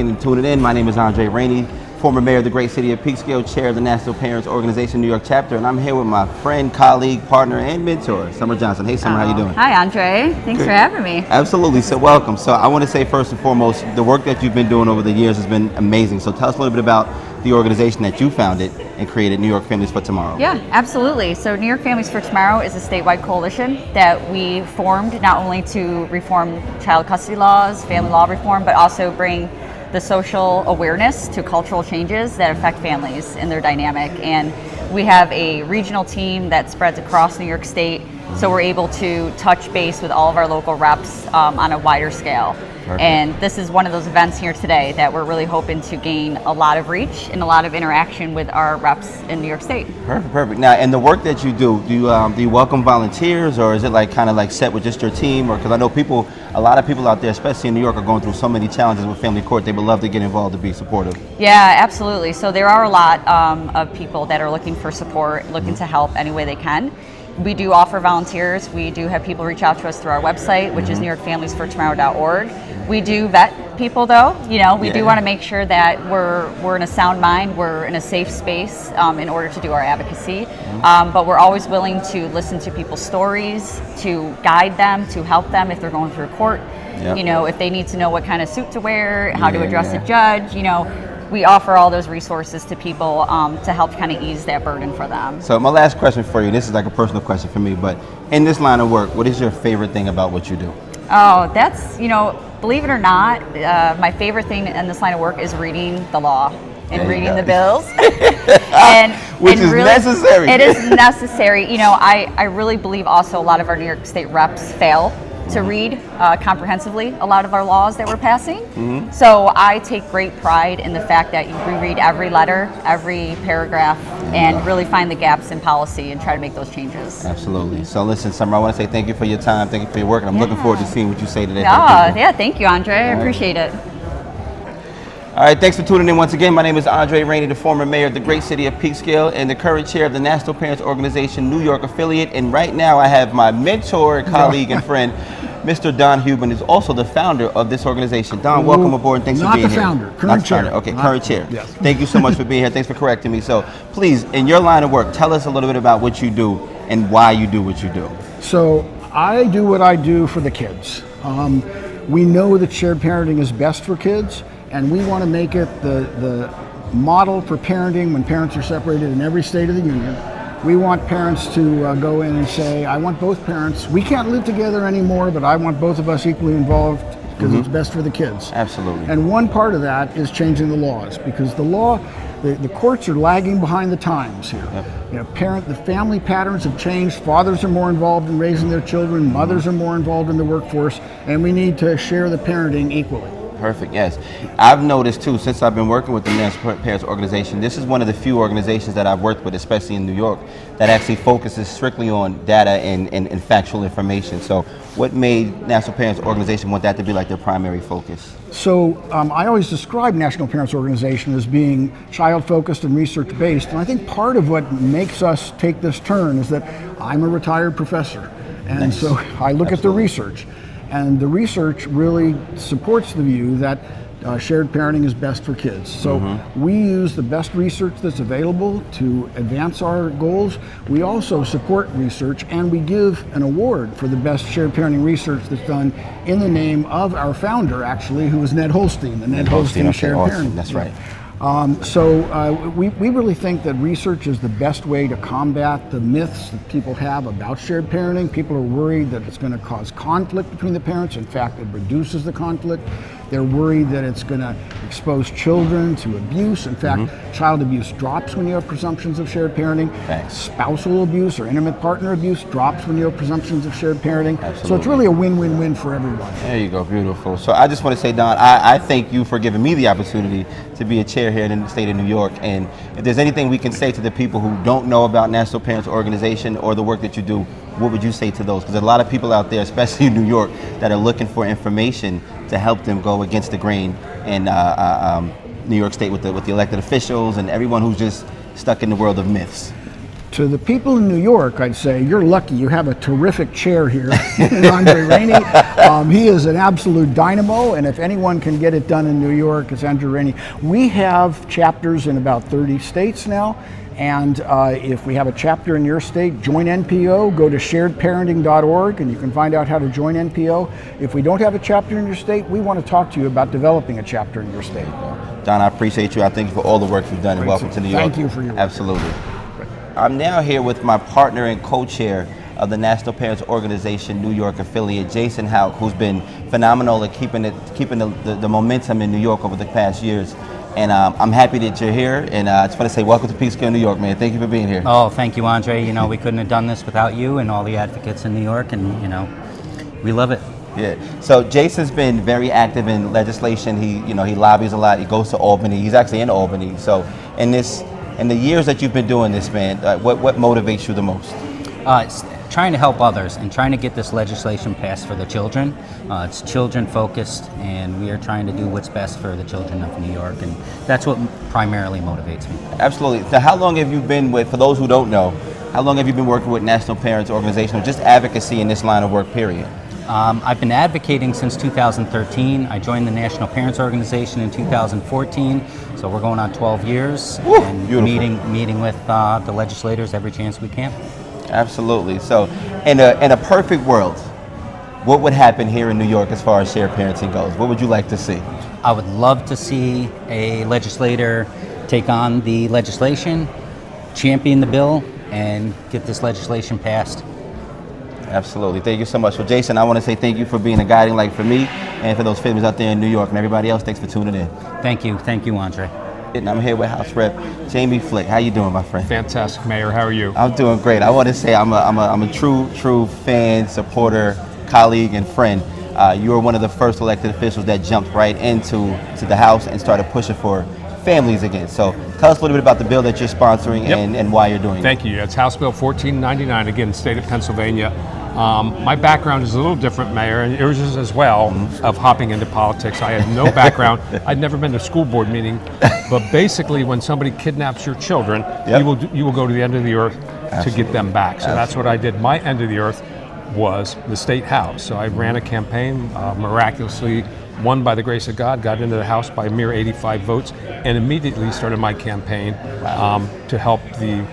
looking and tuning in. My name is Andre Rainey, former mayor of the great city of Peekskill, chair of the National Parents Organization New York chapter, and I'm here with my friend, colleague, partner, and mentor, Summer Johnson. Hey, Summer, how you doing? Hi, Andre. Thanks for having me. Absolutely. So welcome. So I want to say first and foremost, the work that you've been doing over the years has been amazing. So tell us a little bit about the organization that you founded and created, New York Families for Tomorrow. Yeah, absolutely. So New York Families for Tomorrow is a statewide coalition that we formed not only to reform child custody laws, family law reform, but also bring the social awareness to cultural changes that affect families and their dynamic. And we have a regional team that spreads across New York State, so we're able to touch base with all of our local reps on a wider scale. Perfect. And this is one of those events here today that we're really hoping to gain a lot of reach and a lot of interaction with our reps in New York State. Perfect. Now, and the work that you do you welcome volunteers, or is it kind of set with just your team? Or because I know a lot of people out there, especially in New York, are going through so many challenges with family court. They would love to get involved to be supportive. Yeah, absolutely. So there are a lot of people that are looking for support, looking to help any way they can. We do offer volunteers. We do have people reach out to us through our website, which is NewYorkFamiliesForTomorrow.org. We do vet people, though. We do want to make sure that we're in a sound mind, we're in a safe space in order to do our advocacy. But we're always willing to listen to people's stories, to guide them, to help them if they're going through court. Yep. If they need to know what kind of suit to wear, how to address a judge. We offer all those resources to people to help kind of ease that burden for them. So my last question for you, this is like a personal question for me, but in this line of work, what is your favorite thing about what you do? Oh, that's, believe it or not, my favorite thing in this line of work is reading the law and reading the bills. Which is really necessary. It is necessary. I really believe also a lot of our New York State reps fail to read comprehensively a lot of our laws that we're passing. So I take great pride in the fact that we read every letter, every paragraph, and really find the gaps in policy and try to make those changes. Absolutely. So listen, Summer, I want to say thank you for your time, thank you for your work, and I'm looking forward to seeing what you say today. Thank you, Andre. I appreciate it. All right, thanks for tuning in once again. My name is Andre Rainey, the former mayor of the great city of Peekskill and the current chair of the National Parents Organization New York affiliate. And right now I have my mentor, colleague, and friend, Mr. Don Huben, is also the founder of this organization. Don, welcome aboard and thanks for being here. Not the founder, current chair. Okay, current chair. Yes. Thank you so much for being here. Thanks for correcting me. So please, in your line of work, tell us a little bit about what you do and why you do what you do. So I do what I do for the kids. We know that shared parenting is best for kids, and we want to make it the model for parenting when parents are separated in every state of the union. We want parents to go in and say, I want both parents. We can't live together anymore, but I want both of us equally involved because it's best for the kids. Absolutely. And one part of that is changing the laws, because the courts are lagging behind the times here. Yep. The family patterns have changed. Fathers are more involved in raising their children. Mothers are more involved in the workforce, and we need to share the parenting equally. Perfect, yes. I've noticed too, since I've been working with the National Parents Organization, this is one of the few organizations that I've worked with, especially in New York, that actually focuses strictly on data and factual information. So what made National Parents Organization want that to be like their primary focus? So I always describe National Parents Organization as being child-focused and research-based, and I think part of what makes us take this turn is that I'm a retired professor, and so I look at the research. And the research really supports the view that shared parenting is best for kids. So we use the best research that's available to advance our goals. We also support research, and we give an award for the best shared parenting research that's done in the name of our founder, actually, who is Ned Holstein, the Ned Holstein Shared Parenting. That's right. We really think that research is the best way to combat the myths that people have about shared parenting. People are worried that it's going to cause conflict between the parents. In fact, it reduces the conflict. They're worried that it's going to expose children to abuse. In fact, child abuse drops when you have presumptions of shared parenting. Thanks. Spousal abuse or intimate partner abuse drops when you have presumptions of shared parenting. Absolutely. So it's really a win-win-win for everyone. There you go, beautiful. So I just want to say, Don, I thank you for giving me the opportunity to be a chair here in the state of New York. And if there's anything we can say to the people who don't know about National Parents Organization or the work that you do, what would you say to those? Because there's a lot of people out there, especially in New York, that are looking for information to help them go against the grain in New York State with the elected officials and everyone who's just stuck in the world of myths. To the people in New York, I'd say you're lucky. You have a terrific chair here in Andre Rainey. He is an absolute dynamo, and if anyone can get it done in New York, it's Andre Rainey. We have chapters in about 30 states now, and if we have a chapter in your state, join NPO. Go to sharedparenting.org, and you can find out how to join NPO. If we don't have a chapter in your state, we want to talk to you about developing a chapter in your state. Don, I appreciate you. I thank you for all the work you've done, and welcome to New York. Thank you for your work. Absolutely. I'm now here with my partner and co-chair of the National Parents Organization New York affiliate, Jason Houck, who's been phenomenal at keeping the momentum in New York over the past years. And I'm happy that you're here, and I just want to say welcome to Peekskill, New York, man. Thank you for being here. Oh, thank you, Andre. You know, we couldn't have done this without you and all the advocates in New York, and, you know, we love it. Yeah. So Jason's been very active in legislation. He lobbies a lot. He goes to Albany. He's actually in Albany. So in the years that you've been doing this, man, what motivates you the most? It's trying to help others and trying to get this legislation passed for the children. It's children focused, and we are trying to do what's best for the children of New York, and that's what primarily motivates me. Absolutely. So how long have you been with, for those who don't know, how long have you been working with National Parents Organization, or just advocacy in this line of work, period? I've been advocating since 2013. I joined the National Parents Organization in 2014, so we're going on 12 years. Woo, and beautiful. meeting with the legislators every chance we can. Absolutely. So in a perfect world, what would happen here in New York as far as shared parenting goes? What would you like to see? I would love to see a legislator take on the legislation, champion the bill, and get this legislation passed. Absolutely. Thank you so much. Well, Jason, I want to say thank you for being a guiding light for me and for those families out there in New York, and everybody else. Thanks for tuning in. Thank you, Andre. And I'm here with House Rep Jamie Flick. How you doing, my friend? Fantastic, Mayor. How are you? I'm doing great. I want to say I'm a true fan, supporter, colleague, and friend. You were one of the first elected officials that jumped right into the House and started pushing for families again. So tell us a little bit about the bill that you're sponsoring. Yep. and why you're doing it. Thank you. It's House Bill 1499, again, state of Pennsylvania. My background is a little different, Mayor, and yours is as well, of hopping into politics. I had no background. I'd never been to a school board meeting, but basically when somebody kidnaps your children, Yep. you will go to the end of the earth to get them back. So that's what I did. My end of the earth was the State House. So I ran a campaign, miraculously won by the grace of God, got into the House by a mere 85 votes, and immediately started my campaign to help the.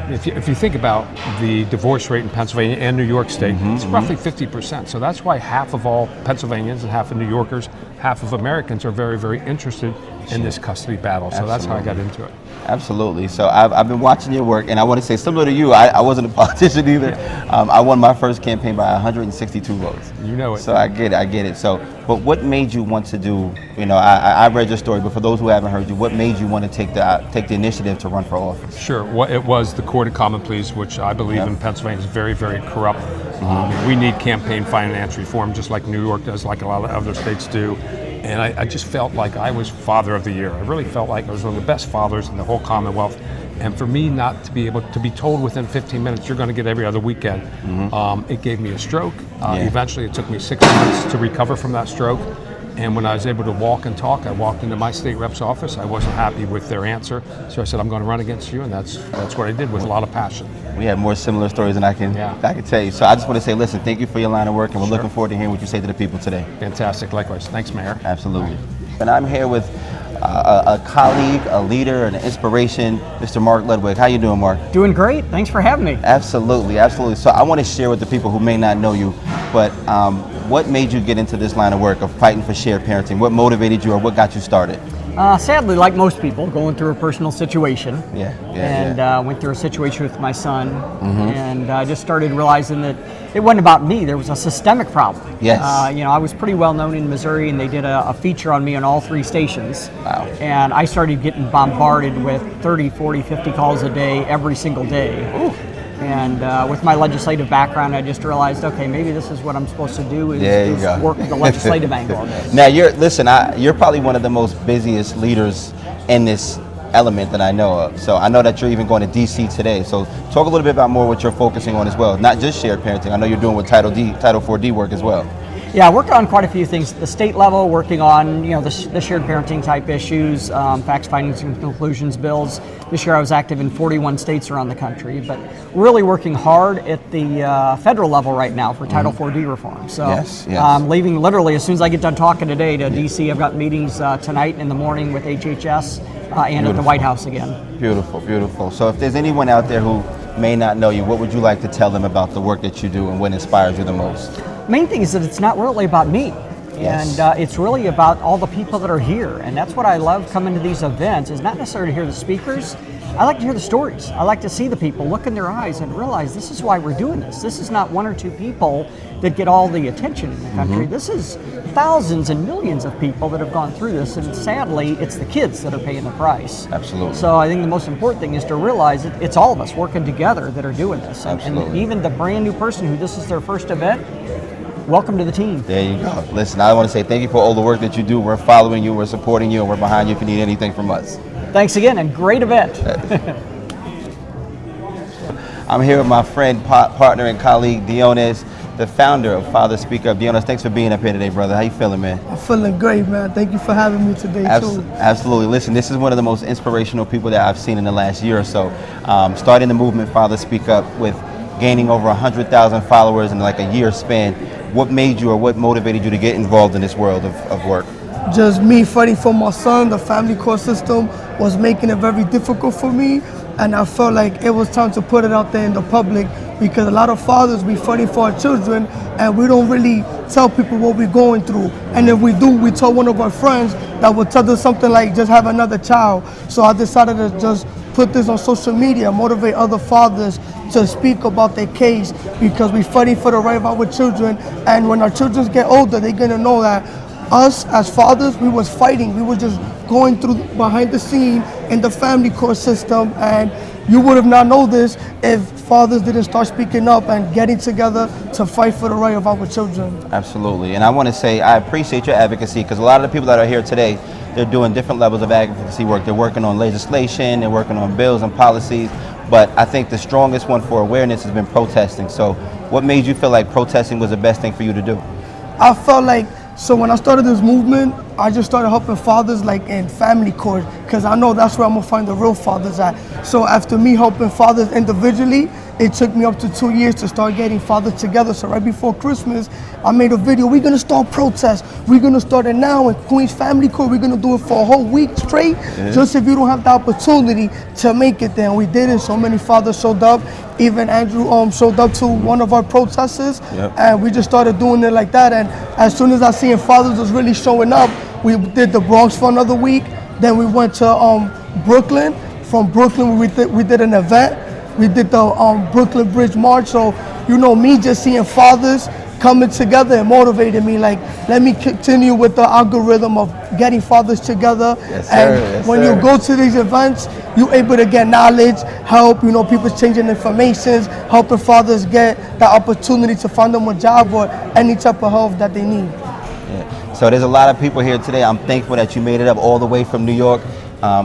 If you think about the divorce rate in Pennsylvania and New York State, it's roughly 50%. So that's why half of all Pennsylvanians and half of New Yorkers, half of Americans are very, very interested in this custody battle. So that's how I got into it. Absolutely. So I've been watching your work, and I want to say, similar to you, I wasn't a politician either. I won my first campaign by 162 votes. You know it. So I get it. So, but what made you want to do? I read your story, but for those who haven't heard you, what made you want to take the initiative to run for office? Sure. Well, it was the Court of Common Pleas, which I believe in Pennsylvania is very, very corrupt. We need campaign finance reform, just like New York does, like a lot of other states do. And I just felt like I was Father of the Year. I really felt like I was one of the best fathers in the whole Commonwealth. And for me not to be able to be told within 15 minutes, you're going to get every other weekend, it gave me a stroke. Eventually, it took me 6 months to recover from that stroke. And when I was able to walk and talk, I walked into my state rep's office. I wasn't happy with their answer. So I said, I'm going to run against you. And that's what I did with a lot of passion. We have more similar stories than I can tell you. So I just want to say, listen, thank you for your line of work, and we're looking forward to hearing what you say to the people today. Fantastic. Likewise. Thanks, Mayor. Absolutely. And I'm here with a colleague, a leader, and an inspiration, Mr. Mark Ludwig. How you doing, Mark? Doing great. Thanks for having me. Absolutely. So I want to share with the people who may not know you, but what made you get into this line of work of fighting for shared parenting? What motivated you, or what got you started? Sadly, like most people, going through a personal situation. Went through a situation with my son, and I just started realizing that it wasn't about me. There was a systemic problem. Yes. I was pretty well known in Missouri, and they did a feature on me on all 3 stations. Wow. And I started getting bombarded with 30, 40, 50 calls a day, every single day. Ooh. And with my legislative background, I just realized, okay, maybe this is what I'm supposed to do is work the legislative angle of this. Now, you're probably one of the most busiest leaders in this element that I know of. So I know that you're even going to DC today. So talk a little bit about more what you're focusing on as well. Not just shared parenting. I know you're doing with Title 4D work as well. Yeah, working on quite a few things. The state level, working on the shared parenting type issues, facts, findings, and conclusions bills. This year I was active in 41 states around the country, but really working hard at the federal level right now for Title IV-D reform. So I'm leaving literally as soon as I get done talking today to DC. I've got meetings tonight and in the morning with HHS and at the White House again. Beautiful, beautiful. So if there's anyone out there who may not know you, what would you like to tell them about the work that you do and what inspires you the most? Main thing is that it's not really about me. And it's really about all the people that are here. And that's what I love coming to these events, is not necessarily to hear the speakers. I like to hear the stories. I like to see the people, look in their eyes and realize this is why we're doing this. This is not one or two people that get all the attention in the country. This is thousands and millions of people that have gone through this. And sadly, it's the kids that are paying the price. Absolutely. So I think the most important thing is to realize that it's all of us working together that are doing this. Absolutely. And even the brand new person who this is their first event, welcome to the team. There you go. Listen, I want to say thank you for all the work that you do. We're following you, we're supporting you, and we're behind you if you need anything from us. Thanks again, and great event. I'm here with my friend, partner, and colleague, Dionis, the founder of Father Speak Up. Dionis, thanks for being up here today, brother. How you feeling, man? I'm feeling great, man. Thank you for having me today, too. Absolutely. Listen, this is one of the most inspirational people that I've seen in the last year or so. Starting the movement, Father Speak Up, with gaining over 100,000 followers in like a year span. What made you or what motivated you to get involved in this world of work? Just me fighting for my son. The family court system was making it very difficult for me, and I felt like it was time to put it out there in the public, because a lot of fathers, we fighting for our children and we don't really tell people what we're going through. And if we do, we tell one of our friends that will tell us something like, just have another child. So I decided to just put this on social media, motivate other fathers to speak about their case, because we're fighting for the right of our children. And when our children get older, they're gonna know that us as fathers, we was fighting. We were just going through behind the scene in the family court system, and you would have not known this if fathers didn't start speaking up and getting together to fight for the right of our children. Absolutely. And I want to say I appreciate your advocacy, because a lot of the people that are here today, they're doing different levels of advocacy work. They're working on legislation, they're working on bills and policies, but I think the strongest one for awareness has been protesting. So what made you feel like protesting was the best thing for you to do? I felt like, so when I started this movement, I just started helping fathers like in family court, because I know that's where I'm gonna find the real fathers at. So after me helping fathers individually, it took me up to 2 years to start getting fathers together. So right before Christmas, I made a video. We're gonna start protests. We're gonna start it now in Queens Family Court. We're gonna do it for a whole week straight, just if you don't have the opportunity to make it there. And we did it. So many fathers showed up. Even Andrew showed up to one of our protesters, and we just started doing it like that. And as soon as I seen fathers was really showing up, we did the Bronx for another week. Then we went to Brooklyn. From Brooklyn, we did an event. We did the Brooklyn Bridge March. So, you know, me just seeing fathers coming together and motivated me, like, let me continue with the algorithm of getting fathers together. Yes, and sir. Yes, when sir. you go to these events, you're able to get knowledge, help, you know, people changing information, helping fathers get the opportunity to find them a job or any type of help that they need. Yeah. So there's a lot of people here today. I'm thankful that you made it up all the way from New York.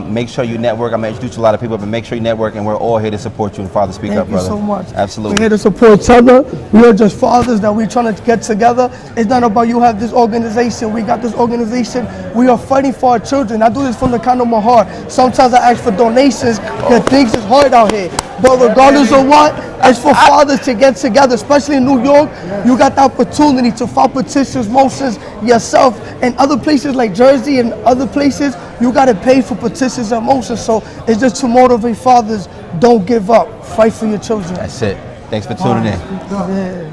Make sure you network. I'm going to introduce a lot of people, but make sure you network, and we're all here to support you and Father Speak Up, brother. Thank you so much. Absolutely. We're here to support each other. We are just fathers that we're trying to get together. It's not about you have this organization, we got this organization. We are fighting for our children. I do this from the kind of my heart. Sometimes I ask for donations because things is hard out here. But regardless of what, it's for fathers to get together, especially in New York. You got the opportunity to file petitions, motions yourself. In other places like Jersey and other places, you got to pay for petitions and motions. So it's just to motivate fathers. Don't give up. Fight for your children. That's it. Thanks for tuning in. Yeah.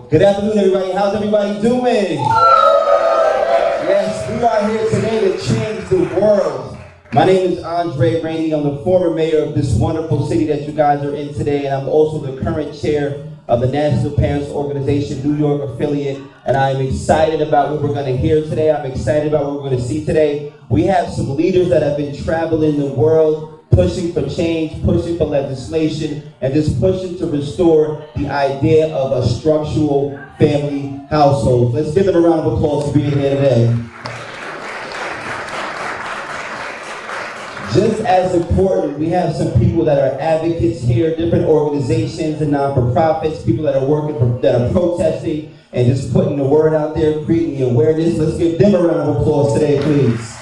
Good afternoon, everybody. How's everybody doing? Yes, we are here today to change the world. My name is Andre Rainey. I'm the former mayor of this wonderful city that you guys are in today, and I'm also the current chair of the National Parents Organization New York affiliate, and I'm excited about what we're going to hear today. I'm excited about what we're going to see today. We have some leaders that have been traveling the world, pushing for change, pushing for legislation, and just pushing to restore the idea of a structural family household. Let's give them a round of applause for being here today. Just as important, we have some people that are advocates here, different organizations and non-for-profits, people that are working, that are protesting and just putting the word out there, creating the awareness. Let's give them a round of applause today, please.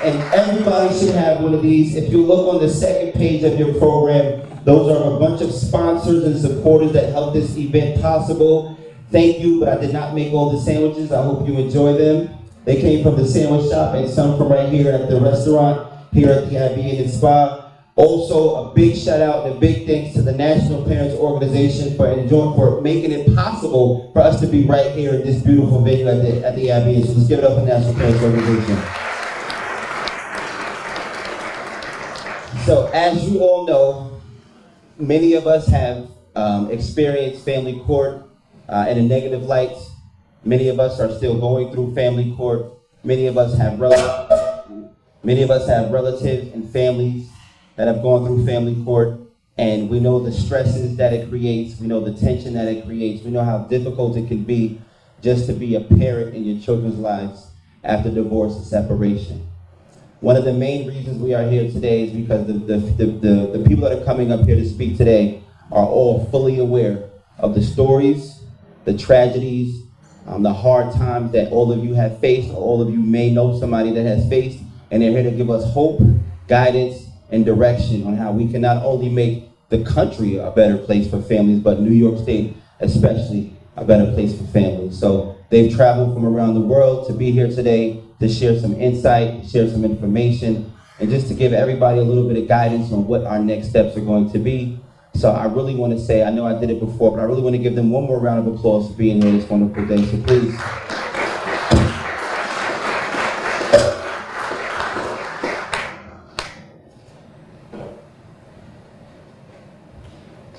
And everybody should have one of these. If you look on the second page of your program, those are a bunch of sponsors and supporters that helped this event possible. Thank you, but I did not make all the sandwiches. I hope you enjoy them. They came from the sandwich shop and some from right here at the restaurant, here at the Abbey Inn Spa. Also, a big shout out and a big thanks to the National Parents Organization for making it possible for us to be right here in this beautiful venue at the Abbey Inn. So let's give it up for the National Parents Organization. So as you all know, many of us have experienced family court in a negative light. Many of us are still going through family court. Many of us have relatives and families that have gone through family court, and we know the stresses that it creates. We know the tension that it creates. We know how difficult it can be just to be a parent in your children's lives after divorce and separation. One of the main reasons we are here today is because the people that are coming up here to speak today are all fully aware of the stories, the tragedies, the hard times that all of you have faced, or all of you may know somebody that has faced, and they're here to give us hope, guidance, and direction on how we can not only make the country a better place for families, but New York State especially a better place for families. So they've traveled from around the world to be here today to share some insight, share some information, and just to give everybody a little bit of guidance on what our next steps are going to be. So I really want to say, I know I did it before, but I really want to give them one more round of applause for being here this wonderful day. So please.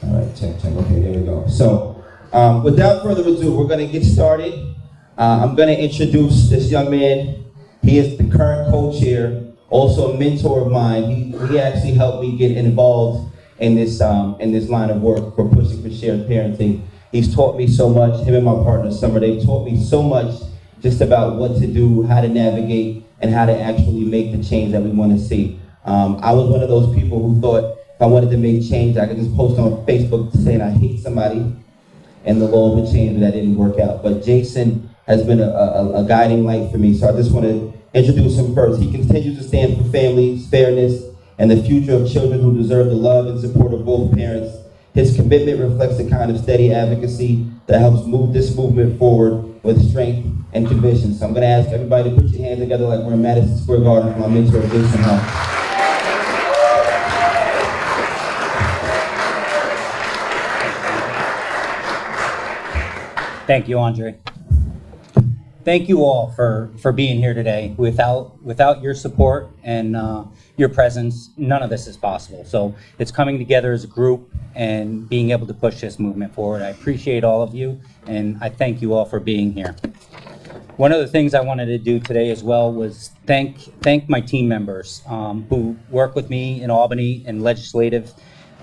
All right, check. Okay, there we go. So without further ado, we're going to get started. I'm going to introduce this young man. He is the current co-chair, also a mentor of mine. He actually helped me get involved in this line of work for pushing for shared parenting. He's taught me so much. Him and my partner Summer, they've taught me so much just about what to do, how to navigate, and how to actually make the change that we want to see. I was one of those people who thought if I wanted to make change, I could just post on Facebook saying I hate somebody and the law would change, but that didn't work out. But Jason has been a guiding light for me, so I just want to introduce him first. He continues to stand for families, fairness, and the future of children who deserve the love and support of both parents. His commitment reflects the kind of steady advocacy that helps move this movement forward with strength and conviction. So I'm going to ask everybody to put your hands together like we're in Madison Square Garden for my mentor, Jason Hall. Thank you, Andre. Thank you all for being here today. Without your support and your presence, none of this is possible. So it's coming together as a group and being able to push this movement forward. I appreciate all of you, and I thank you all for being here. One of the things I wanted to do today as well was thank my team members who work with me in Albany in legislative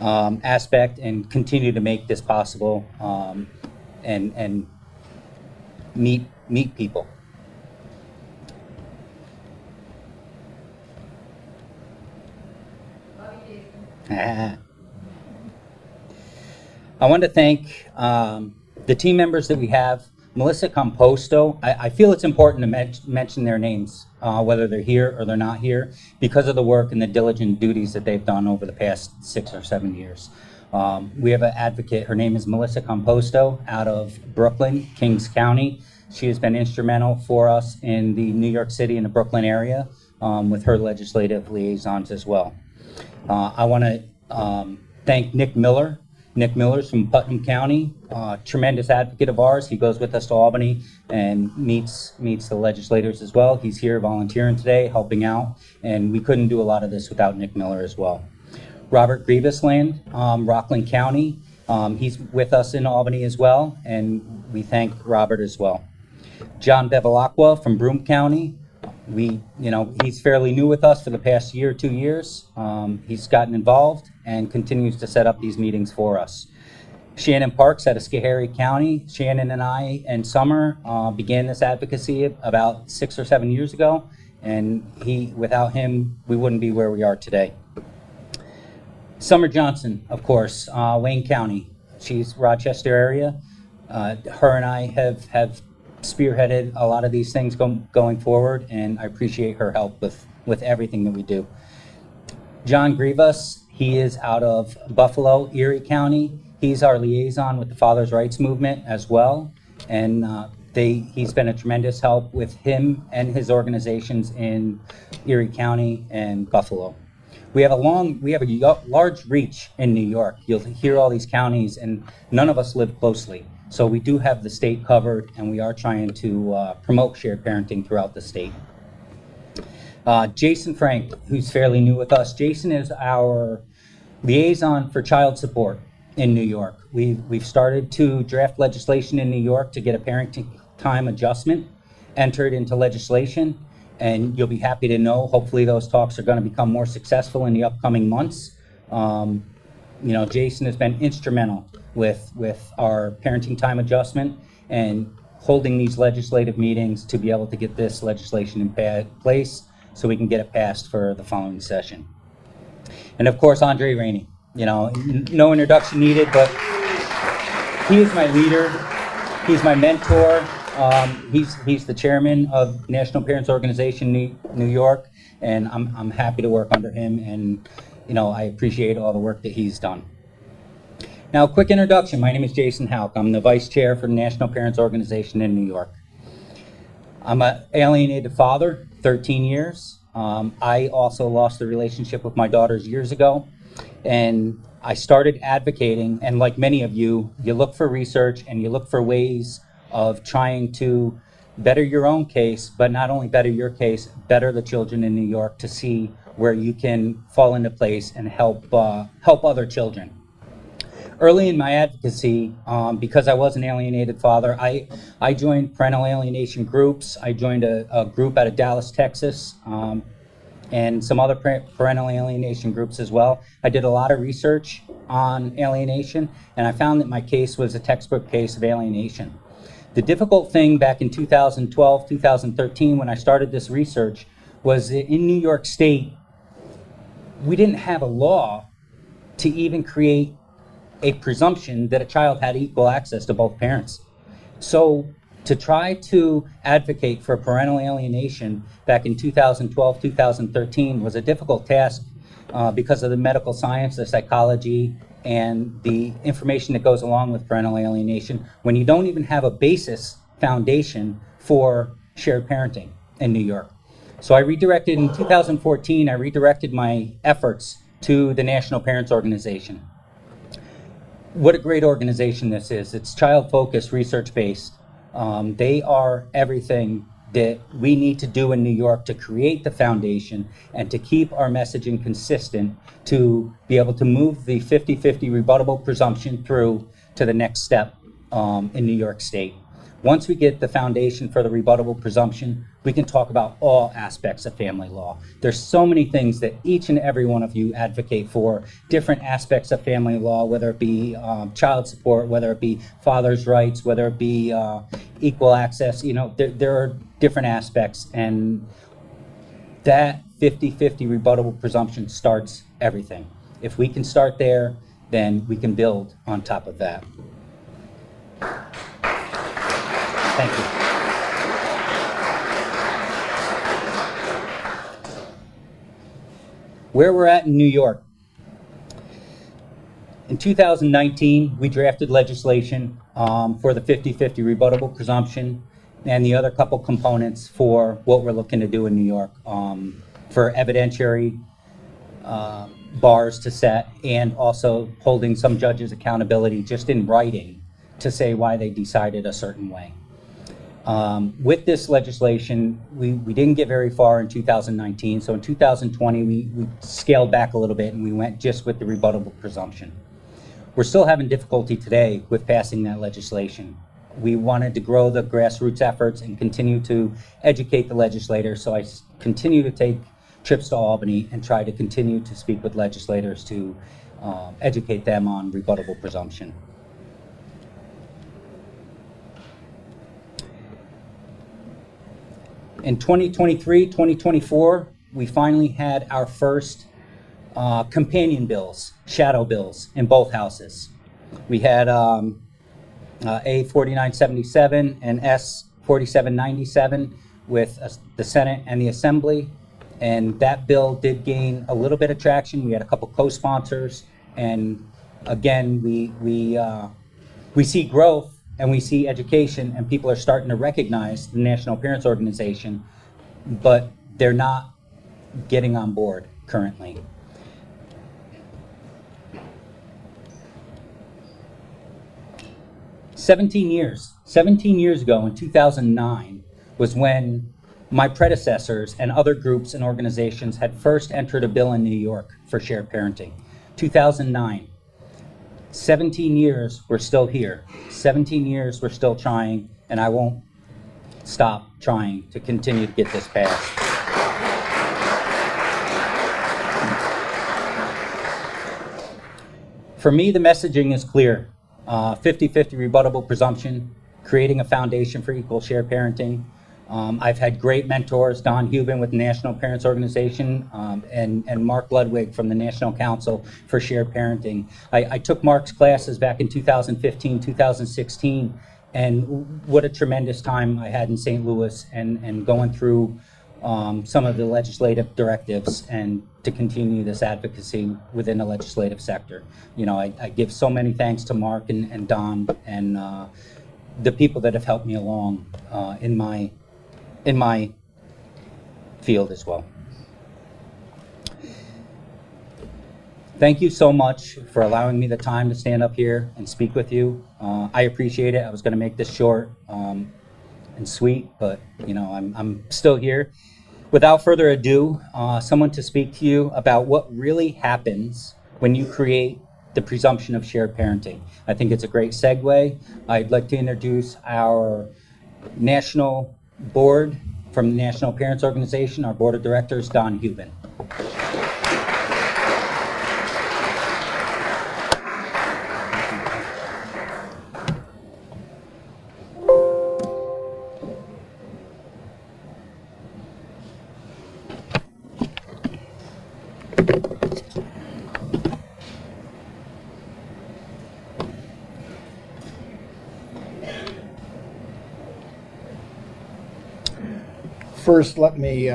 aspect and continue to make this possible and meet people. I want to thank the team members that we have. Melissa Composto, I feel it's important to mention their names, whether they're here or they're not here, because of the work and the diligent duties that they've done over the past 6 or 7 years. We have an advocate, her name is Melissa Composto, out of Brooklyn, Kings County. She has been instrumental for us in the New York City and the Brooklyn area with her legislative liaisons as well. I want to thank Nick Miller. Nick Miller's from Putnam County, tremendous advocate of ours. He goes with us to Albany and meets the legislators as well. He's here volunteering today, helping out, and we couldn't do a lot of this without Nick Miller as well. Robert Grievesland, Rockland County. He's with us in Albany as well, and we thank Robert as well. John Bevilacqua from Broome County. He's fairly new with us for the past year, 2 years. He's gotten involved and continues to set up these meetings for us. Shannon Parks out of Schoharie County. Shannon and I and Summer began this advocacy about 6 or 7 years ago, and without him, we wouldn't be where we are today. Summer Johnson, of course, Wayne County. She's Rochester area. Her and I have spearheaded a lot of these things going forward, and I appreciate her help with everything that we do. John Grivas, he is out of Buffalo, Erie County. He's our liaison with the Father's Rights Movement as well, and he's been a tremendous help with him and his organizations in Erie County and Buffalo. We have a large reach in New York. You'll hear all these counties, and none of us live closely. So we do have the state covered, and we are trying to promote shared parenting throughout the state. Jason Frank, who's fairly new with us. Jason is our liaison for child support in New York. We've started to draft legislation in New York to get a parenting time adjustment entered into legislation. And you'll be happy to know, hopefully those talks are going to become more successful in the upcoming months. Jason has been instrumental with our parenting time adjustment and holding these legislative meetings to be able to get this legislation in place so we can get it passed for the following session. And of course, Andre Rainey. No introduction needed, but he is my leader. He's my mentor. He's the chairman of National Parents Organization New York, and I'm happy to work under him, and I appreciate all the work that he's done. Now, a quick introduction. My name is Jason Houck. I'm the vice chair for the National Parents Organization in New York. I'm an alienated father, 13 years. I also lost the relationship with my daughters years ago, and I started advocating, and like many of you, you look for research and you look for ways of trying to better your own case, but not only better your case, better the children in New York to see where you can fall into place and help other children. Early in my advocacy, because I was an alienated father, I joined parental alienation groups. I joined a group out of Dallas, Texas, and some other parental alienation groups as well. I did a lot of research on alienation, and I found that my case was a textbook case of alienation. The difficult thing back in 2012, 2013, when I started this research, was that in New York State, we didn't have a law to even create a presumption that a child had equal access to both parents. So to try to advocate for parental alienation back in 2012, 2013 was a difficult task because of the medical science, the psychology, and the information that goes along with parental alienation when you don't even have a basis foundation for shared parenting in New York. So I redirected in 2014, I redirected my efforts to the National Parents Organization. What a great organization this is. It's child-focused, research-based. They are everything that we need to do in New York to create the foundation and to keep our messaging consistent to be able to move the 50-50 rebuttable presumption through to the next step in New York State. Once we get the foundation for the rebuttable presumption, we can talk about all aspects of family law. There's so many things that each and every one of you advocate for, different aspects of family law, whether it be child support, whether it be father's rights, whether it be equal access. There are different aspects, and that 50-50 rebuttable presumption starts everything. If we can start there, then we can build on top of that. Thank you. Where we're at in New York. In 2019, we drafted legislation for the 50-50 rebuttable presumption and the other couple components for what we're looking to do in New York for evidentiary bars to set, and also holding some judges accountability just in writing to say why they decided a certain way. With this legislation, we didn't get very far in 2019, so in 2020 we scaled back a little bit and we went just with the rebuttable presumption. We're still having difficulty today with passing that legislation. We wanted to grow the grassroots efforts and continue to educate the legislators, so I continue to take trips to Albany and try to continue to speak with legislators to educate them on rebuttable presumption. In 2023, 2024, we finally had our first companion bills, shadow bills, in both houses. We had A 4977 and S 4797 with the Senate and the Assembly, and that bill did gain a little bit of traction. We had a couple co-sponsors, and again, we see growth and we see education, and people are starting to recognize the National Parents Organization, but they're not getting on board currently. Seventeen years ago in 2009 was when my predecessors and other groups and organizations had first entered a bill in New York for shared parenting. 2009. 17 years, we're still here. 17 years, we're still trying, and I won't stop trying to continue to get this passed. For me, the messaging is clear. 50-50 rebuttable presumption, creating a foundation for equal shared parenting. I've had great mentors, Don Hubin with the National Parents Organization and Mark Ludwig from the National Council for Shared Parenting. I took Mark's classes back in 2015, 2016, and what a tremendous time I had in St. Louis and going through some of the legislative directives and to continue this advocacy within the legislative sector. You know, I give so many thanks to Mark and Don and the people that have helped me along in my field as well. Thank you so much for allowing me the time to stand up here and speak with you. I appreciate it. I was going to make this short and sweet, but you know, I'm still here. Without further ado, someone to speak to you about what really happens when you create the presumption of shared parenting. I think it's a great segue. I'd like to introduce our national board from the National Parents Organization, our board of directors, Don Hubin. First, let me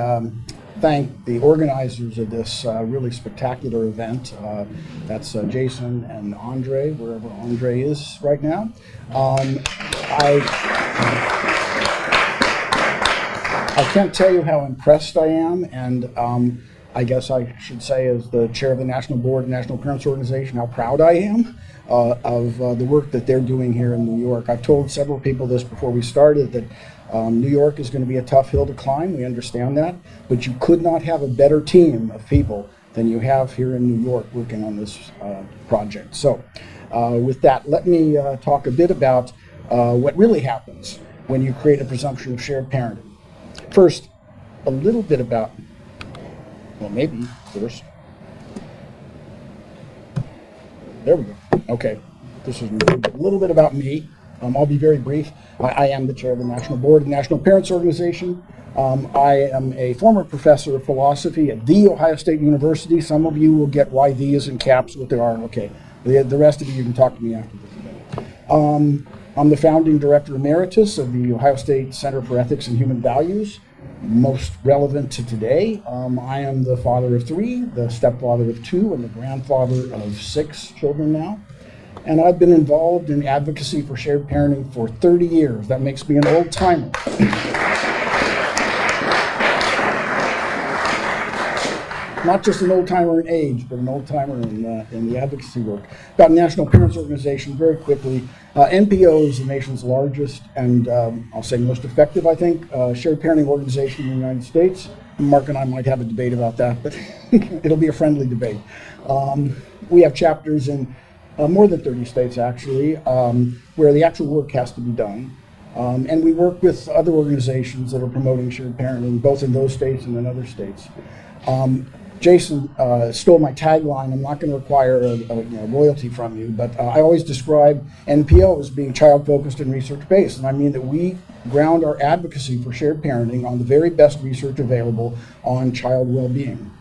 thank the organizers of this really spectacular event. That's Jason and Andre, wherever Andre is right now. I can't tell you how impressed I am, and I guess I should say, as the chair of the National Board, National Parents Organization, how proud I am of the work that they're doing here in New York. I've told several people this before we started, that New York is going to be a tough hill to climb. We understand that, but you could not have a better team of people than you have here in New York working on this project. So with that, let me talk a bit about what really happens when you create a presumption of shared parenting. First, a little bit about, well, maybe first. There we go. Okay. This is a little bit about me. I'll be very brief. I am the chair of the National Board of the National Parents Organization. I am a former professor of philosophy at The Ohio State University. Some of you will get why the is in caps, what they are. Okay. The rest of you can talk to me after this. I'm the founding director emeritus of the Ohio State Center for Ethics and Human Values. Most relevant to today, I am the father of 3, the stepfather of 2, and the grandfather of 6 children now. And I've been involved in advocacy for shared parenting for 30 years. That makes me an old timer. Not just an old timer in age, but an old timer in the advocacy work. About National Parents Organization, very quickly. NPO is the nation's largest and I'll say most effective, I think, shared parenting organization in the United States. Mark and I might have a debate about that, but it'll be a friendly debate. We have chapters in more than 30 states, actually, where the actual work has to be done. And we work with other organizations that are promoting shared parenting, both in those states and in other states. Jason stole my tagline. I'm not going to require a royalty from you, but I always describe NPO as being child-focused and research-based, and I mean that we ground our advocacy for shared parenting on the very best research available on child well-being.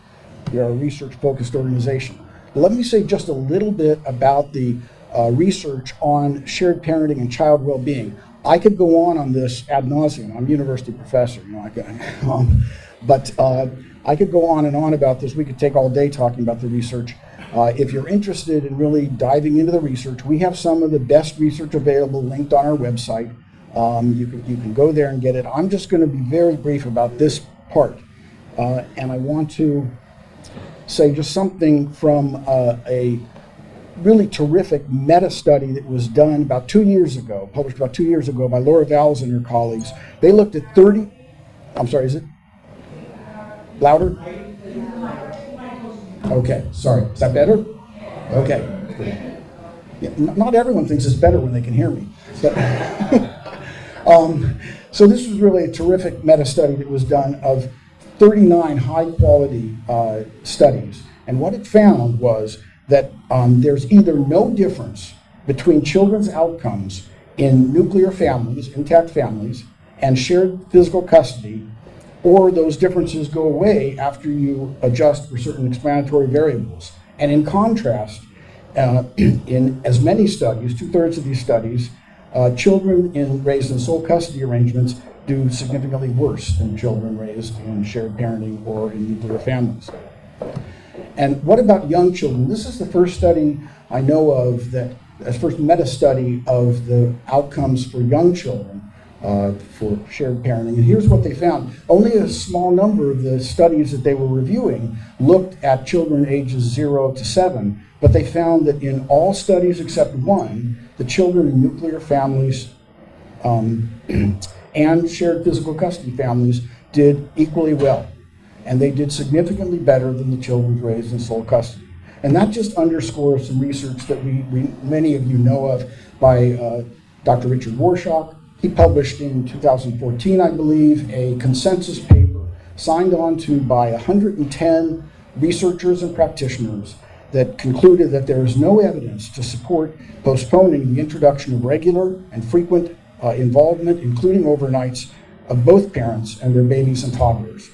We are a research-focused organization. Let me say just a little bit about the research on shared parenting and child well-being. I could go on this ad nauseum. I'm a university professor, but I could go on and on about this. We could take all day talking about the research. If you're interested in really diving into the research, we have some of the best research available linked on our website. You can go there and get it. I'm just going to be very brief about this part, and I want to say just something from a really terrific meta study that was done about 2 years ago, published about 2 years ago by Laura Valls and her colleagues. They looked at 30, I'm sorry, is it louder? Okay, sorry, is that better? Okay. Yeah, not everyone thinks it's better when they can hear me. But so this was really a terrific meta study that was done of 39 high quality studies. And what it found was that there's either no difference between children's outcomes in nuclear families, intact families, and shared physical custody, or those differences go away after you adjust for certain explanatory variables. And in contrast, in as many studies, 2/3 of these studies, children raised in sole custody arrangements do significantly worse than children raised in shared parenting or in nuclear families. And what about young children? This is the first study I know of first meta-study of the outcomes for young children for shared parenting. And here's what they found. Only a small number of the studies that they were reviewing looked at children ages 0 to 7, but they found that in all studies except one, the children in nuclear families and shared physical custody families did equally well. And they did significantly better than the children raised in sole custody. And that just underscores some research that many of you know of by Dr. Richard Warshak. He published in 2014, I believe, a consensus paper signed on to by 110 researchers and practitioners that concluded that there is no evidence to support postponing the introduction of regular and frequent involvement, including overnights, of both parents and their babies and toddlers.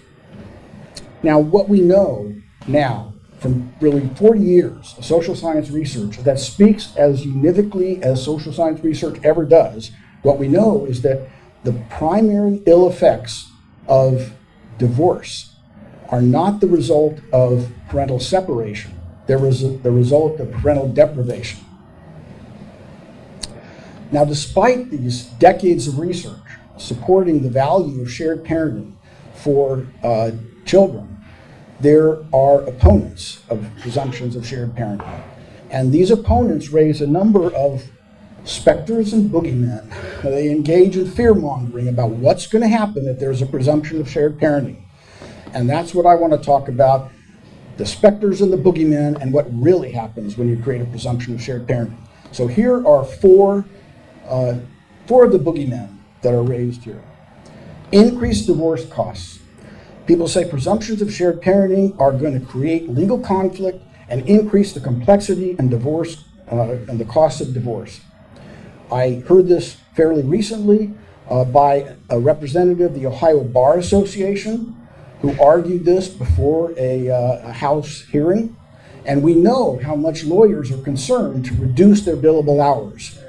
Now, what we know now from really 40 years of social science research that speaks as univocally as social science research ever does, what we know is that the primary ill effects of divorce are not the result of parental separation. They're the result of parental deprivation. Now, despite these decades of research supporting the value of shared parenting for children, there are opponents of presumptions of shared parenting. And these opponents raise a number of specters and boogeymen. They engage in fear-mongering about what's going to happen if there's a presumption of shared parenting. And that's what I want to talk about, the specters and the boogeymen and what really happens when you create a presumption of shared parenting. So here are four of the boogeymen that are raised here. Increased divorce costs. People say presumptions of shared parenting are going to create legal conflict and increase the complexity and divorce and the cost of divorce. I heard this fairly recently by a representative of the Ohio Bar Association who argued this before a House hearing. And we know how much lawyers are concerned to reduce their billable hours.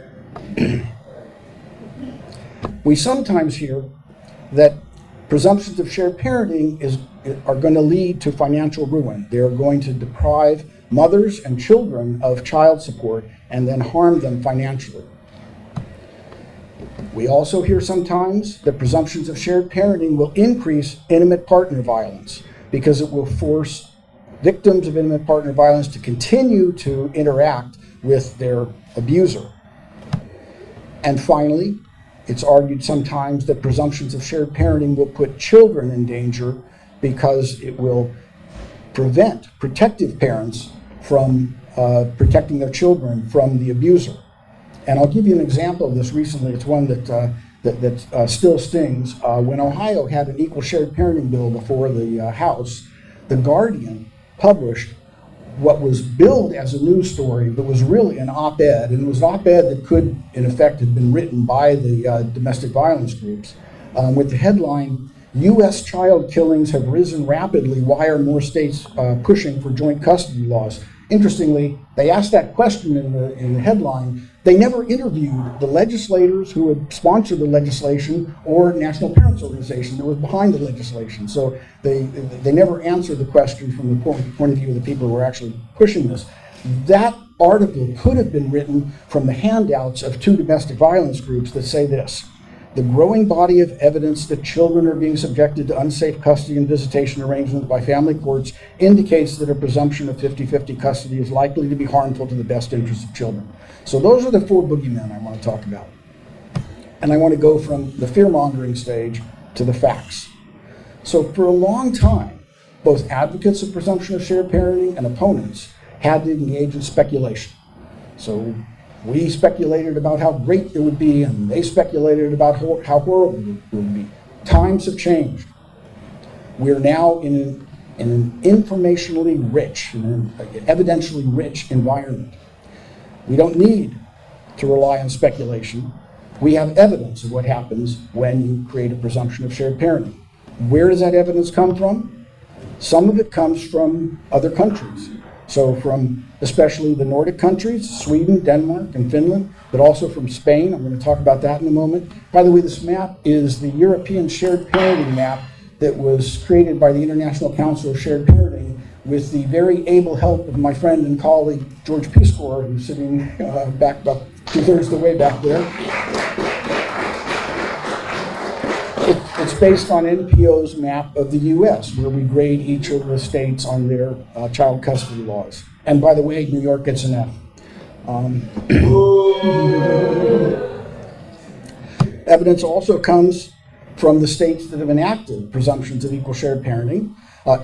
We sometimes hear that presumptions of shared parenting are going to lead to financial ruin. They're going to deprive mothers and children of child support and then harm them financially. We also hear sometimes that presumptions of shared parenting will increase intimate partner violence because it will force victims of intimate partner violence to continue to interact with their abuser. And finally, it's argued sometimes that presumptions of shared parenting will put children in danger because it will prevent protective parents from protecting their children from the abuser. And I'll give you an example of this recently. It's one that still stings. When Ohio had an equal shared parenting bill before the House, the guardian published what was billed as a news story, but was really an op-ed, and it was an op-ed that could, in effect, have been written by the domestic violence groups, with the headline, U.S. child killings have risen rapidly. Why are more states pushing for joint custody laws? Interestingly, they asked that question in the headline. They never interviewed the legislators who had sponsored the legislation or National Parents Organization that was behind the legislation. So they never answered the question from the point of view of the people who were actually pushing this. That article could have been written from the handouts of two domestic violence groups that say this: the growing body of evidence that children are being subjected to unsafe custody and visitation arrangements by family courts indicates that a presumption of 50-50 custody is likely to be harmful to the best interests of children. So those are the four boogeymen I want to talk about. And I want to go from the fear-mongering stage to the facts. So for a long time, both advocates of presumption of shared parenting and opponents had to engage in speculation. So we speculated about how great it would be, and they speculated about how horrible it would be. Times have changed. We're now in an informationally rich, in an evidentially rich environment. We don't need to rely on speculation. We have evidence of what happens when you create a presumption of shared parenting. Where does that evidence come from? Some of it comes from other countries. So from especially the Nordic countries, Sweden, Denmark, and Finland, but also from Spain. I'm going to talk about that in a moment. By the way, this map is the European Shared Parenting map that was created by the International Council of Shared Parenting with the very able help of my friend and colleague, George Piscor, who's sitting back about 2/3 of the way back there. It's based on NPO's map of the U.S., where we grade each of the states on their child custody laws. And by the way, New York gets an F. Evidence also comes from the states that have enacted presumptions of equal shared parenting.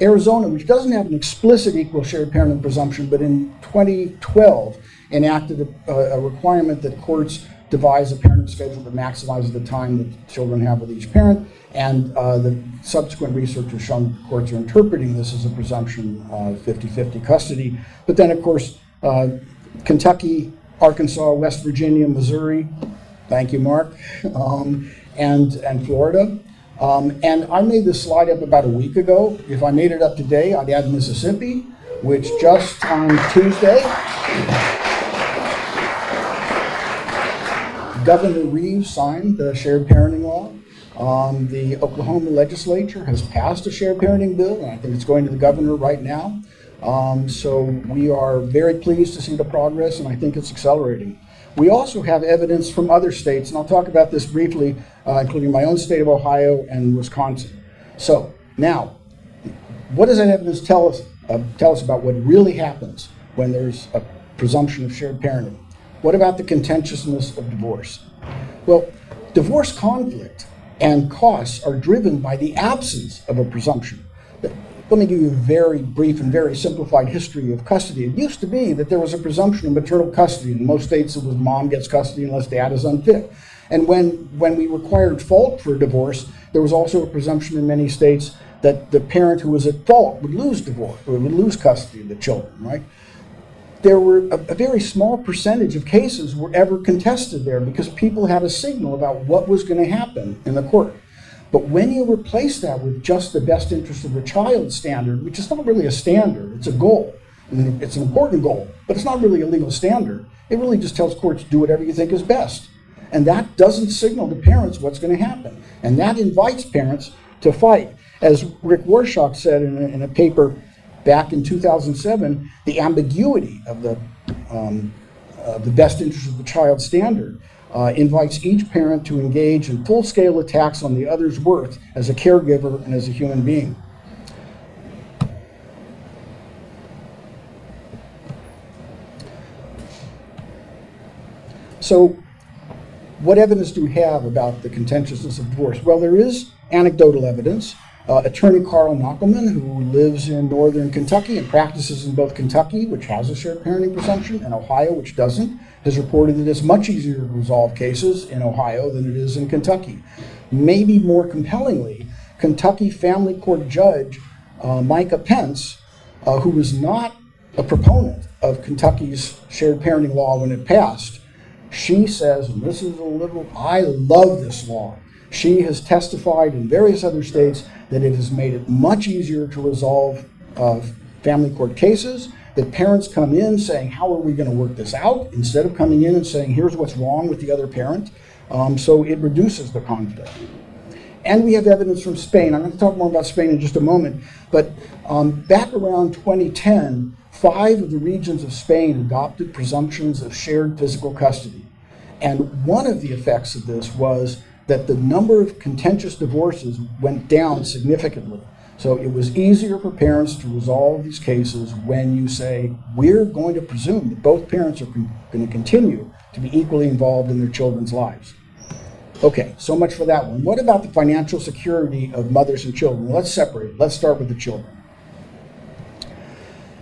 Arizona, which doesn't have an explicit equal shared parenting presumption, but in 2012 enacted a requirement that courts devise a parenting schedule that maximizes the time that children have with each parent, and the subsequent research has shown courts are interpreting this as a presumption of 50-50 custody. But then, of course, Kentucky, Arkansas, West Virginia, Missouri, thank you, Mark, and Florida. And I made this slide up about a week ago. If I made it up today, I'd add Mississippi, which just on Tuesday, Governor Reeves signed the shared parenting law. The Oklahoma legislature has passed a shared parenting bill, and I think it's going to the governor right now. So we are very pleased to see the progress, and I think it's accelerating. We also have evidence from other states, and I'll talk about this briefly, including my own state of Ohio and Wisconsin. So now, what does that evidence tell us about what really happens when there's a presumption of shared parenting? What about the contentiousness of divorce? Well, divorce conflict and costs are driven by the absence of a presumption. Let me give you a very brief and very simplified history of custody. It used to be that there was a presumption of maternal custody. In most states, it was mom gets custody unless dad is unfit. And when we required fault for divorce, there was also a presumption in many states that the parent who was at fault would lose divorce, or would lose custody of the children, right? There were a very small percentage of cases were ever contested there because people had a signal about what was going to happen in the court. But when you replace that with just the best interest of the child standard, which is not really a standard, it's a goal. And it's an important goal, but it's not really a legal standard. It really just tells courts, do whatever you think is best. And that doesn't signal to parents what's going to happen. And that invites parents to fight. As Rick Warshak said in a paper back in 2007, the ambiguity of the best interest of the child standard invites each parent to engage in full-scale attacks on the other's worth as a caregiver and as a human being. So, what evidence do we have about the contentiousness of divorce? Well, there is anecdotal evidence. Attorney Carl Knockelman, who lives in northern Kentucky and practices in both Kentucky, which has a shared parenting presumption, and Ohio, which doesn't, has reported that it's much easier to resolve cases in Ohio than it is in Kentucky. Maybe more compellingly, Kentucky Family Court Judge Micah Pence who was not a proponent of Kentucky's shared parenting law when it passed, she says, and this is a little, I love this law. She has testified in various other states that it has made it much easier to resolve family court cases, that parents come in saying, how are we going to work this out, instead of coming in and saying, here's what's wrong with the other parent. So it reduces the conflict. And we have evidence from Spain. I'm going to talk more about Spain in just a moment. But back around 2010, 5 of the regions of Spain adopted presumptions of shared physical custody. And one of the effects of this was that the number of contentious divorces went down significantly. So it was easier for parents to resolve these cases when you say, we're going to presume that both parents are going to continue to be equally involved in their children's lives. Okay, so much for that one. What about the financial security of mothers and children? Let's separate it. Let's start with the children.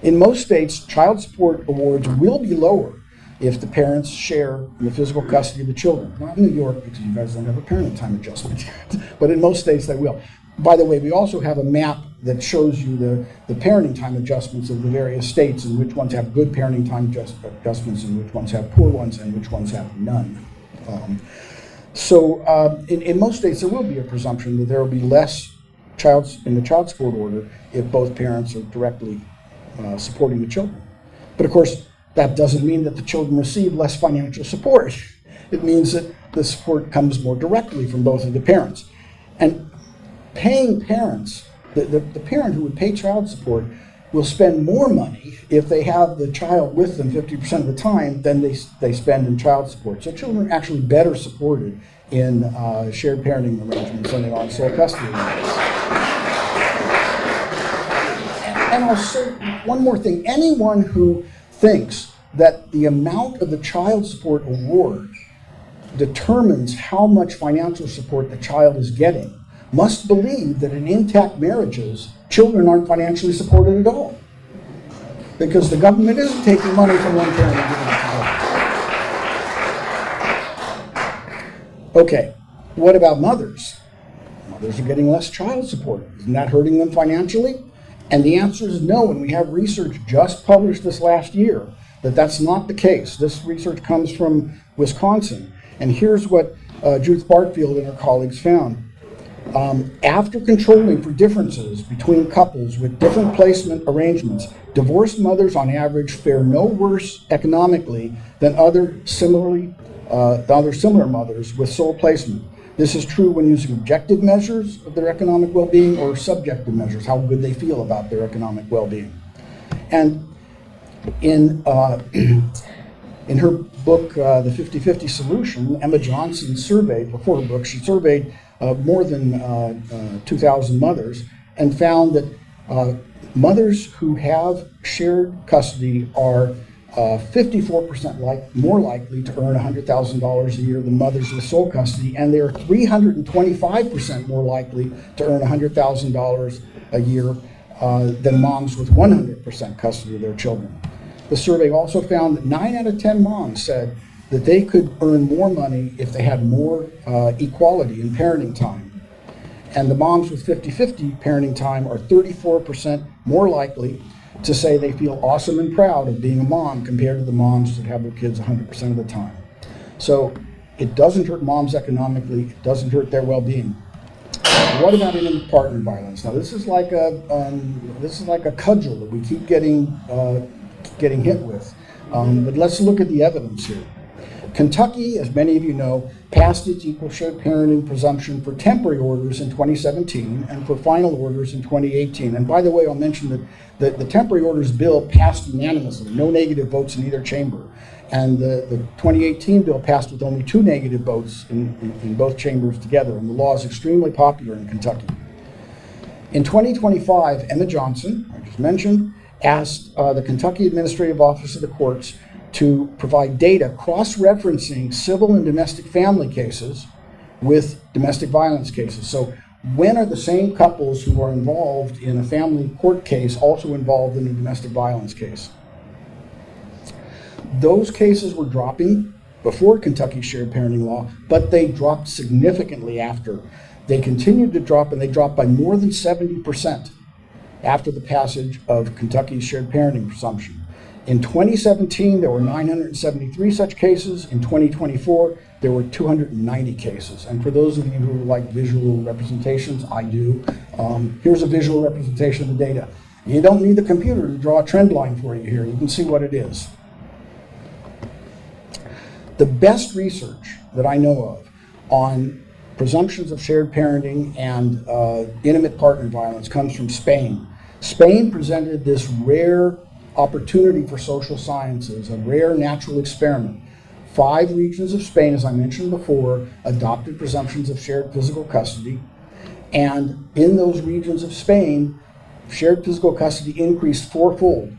In most states, child support awards will be lower if the parents share in the physical custody of the children. Not in New York, because you guys don't have a parenting time adjustment yet, but in most states they will. By the way, we also have a map that shows you the parenting time adjustments of the various states, and which ones have good parenting time adjustments, and which ones have poor ones, and which ones have none. In most states, there will be a presumption that there will be less in the child support order if both parents are directly supporting the children. But of course, that doesn't mean that the children receive less financial support. It means that the support comes more directly from both of the parents. And paying parents, the parent who would pay child support will spend more money if they have the child with them 50% of the time than they spend in child support. So children are actually better supported in shared parenting arrangements than they are in sole custody arrangements. And also, one more thing, anyone who thinks that the amount of the child support award determines how much financial support the child is getting must believe that in intact marriages, children aren't financially supported at all. Because the government isn't taking money from one parent and giving it to the other. Okay, what about mothers? Mothers are getting less child support. Isn't that hurting them financially? And the answer is no, and we have research just published this last year that that's not the case. This research comes from Wisconsin, and here's what Judith Bartfield and her colleagues found. After controlling for differences between couples with different placement arrangements, divorced mothers on average fare no worse economically than other similar mothers with sole placement. This is true when using objective measures of their economic well-being or subjective measures, how good they feel about their economic well-being. And in her book, The 50-50 Solution, Emma Johnson surveyed, before her book, she surveyed more than 2,000 mothers and found that mothers who have shared custody are 54% more likely to earn $100,000 a year than mothers with sole custody, and they are 325% more likely to earn $100,000 a year than moms with 100% custody of their children. The survey also found that 9 out of 10 moms said that they could earn more money if they had more equality in parenting time. And the moms with 50-50 parenting time are 34% more likely to say they feel awesome and proud of being a mom compared to the moms that have their kids 100% of the time. So it doesn't hurt moms economically, it doesn't hurt their well-being. What about intimate partner violence? Now this is like a cudgel that we keep getting hit with. But let's look at the evidence here. Kentucky, as many of you know, passed its equal shared parenting presumption for temporary orders in 2017 and for final orders in 2018. And by the way, I'll mention that the temporary orders bill passed unanimously, no negative votes in either chamber. And the 2018 bill passed with only 2 negative votes in both chambers together. And the law is extremely popular in Kentucky. In 2025, Emma Johnson, I just mentioned, asked the Kentucky Administrative Office of the Courts to provide data cross-referencing civil and domestic family cases with domestic violence cases. So when are the same couples who are involved in a family court case also involved in a domestic violence case? Those cases were dropping before Kentucky's shared parenting law, but they dropped significantly after. They continued to drop, and they dropped by more than 70%. after the passage of Kentucky's shared parenting presumption. In 2017, there were 973 such cases. In 2024, there were 290 cases. And for those of you who like visual representations, I do. Here's a visual representation of the data. You don't need the computer to draw a trend line for you here. You can see what it is. The best research that I know of on presumptions of shared parenting and intimate partner violence comes from Spain. Spain presented this rare opportunity for social sciences, a rare natural experiment. 5 regions of Spain, as I mentioned before, adopted presumptions of shared physical custody. And in those regions of Spain, shared physical custody increased 4-fold.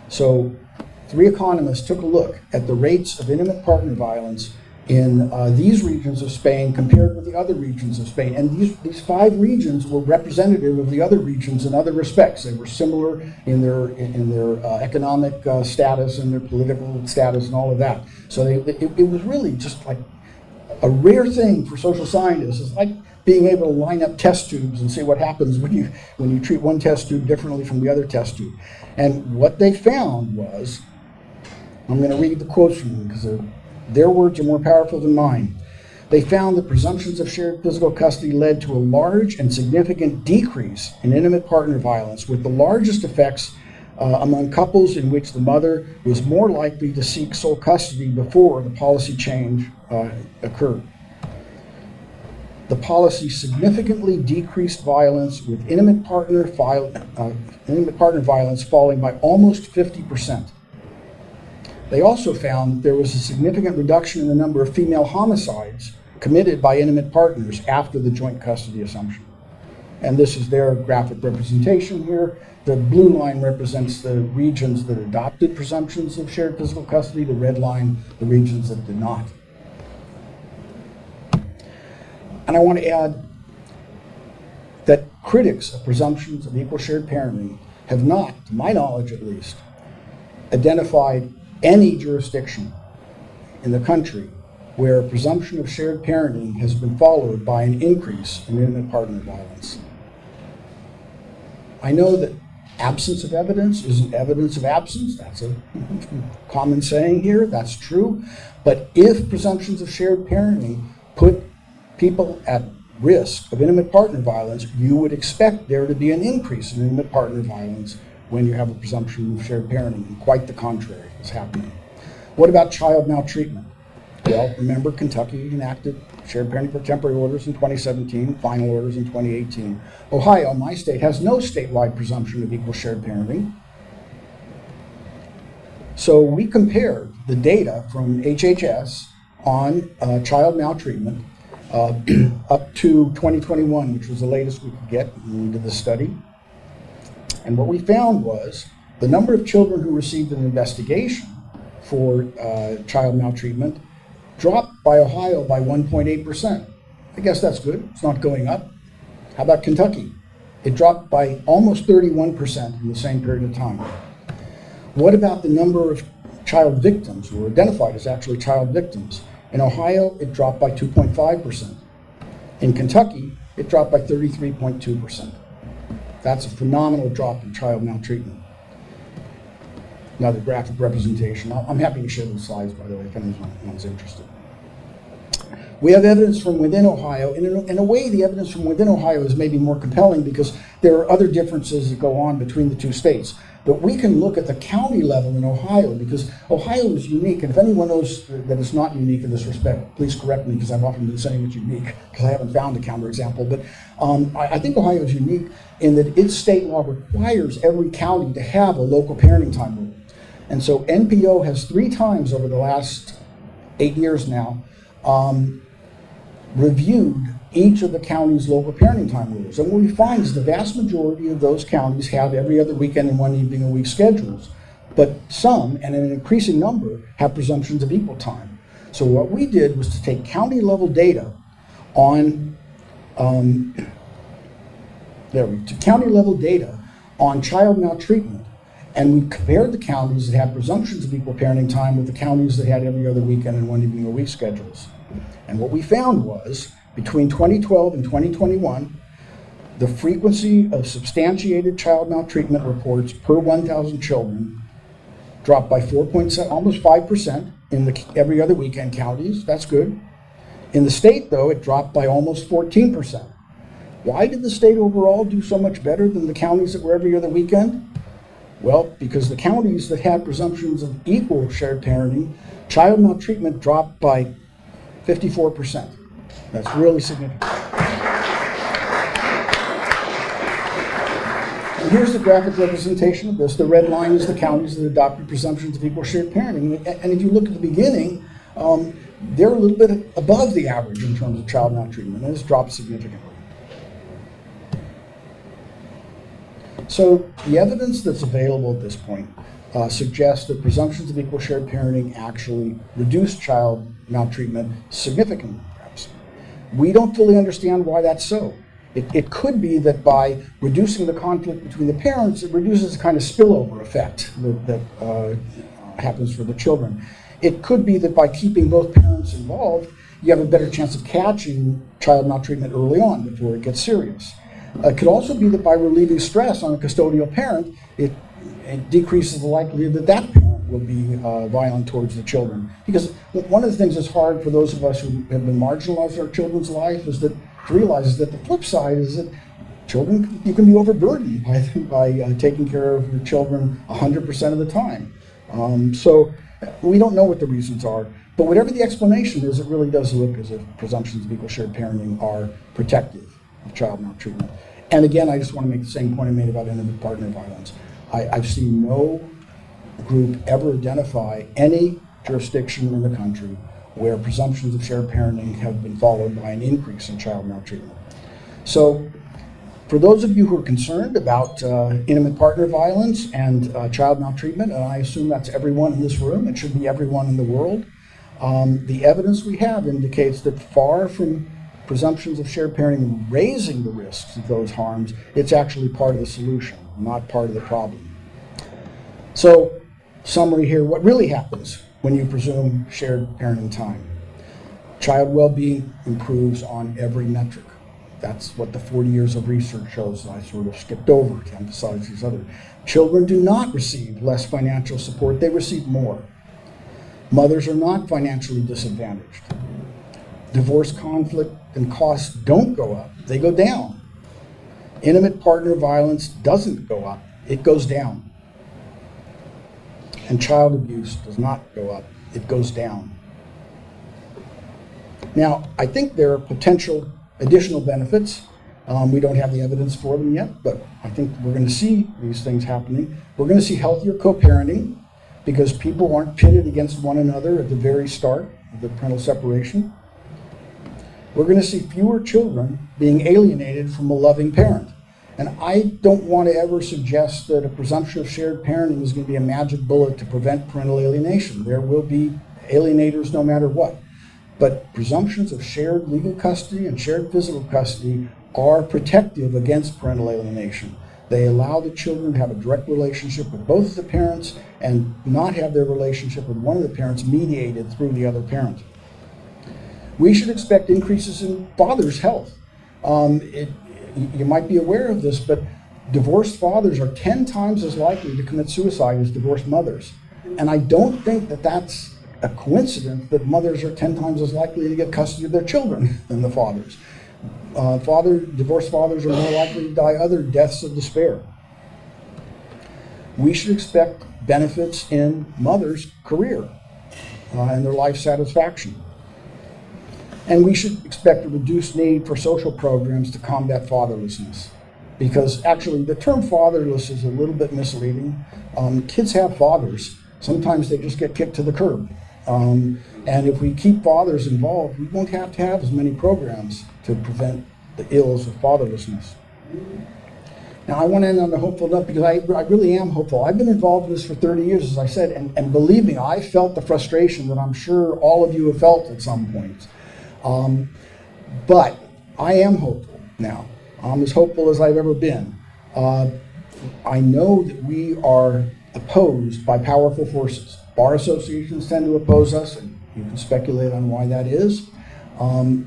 So 3 economists took a look at the rates of intimate partner violence in these regions of Spain compared with the other regions of Spain. And these 5 regions were representative of the other regions in other respects. They were similar in their economic status and their political status and all of that. So it was really just like a rare thing for social scientists. It's like being able to line up test tubes and see what happens when you treat one test tube differently from the other test tube. And what they found was, I'm going to read the quotes from them because their words are more powerful than mine. They found that presumptions of shared physical custody led to a large and significant decrease in intimate partner violence, with the largest effects among couples in which the mother was more likely to seek sole custody before the policy change occurred. The policy significantly decreased violence, with intimate partner violence falling by almost 50%. They also found there was a significant reduction in the number of female homicides committed by intimate partners after the joint custody assumption. And this is their graphic representation here. The blue line represents the regions that adopted presumptions of shared physical custody, the red line, the regions that did not. And I want to add that critics of presumptions of equal shared parenting have not, to my knowledge at least, identified any jurisdiction in the country where a presumption of shared parenting has been followed by an increase in intimate partner violence. I know that absence of evidence isn't evidence of absence. That's a common saying here. That's true. But if presumptions of shared parenting put people at risk of intimate partner violence, you would expect there to be an increase in intimate partner violence when you have a presumption of shared parenting, and quite the contrary is happening. What about child maltreatment? Well, remember Kentucky enacted shared parenting for temporary orders in 2017, final orders in 2018. Ohio, my state, has no statewide presumption of equal shared parenting. So we compared the data from HHS on child maltreatment up to 2021, which was the latest we could get into the study. And what we found was the number of children who received an investigation for child maltreatment dropped by Ohio by 1.8%. I guess that's good. It's not going up. How about Kentucky? It dropped by almost 31% in the same period of time. What about the number of child victims who were identified as actually child victims? In Ohio, it dropped by 2.5%. In Kentucky, it dropped by 33.2%. That's a phenomenal drop in child maltreatment. Another graphic representation. I'm happy to share those slides, by the way, if anyone's interested. We have evidence from within Ohio. In a way, the evidence from within Ohio is maybe more compelling because there are other differences that go on between the two states. But we can look at the county level in Ohio because Ohio is unique. And if anyone knows that it's not unique in this respect, please correct me because I've often been saying it's unique because I haven't found a counterexample. But I think Ohio is unique in that its state law requires every county to have a local parenting time rule. And so NPO has 3 times over the last 8 years now reviewed each of the county's local parenting time rules. And what we find is the vast majority of those counties have every other weekend and one evening a week schedules. But some, and an increasing number, have presumptions of equal time. So what we did was to take county level data on child maltreatment, and we compared the counties that had presumptions of equal parenting time with the counties that had every other weekend and one evening a week schedules. And what we found was, between 2012 and 2021, the frequency of substantiated child maltreatment reports per 1,000 children dropped by 4.7, almost 5% in the every other weekend counties. That's good. In the state, though, it dropped by almost 14%. Why did the state overall do so much better than the counties that were every other weekend? Well, because the counties that had presumptions of equal shared parenting, child maltreatment dropped by 54%. That's really significant. And here's the graphic representation of this. The red line is the counties that adopted presumptions of equal shared parenting. And if you look at the beginning, they're a little bit above the average in terms of child maltreatment, and it's dropped significantly. So the evidence that's available at this point suggests that presumptions of equal shared parenting actually reduce child maltreatment significantly, perhaps. We don't fully understand why that's so. It could be that by reducing the conflict between the parents, it reduces the kind of spillover effect that happens for the children. It could be that by keeping both parents involved, you have a better chance of catching child maltreatment early on before it gets serious. It could also be that by relieving stress on a custodial parent, it decreases the likelihood that that parent will be violent towards the children. Because one of the things that's hard for those of us who have been marginalized in our children's life is that to realize is that the flip side is that children, you can be overburdened by taking care of your children 100% of the time. So we don't know what the reasons are, but whatever the explanation is, it really does look as if presumptions of equal shared parenting are protective of child maltreatment. And again, I just want to make the same point I made about intimate partner violence. I've seen no group ever identify any jurisdiction in the country where presumptions of shared parenting have been followed by an increase in child maltreatment. So for those of you who are concerned about intimate partner violence and child maltreatment, and I assume that's everyone in this room, it should be everyone in the world, the evidence we have indicates that far from presumptions of shared parenting raising the risks of those harms, it's actually part of the solution, not part of the problem. So, summary here, what really happens when you presume shared parenting time? Child well-being improves on every metric. That's what the 40 years of research shows. I sort of skipped over to emphasize these other. Children do not receive less financial support, they receive more. Mothers are not financially disadvantaged. Divorce conflict and costs don't go up, they go down. Intimate partner violence doesn't go up, it goes down. And child abuse does not go up, it goes down. Now, I think there are potential additional benefits. We don't have the evidence for them yet, but I think we're going to see these things happening. We're going to see healthier co-parenting because people aren't pitted against one another at the very start of the parental separation. We're going to see fewer children being alienated from a loving parent. And I don't want to ever suggest that a presumption of shared parenting is going to be a magic bullet to prevent parental alienation. There will be alienators no matter what. But presumptions of shared legal custody and shared physical custody are protective against parental alienation. They allow the children to have a direct relationship with both of the parents and not have their relationship with one of the parents mediated through the other parent. We should expect increases in fathers' health. You might be aware of this, but divorced fathers are 10 times as likely to commit suicide as divorced mothers. And I don't think that that's a coincidence that mothers are 10 times as likely to get custody of their children than the fathers. Divorced fathers are more likely to die other deaths of despair. We should expect benefits in mothers' career and their life satisfaction. And we should expect a reduced need for social programs to combat fatherlessness. Because actually the term fatherless is a little bit misleading. Kids have fathers. Sometimes they just get kicked to the curb. And if we keep fathers involved, we won't have to have as many programs to prevent the ills of fatherlessness. Now I want to end on a hopeful note because I really am hopeful. I've been involved in this for 30 years, as I said, and believe me, I felt the frustration that I'm sure all of you have felt at some point. But I am hopeful now. I'm as hopeful as I've ever been. I know that we are opposed by powerful forces. Bar associations tend to oppose us, and you can speculate on why that is.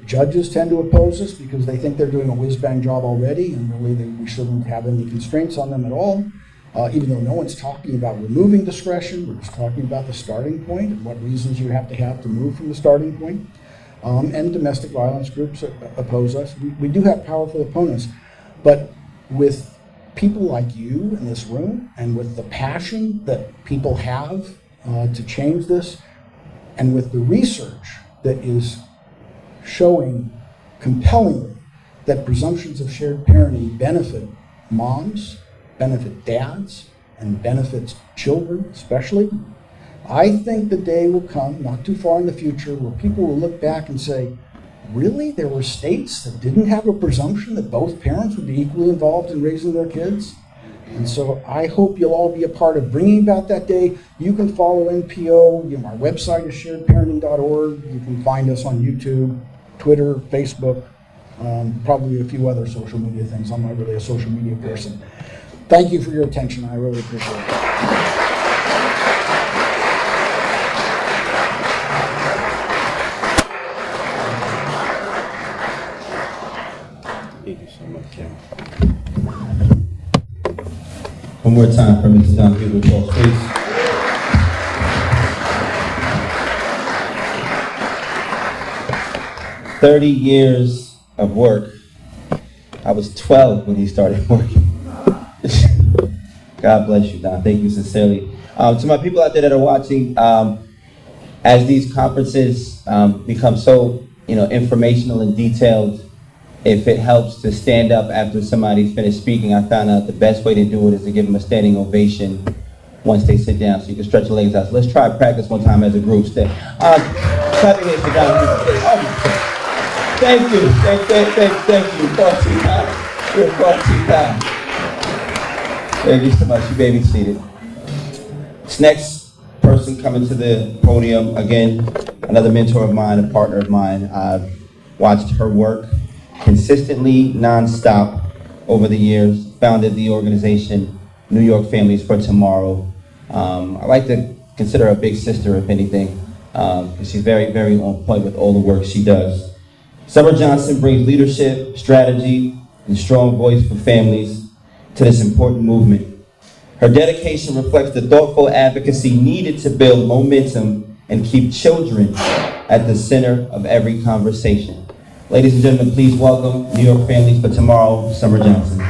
Judges tend to oppose us because they think they're doing a whiz-bang job already, and really we shouldn't have any constraints on them at all. Even though no one's talking about removing discretion, we're just talking about the starting point and what reasons you have to move from the starting point. And domestic violence groups oppose us. We do have powerful opponents, but with people like you in this room and with the passion that people have to change this, and with the research that is showing compellingly that presumptions of shared parenting benefit moms, benefit dads, and benefits children especially, I think the day will come, not too far in the future, where people will look back and say, really, there were states that didn't have a presumption that both parents would be equally involved in raising their kids? And so I hope you'll all be a part of bringing about that day. You can follow NPO. Our website is sharedparenting.org. You can find us on YouTube, Twitter, Facebook, probably a few other social media things. I'm not really a social media person. Thank you for your attention. I really appreciate it. Thank you so much, Kim. One more time for Mrs. Don Hugo Cross, please. "30 years of work." I was 12 when he started working. God bless you, Don. Thank you sincerely. To my people out there that are watching, as these conferences become so informational and detailed, if it helps to stand up after somebody's finished speaking, I found out the best way to do it is to give them a standing ovation once they sit down, so you can stretch your legs out. So let's try practice one time as a group. Clap your hands for Don. Thank you. Thank you. Far too kind. You're far too kind. Thank you so much. You may be seated. This next person coming to the podium, again, another mentor of mine, a partner of mine. I've watched her work consistently, nonstop over the years. Founded the organization New York Families for Tomorrow. I like to consider her a big sister, if anything, because she's very, very on point with all the work she does. Summer Johnson brings leadership, strategy, and strong voice for families to this important movement. Her dedication reflects the thoughtful advocacy needed to build momentum and keep children at the center of every conversation. Ladies and gentlemen, please welcome New York Families for Tomorrow, Summer Johnson. All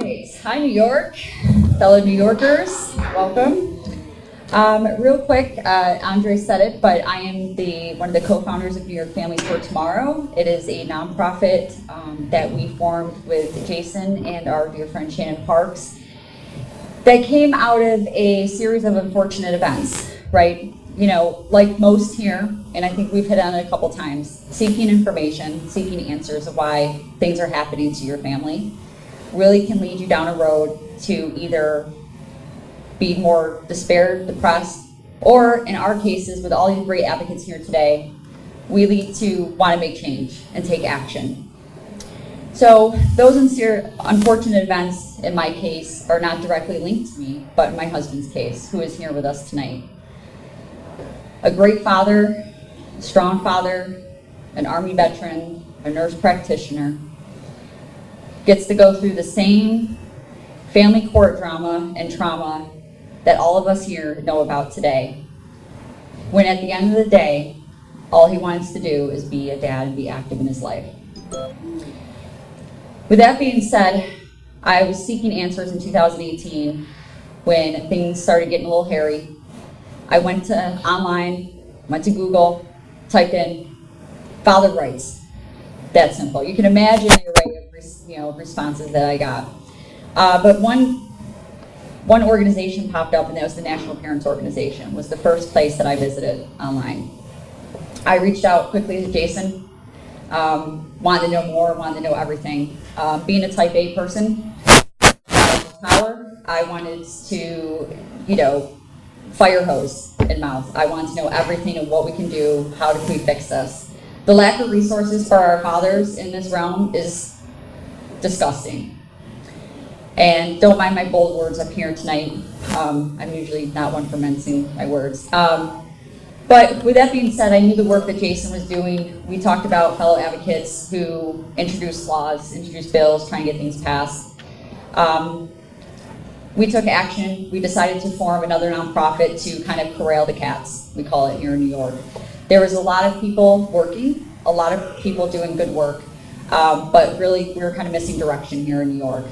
right. Hi, New York. Fellow New Yorkers, welcome. Real quick, Andre said it, but I am one of the co-founders of New York Families for Tomorrow. It is a nonprofit that we formed with Jason and our dear friend Shannon Parks that came out of a series of unfortunate events, right? Like most here, and I think we've hit on it a couple times, seeking information, seeking answers of why things are happening to your family really can lead you down a road to either be more despair, depressed, or in our cases, with all these great advocates here today, we lead to want to make change and take action. So those unfortunate events in my case are not directly linked to me, but in my husband's case, who is here with us tonight. A great father, strong father, an Army veteran, a nurse practitioner, gets to go through the same family court drama and trauma that all of us here know about today, when at the end of the day, all he wants to do is be a dad and be active in his life. With that being said, I was seeking answers in 2018 when things started getting a little hairy. I went online, went to Google, typed in father rights. That simple. You can imagine the array of responses that I got. But one organization popped up, and that was the National Parents Organization. Was the first place that I visited online. I reached out quickly to Jason, wanted to know more, wanted to know everything. Being a type A person, power, I wanted to, fire hose in mouth. I wanted to know everything of what we can do, how can we fix this. The lack of resources for our fathers in this realm is disgusting. And don't mind my bold words up here tonight. I'm usually not one for mincing my words. But with that being said, I knew the work that Jason was doing. We talked about fellow advocates who introduced laws, introduced bills, trying to get things passed. We took action. We decided to form another nonprofit to kind of corral the cats, we call it here in New York. There was a lot of people working, a lot of people doing good work, but really we were kind of missing direction here in New York.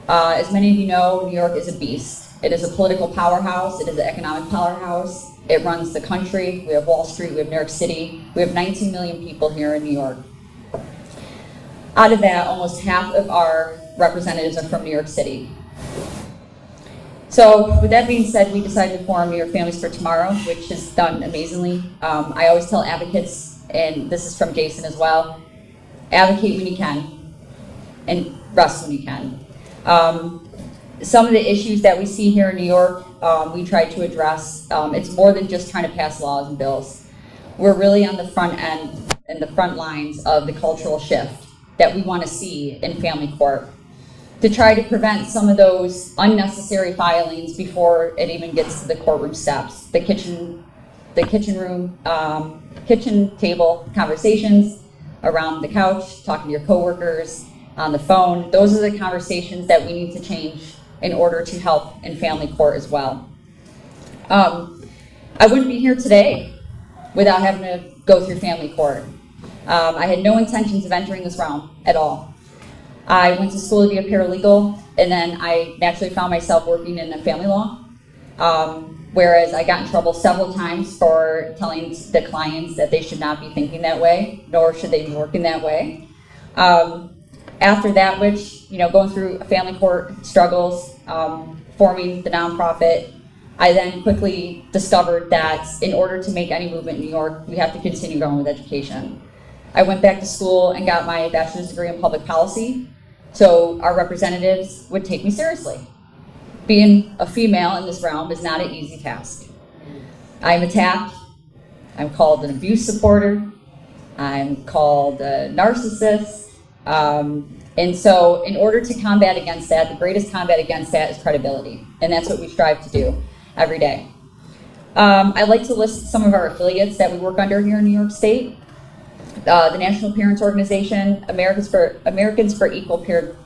As many of you know, New York is a beast. It is a political powerhouse. It is an economic powerhouse. It runs the country. We have Wall Street. We have New York City. We have 19 million people here in New York. Out of that, almost half of our representatives are from New York City. So with that being said, we decided to form New York Families for Tomorrow, which has done amazingly. I always tell advocates, and this is from Jason as well, advocate when you can and rest when you can. Some of the issues that we see here in New York, we try to address. It's more than just trying to pass laws and bills. We're really on the front end and the front lines of the cultural shift that we want to see in family court to try to prevent some of those unnecessary filings before it even gets to the courtroom steps. The kitchen table conversations around the couch, talking to your coworkers, on the phone. Those are the conversations that we need to change in order to help in family court as well. I wouldn't be here today without having to go through family court. I had no intentions of entering this realm at all. I went to school to be a paralegal, and then I naturally found myself working in family law, whereas I got in trouble several times for telling the clients that they should not be thinking that way, nor should they be working that way. After that, which, going through family court struggles, forming the nonprofit, I then quickly discovered that in order to make any movement in New York, we have to continue going with education. I went back to school and got my bachelor's degree in public policy, so our representatives would take me seriously. Being a female in this realm is not an easy task. I'm attacked. I'm called an abuse supporter. I'm called a narcissist. And so in order to combat against that, the greatest combat against that is credibility. And that's what we strive to do every day. I'd like to list some of our affiliates that we work under here in New York State. The National Parents Organization, Americans for Equal Shared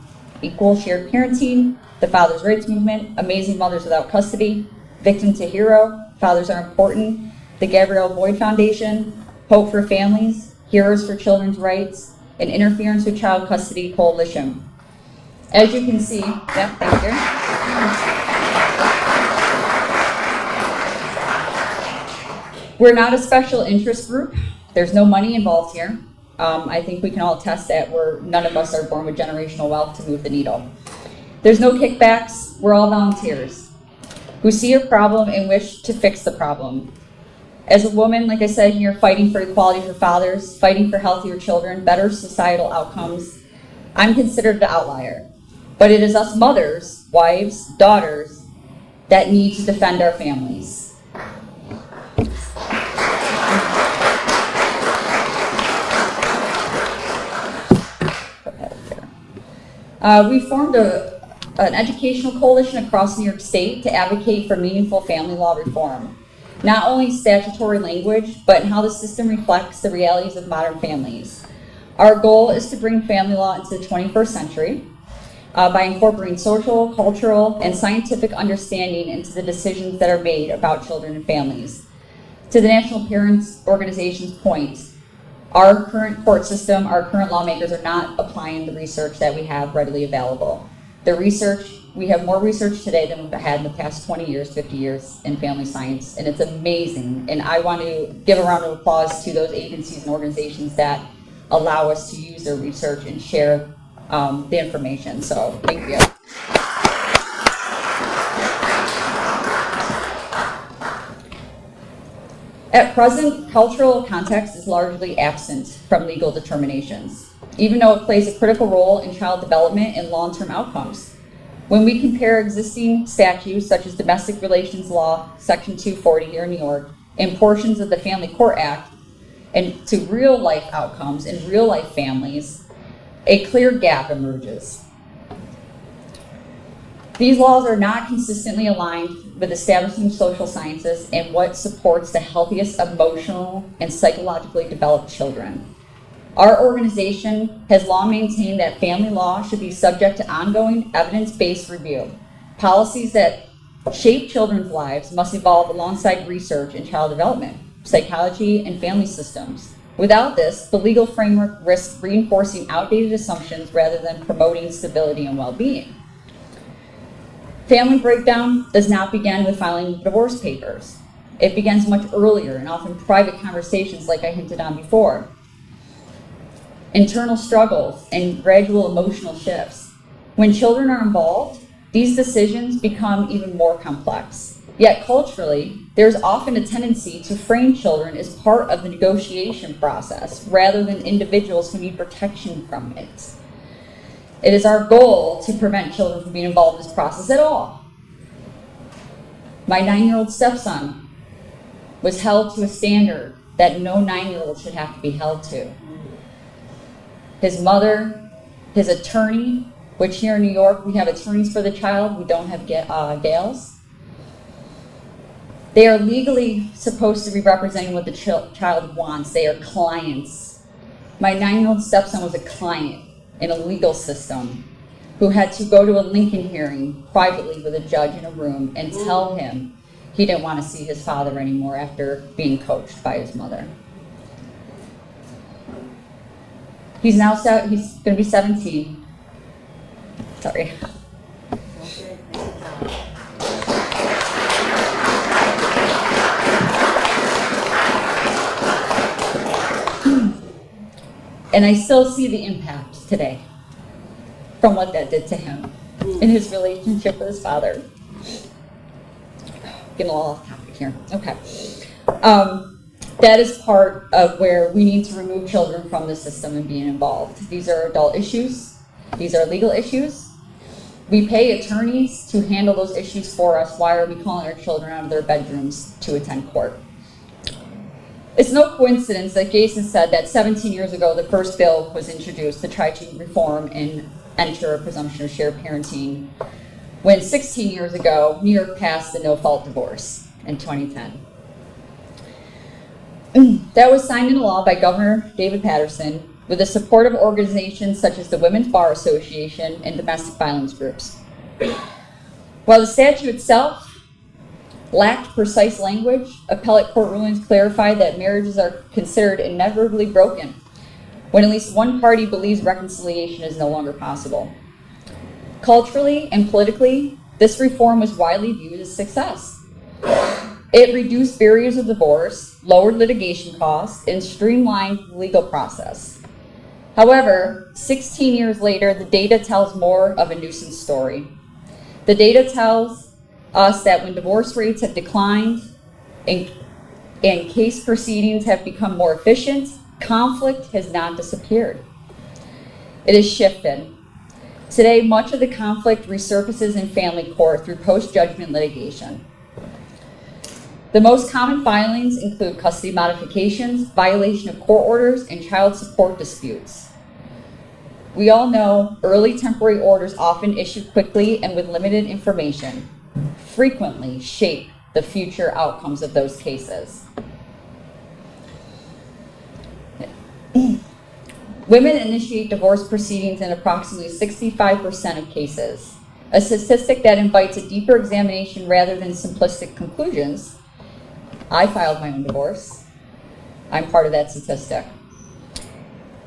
Parenting, the Father's Rights Movement, Amazing Mothers Without Custody, Victim to Hero, Fathers Are Important, the Gabrielle Boyd Foundation, Hope for Families, Heroes for Children's Rights, and Interference with Child Custody Coalition. As you can see, thank you. We're not a special interest group. There's no money involved here. I think we can all attest that none of us are born with generational wealth to move the needle. There's no kickbacks. We're all volunteers who see a problem and wish to fix the problem. As a woman, like I said here, fighting for equality for fathers, fighting for healthier children, better societal outcomes, I'm considered the outlier. But it is us mothers, wives, daughters, that need to defend our families. We formed an educational coalition across New York State to advocate for meaningful family law reform. Not only statutory language, but in how the system reflects the realities of modern families. Our goal is to bring family law into the 21st century by incorporating social, cultural, and scientific understanding into the decisions that are made about children and families. To the National Parents Organization's point, our current court system, our current lawmakers are not applying the research that we have readily available. The research, we have more research today than we've had in the past 20 years, 50 years in family science, and it's amazing. And I want to give a round of applause to those agencies and organizations that allow us to use their research and share the information. So thank you. At present, cultural context is largely absent from legal determinations, even though it plays a critical role in child development and long-term outcomes. When we compare existing statutes such as Domestic Relations Law, Section 240 here in New York, and portions of the Family Court Act, and to real-life outcomes in real-life families, a clear gap emerges. These laws are not consistently aligned with establishing social sciences and what supports the healthiest emotional and psychologically developed children. Our organization has long maintained that family law should be subject to ongoing evidence-based review. Policies that shape children's lives must evolve alongside research in child development, psychology, and family systems. Without this, the legal framework risks reinforcing outdated assumptions rather than promoting stability and well-being. Family breakdown does not begin with filing divorce papers. It begins much earlier and often private conversations like I hinted on before. Internal struggles and gradual emotional shifts. When children are involved, these decisions become even more complex. Yet culturally, there's often a tendency to frame children as part of the negotiation process rather than individuals who need protection from it. It is our goal to prevent children from being involved in this process at all. My 9-year-old stepson was held to a standard that no 9-year-old should have to be held to. His mother, his attorney, which here in New York we have attorneys for the child, we don't have gals. They are legally supposed to be representing what the child wants. They are clients. My 9-year-old stepson was a client in a legal system who had to go to a Lincoln hearing privately with a judge in a room and tell him he didn't want to see his father anymore after being coached by his mother. He's going to be 17. Sorry. And I still see the impact today from what that did to him in his relationship with his father. Getting a little off topic here. Okay. That is part of where we need to remove children from the system and being involved. These are adult issues. These are legal issues. We pay attorneys to handle those issues for us. Why are we calling our children out of their bedrooms to attend court? It's no coincidence that Jason said that 17 years ago the first bill was introduced to try to reform and enter a presumption of shared parenting, when 16 years ago New York passed the no-fault divorce in 2010. That was signed into law by Governor David Paterson with the support of organizations such as the Women's Bar Association and domestic violence groups. While the statute itself lacked precise language, appellate court rulings clarified that marriages are considered inevitably broken when at least one party believes reconciliation is no longer possible. Culturally and politically, this reform was widely viewed as a success. It reduced barriers of divorce, lowered litigation costs, and streamlined the legal process. However, 16 years later, the data tells more of a nuisance story. The data tells us that when divorce rates have declined and case proceedings have become more efficient, conflict has not disappeared. It has shifted. Today, much of the conflict resurfaces in family court through post-judgment litigation. The most common filings include custody modifications, violation of court orders, and child support disputes. We all know early temporary orders, often issued quickly and with limited information, frequently shape the future outcomes of those cases. Women initiate divorce proceedings in approximately 65% of cases, a statistic that invites a deeper examination rather than simplistic conclusions. I filed my own divorce. I'm part of that statistic.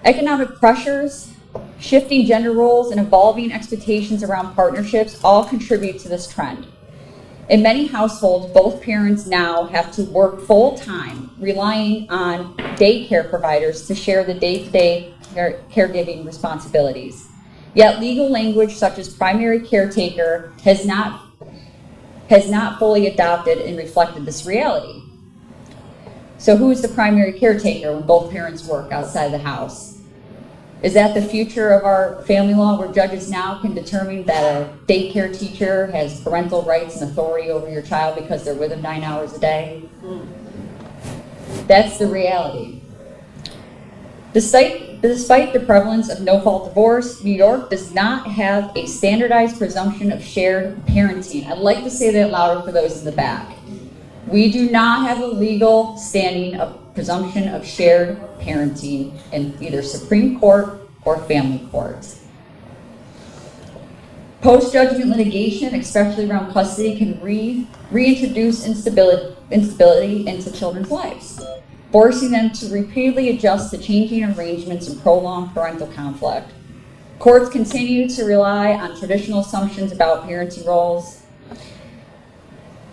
Economic pressures, shifting gender roles, and evolving expectations around partnerships all contribute to this trend. In many households, both parents now have to work full-time, relying on daycare providers to share the day-to-day caregiving responsibilities. Yet legal language such as primary caretaker has not fully adopted and reflected this reality. So who is the primary caretaker when both parents work outside the house? Is that the future of our family law, where judges now can determine that a daycare teacher has parental rights and authority over your child because they're with them 9 hours a day? That's the reality. Despite Despite the prevalence of no-fault divorce, New York does not have a standardized presumption of shared parenting. I'd like to say that louder for those in the back. We do not have a legal standing of presumption of shared parenting in either Supreme Court or family courts. Post-judgment litigation, especially around custody, can reintroduce instability into children's lives, forcing them to repeatedly adjust to changing arrangements and prolonged parental conflict. Courts continue to rely on traditional assumptions about parenting roles.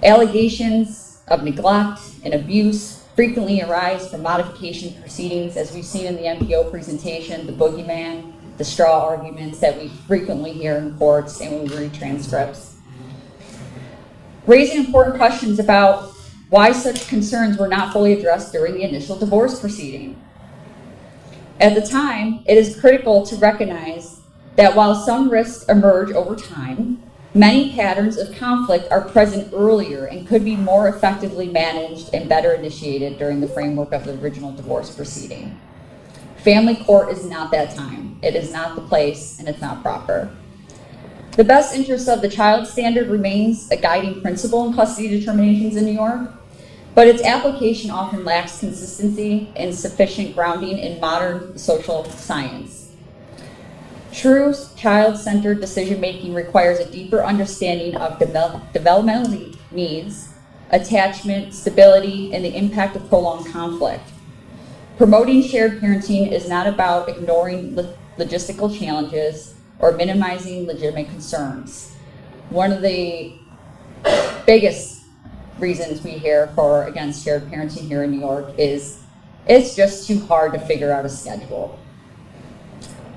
Allegations of neglect and abuse frequently arise from modification proceedings, as we've seen in the MPO presentation, the boogeyman, the straw arguments that we frequently hear in courts and when we read transcripts. Raising important questions about why such concerns were not fully addressed during the initial divorce proceeding. At the time, it is critical to recognize that while some risks emerge over time, many patterns of conflict are present earlier and could be more effectively managed and better initiated during the framework of the original divorce proceeding. Family court is not that time. It is not the place, and it's not proper. The best interest of the child standard remains a guiding principle in custody determinations in New York, but its application often lacks consistency and sufficient grounding in modern social science. True child-centered decision-making requires a deeper understanding of developmental needs, attachment, stability, and the impact of prolonged conflict. Promoting shared parenting is not about ignoring logistical challenges or minimizing legitimate concerns. One of the biggest reasons we hear for against shared parenting here in New York is it's just too hard to figure out a schedule.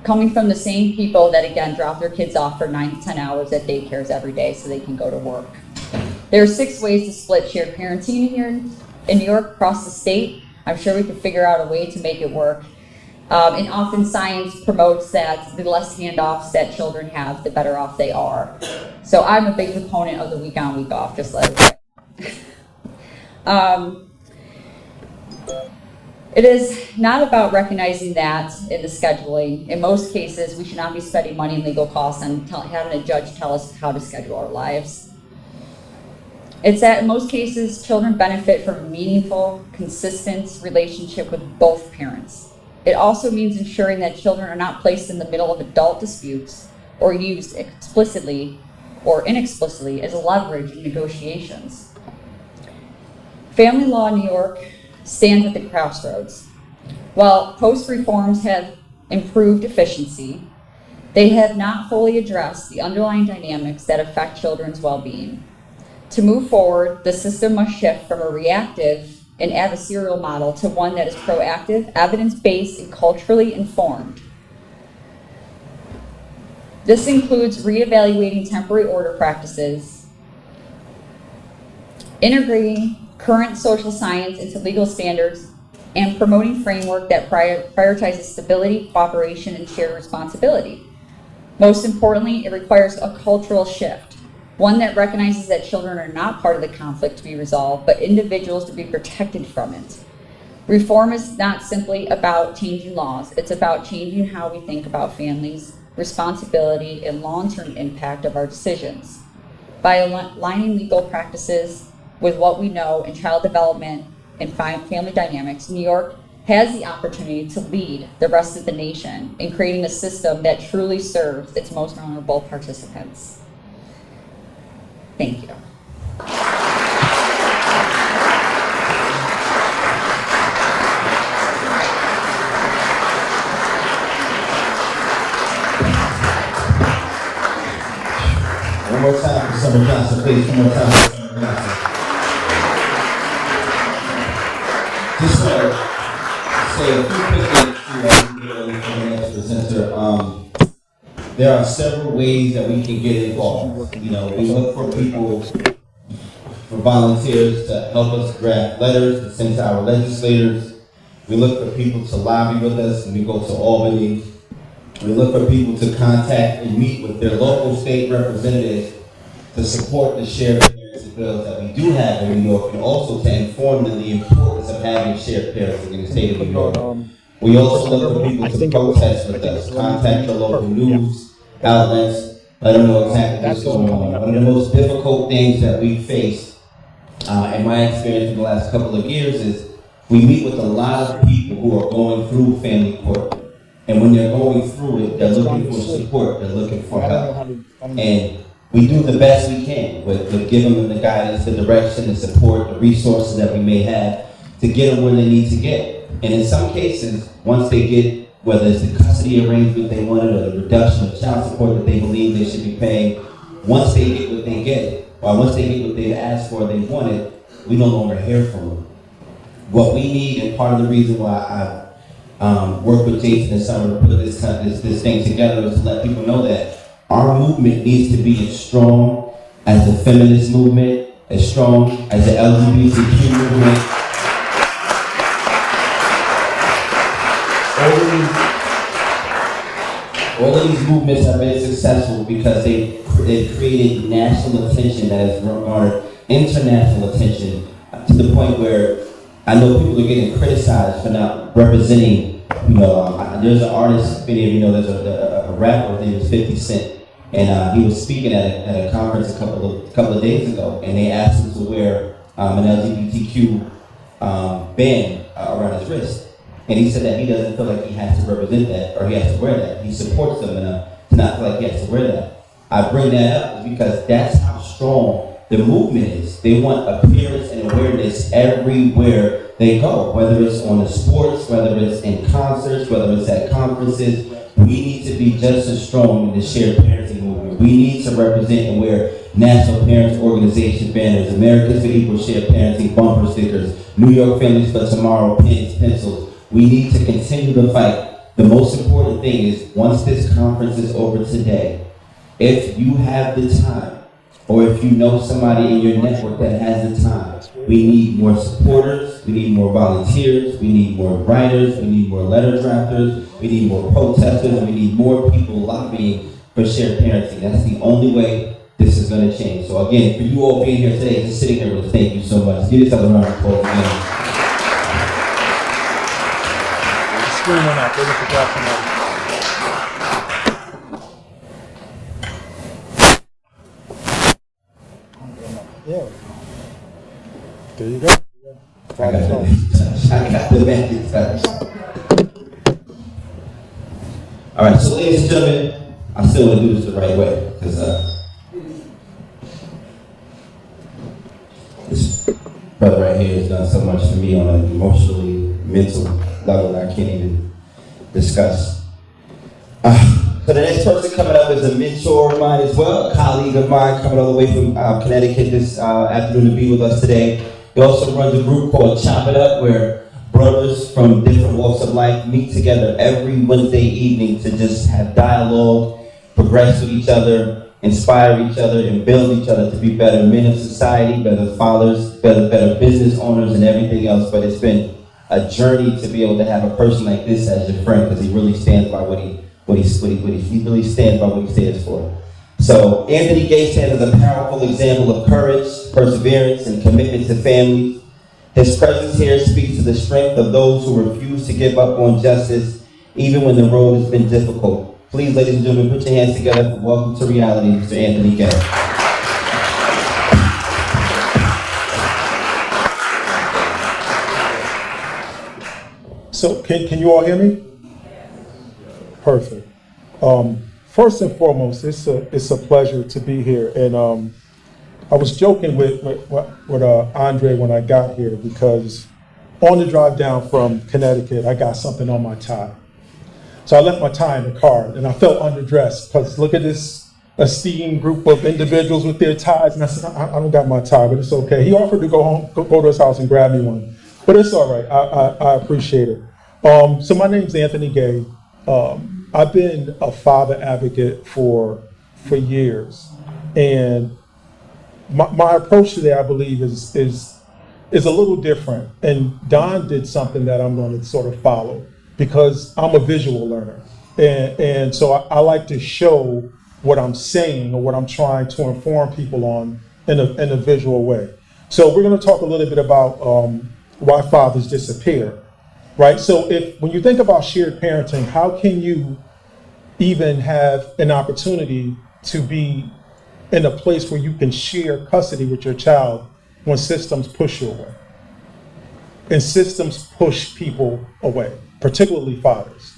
Coming from the same people that, again, drop their kids off for 9 to 10 hours at daycares every day so they can go to work. There are 6 ways to split shared parenting here in New York across the state. I'm sure we could figure out a way to make it work. And often science promotes that the less handoffs that children have, the better off they are. So I'm a big proponent of the week on, week off, just like it is not about recognizing that in the scheduling. In most cases, we should not be spending money and legal costs on having a judge tell us how to schedule our lives. It's that in most cases, children benefit from a meaningful, consistent relationship with both parents. It also means ensuring that children are not placed in the middle of adult disputes or used explicitly or inexplicitly as a leverage in negotiations. Family law in New York stands at the crossroads. While post-reforms have improved efficiency, they have not fully addressed the underlying dynamics that affect children's well-being. To move forward, the system must shift from a reactive and adversarial model to one that is proactive, evidence-based, and culturally informed. This includes reevaluating temporary order practices, integrating current social science into legal standards, and promoting framework that prioritizes stability, cooperation, and shared responsibility. Most importantly, it requires a cultural shift, one that recognizes that children are not part of the conflict to be resolved, but individuals to be protected from it. Reform is not simply about changing laws, it's about changing how we think about families, responsibility, and long-term impact of our decisions. By aligning legal practices with what we know in child development and family dynamics, New York has the opportunity to lead the rest of the nation in creating a system that truly serves its most vulnerable participants. Thank you. One more time for Summer Johnson, please. One more time for Summer Johnson. Just want to say a few quick things to the next presenter. There are several ways that we can get involved. You know, we look for people, for volunteers to help us draft letters to send to our legislators. We look for people to lobby with us when we go to Albany. We look for people to contact and meet with their local state representatives to support the shared parenting bills that we do have in New York, and also to inform them the importance of having shared parenting in the state of New York. We also look for people to protest with us, contact your local news outlets, let them know exactly what's going on. One of the most difficult things that we face, in my experience in the last couple of years, is we meet with a lot of people who are going through family court. And when they're going through it, they're looking for support, they're looking for help. And we do the best we can with giving them the guidance, the direction, the support, the resources that we may have to get them where they need to get. And in some cases, once they get, whether it's the custody arrangement they wanted or the reduction of child support that they believe they should be paying, once they get what they get, or once they get what they've asked for, they wanted, we no longer hear from them. What we need, and part of the reason why I worked with Jason this summer to put this thing together, is to let people know that our movement needs to be as strong as the feminist movement, as strong as the LGBTQ movement. All of these movements have been successful because they've created national attention that has garnered international attention to the point where I know people are getting criticized for not representing, there's an artist, many of you know, there's a rapper, his name is 50 Cent, and he was speaking at a conference a couple of days ago, and they asked him to wear an LGBTQ band around his wrist. And he said that he doesn't feel like he has to represent that, or he has to wear that. He supports them enough to not feel like he has to wear that. I bring that up because that's how strong the movement is. They want appearance and awareness everywhere they go, whether it's on the sports, whether it's in concerts, whether it's at conferences. We need to be just as strong in the shared parenting movement. We need to represent and wear National Parents Organization banners, Americans for Equal Shared Parenting bumper stickers, New York Families for Tomorrow pens, pencils. We need to continue the fight. The most important thing is, once this conference is over today, if you have the time, or if you know somebody in your network that has the time, we need more supporters, we need more volunteers, we need more writers, we need more letter drafters, we need more protesters, we need more people lobbying for shared parenting. That's the only way this is going to change. So again, for you all being here today, just sitting here with us, thank you so much. Give yourself a round of applause again. Yeah. There you go. I got the magic touch. All right, so ladies and gentlemen, I still want to do this the right way, because this brother right here has done so much for me on an emotionally, mental level that I can't even discuss. So the next person coming up is a mentor of mine as well, a colleague of mine coming all the way from Connecticut this afternoon to be with us today. He also runs a group called Chop It Up, where brothers from different walks of life meet together every Wednesday evening to just have dialogue, progress with each other, inspire each other, and build each other to be better men of society, better fathers, better business owners, and everything else. But it's been a journey to be able to have a person like this as your friend, because he really stands by what he really stands by what he stands for. So Anthony Gay stands as a powerful example of courage, perseverance, and commitment to family. His presence here speaks to the strength of those who refuse to give up on justice, even when the road has been difficult. Please, ladies and gentlemen, put your hands together for Welcome to Reality, Mr. Anthony Gay. So can you all hear me? Perfect. First and foremost, it's a pleasure to be here. And I was joking with Andre when I got here, because on the drive down from Connecticut, I got something on my tie. So I left my tie in the car, and I felt underdressed, because look at this esteemed group of individuals with their ties. And I said, I don't got my tie, but it's okay. He offered to go to his house and grab me one, but it's all right. I appreciate it. So my name's Anthony Gay. I've been a father advocate for years, and my approach today, I believe, is a little different. And Don did something that I'm going to sort of follow, because I'm a visual learner, and so I like to show what I'm saying or what I'm trying to inform people on in a visual way. So we're going to talk a little bit about why fathers disappear. right? So when you think about shared parenting, how can you even have an opportunity to be in a place where you can share custody with your child when systems push you away? And systems push people away, particularly fathers.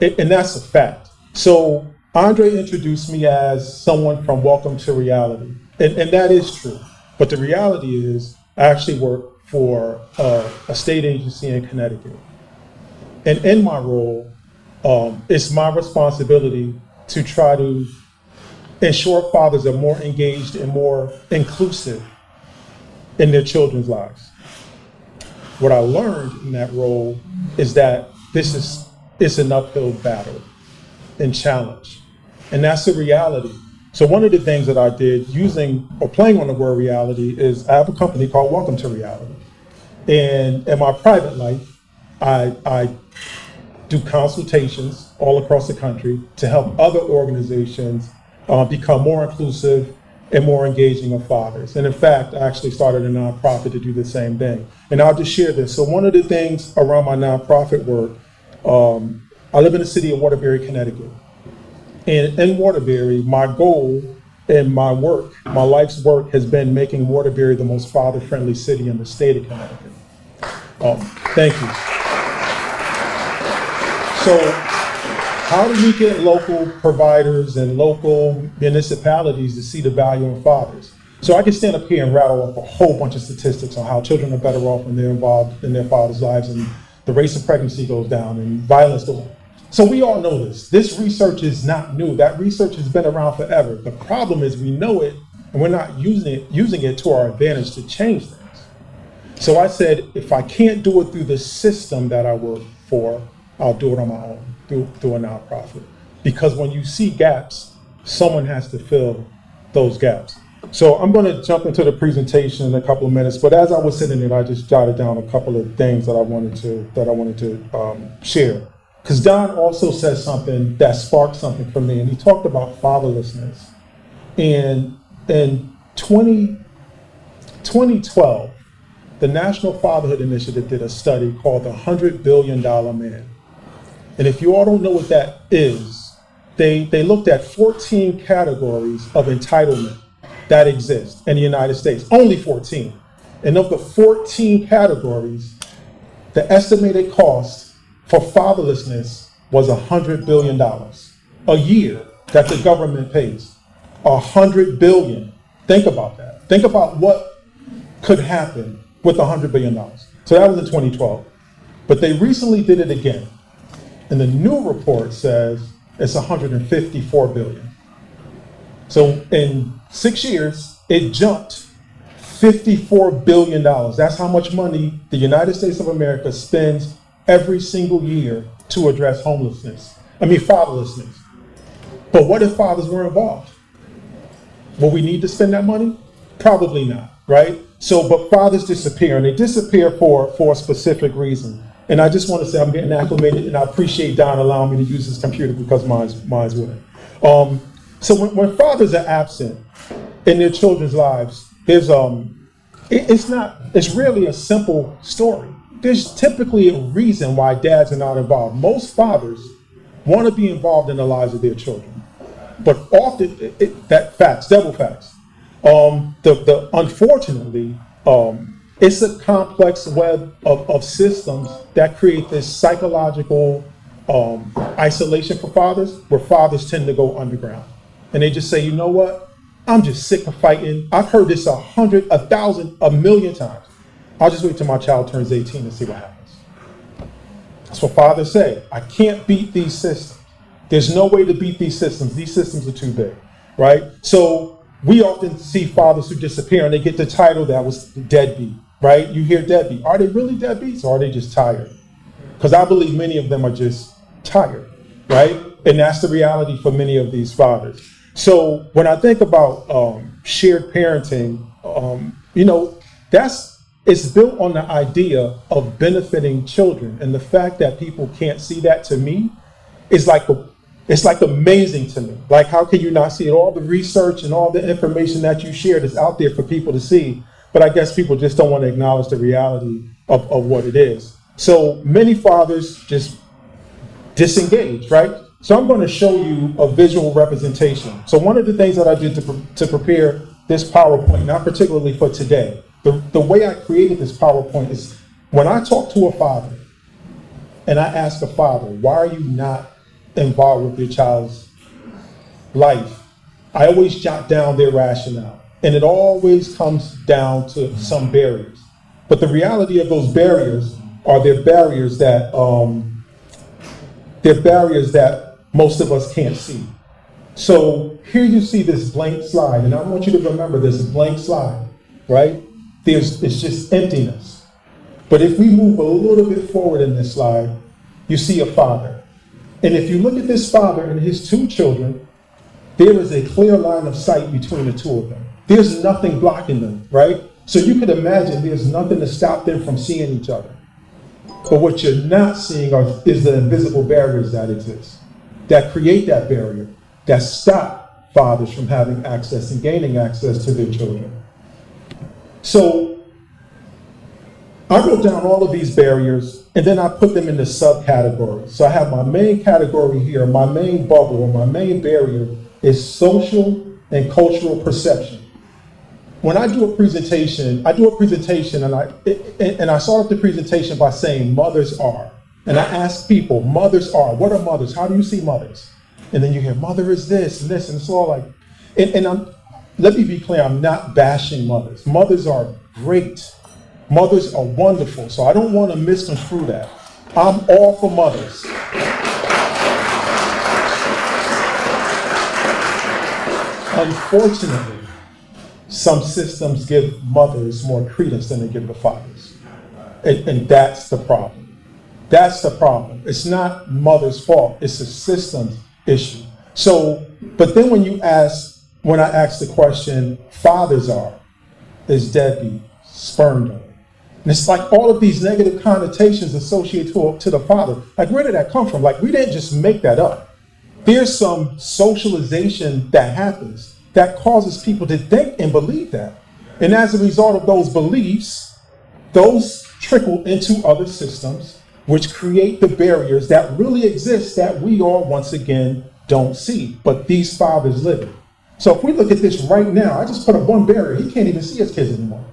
And that's a fact. So Andre introduced me as someone from Welcome to Reality. And that is true. But the reality is I actually work for a state agency in Connecticut. And in my role, it's my responsibility to try to ensure fathers are more engaged and more inclusive in their children's lives. What I learned in that role is that it's an uphill battle and challenge. And that's the reality. So one of the things that I did using or playing on the word reality is I have a company called Welcome to Reality. And in my private life, I do consultations all across the country to help other organizations become more inclusive and more engaging of fathers. And in fact, I actually started a nonprofit to do the same thing. And I'll just share this. So one of the things around my nonprofit work, I live in the city of Waterbury, Connecticut. And in Waterbury, my goal and my work, my life's work has been making Waterbury the most father-friendly city in the state of Connecticut. Thank you. So how do we get local providers and local municipalities to see the value in fathers? So I can stand up here and rattle off a whole bunch of statistics on how children are better off when they're involved in their father's lives, and the rate of pregnancy goes down and violence goes on. So we all know this. This research is not new. That research has been around forever. The problem is we know it and we're not using it to our advantage to change things. So I said, if I can't do it through the system that I work for, I'll do it on my own, through a nonprofit. Because when you see gaps, someone has to fill those gaps. So I'm going to jump into the presentation in a couple of minutes, but as I was sitting there, I just jotted down a couple of things that I wanted to share. Because Don also said something that sparked something for me, and he talked about fatherlessness. And in 2012, the National Fatherhood Initiative did a study called the $100 Billion Man. And if you all don't know what that is, they looked at 14 categories of entitlement that exist in the United States, only 14. And of the 14 categories, the estimated cost for fatherlessness was $100 billion a year that the government pays. $100 billion. Think about that. Think about what could happen with $100 billion. So that was in 2012. But they recently did it again. And the new report says it's $154 billion. So in 6 years, it jumped $54 billion. That's how much money the United States of America spends every single year to address fatherlessness. But what if fathers were involved? Will we need to spend that money? Probably not, right? So, but fathers disappear, and they disappear for a specific reason. And I just want to say I'm getting acclimated, and I appreciate Don allowing me to use his computer because mine's wouldn't. So when fathers are absent in their children's lives, there's it's really a simple story. There's typically a reason why dads are not involved. Most fathers want to be involved in the lives of their children, but often double facts. Unfortunately, it's a complex web of systems that create this psychological isolation for fathers, where fathers tend to go underground. And they just say, you know what? I'm just sick of fighting. I've heard this 100, 1,000, 1,000,000 times. I'll just wait till my child turns 18 and see what happens. That's what fathers say. I can't beat these systems. There's no way to beat these systems. These systems are too big, right? So we often see fathers who disappear and they get the title that was deadbeat, right? You hear deadbeat. Are they really deadbeats or are they just tired? Because I believe many of them are just tired, right? And that's the reality for many of these fathers. So when I think about shared parenting, it's built on the idea of benefiting children, and the fact that people can't see that, to me, is like amazing to me. Like, how can you not see it? All the research and all the information that you shared is out there for people to see, but I guess people just don't want to acknowledge the reality of what it is. So many fathers just disengage, right? So I'm going to show you a visual representation. So one of the things that I did to prepare this PowerPoint, not particularly for today, the way I created this PowerPoint is when I talk to a father and I ask a father, why are you not involved with your child's life? I always jot down their rationale. And it always comes down to some barriers. But the reality of those barriers are they're barriers that most of us can't see. So here you see this blank slide, and I want you to remember this blank slide, right? It's just emptiness. But if we move a little bit forward in this slide, you see a father. And if you look at this father and his two children, there is a clear line of sight between the two of them. There's nothing blocking them, right? So you could imagine there's nothing to stop them from seeing each other. But what you're not seeing is the invisible barriers that exist, that create that barrier, that stop fathers from having access and gaining access to their children. So I wrote down all of these barriers, and then I put them into subcategories. So I have my main category here, my main bubble, or my main barrier is social and cultural perception. When I do a presentation, and I start off the presentation by saying mothers are. And I ask people, mothers are, what are mothers? How do you see mothers? And then you hear, mother is this and this, and it's all like, let me be clear, I'm not bashing mothers. Mothers are great. Mothers are wonderful, so I don't want to misconstrue that. I'm all for mothers. Unfortunately, some systems give mothers more credence than they give the fathers. And that's the problem. That's the problem. It's not mother's fault. It's a systems issue. So, but then when I ask the question, fathers are, is deadbeat, sperm donor. And it's like all of these negative connotations associated to the father. Like, where did that come from? Like, we didn't just make that up. There's some socialization that happens that causes people to think and believe that. And as a result of those beliefs, those trickle into other systems, which create the barriers that really exist that we all, once again, don't see. But these fathers live it. So if we look at this right now, I just put up one barrier. He can't even see his kids anymore.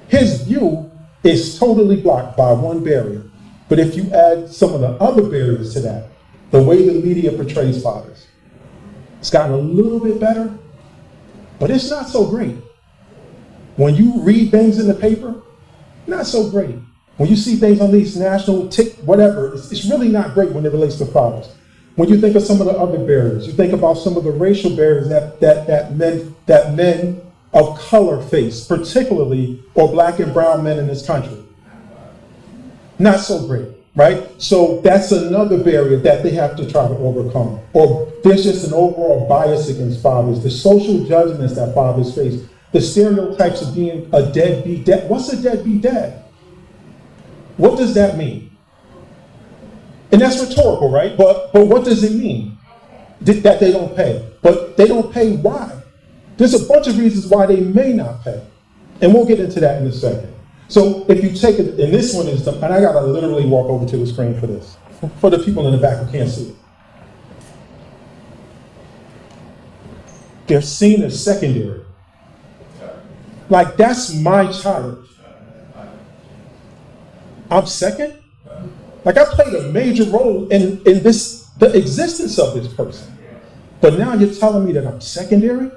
His view is totally blocked by one barrier. But if you add some of the other barriers to that, the way the media portrays fathers, it's gotten a little bit better, but it's not so great. When you read things in the paper, not so great. When you see things on these national whatever, it's really not great when it relates to fathers. When you think of some of the other barriers, you think about some of the racial barriers that men of color face, particularly, or black and brown men in this country. Not so great, right? So that's another barrier that they have to try to overcome. Or there's just an overall bias against fathers, the social judgments that fathers face, the stereotypes of being a deadbeat dad. What's a deadbeat dad? What does that mean? And that's rhetorical, right? But what does it mean? That they don't pay. But they don't pay why? There's a bunch of reasons why they may not pay. And we'll get into that in a second. So if you take it, and this one is, and I gotta literally walk over to the screen for this, for the people in the back who can't see it. They're seen as secondary. Like, that's my child. I'm second? Like, I played a major role in the existence of this person. But now you're telling me that I'm secondary?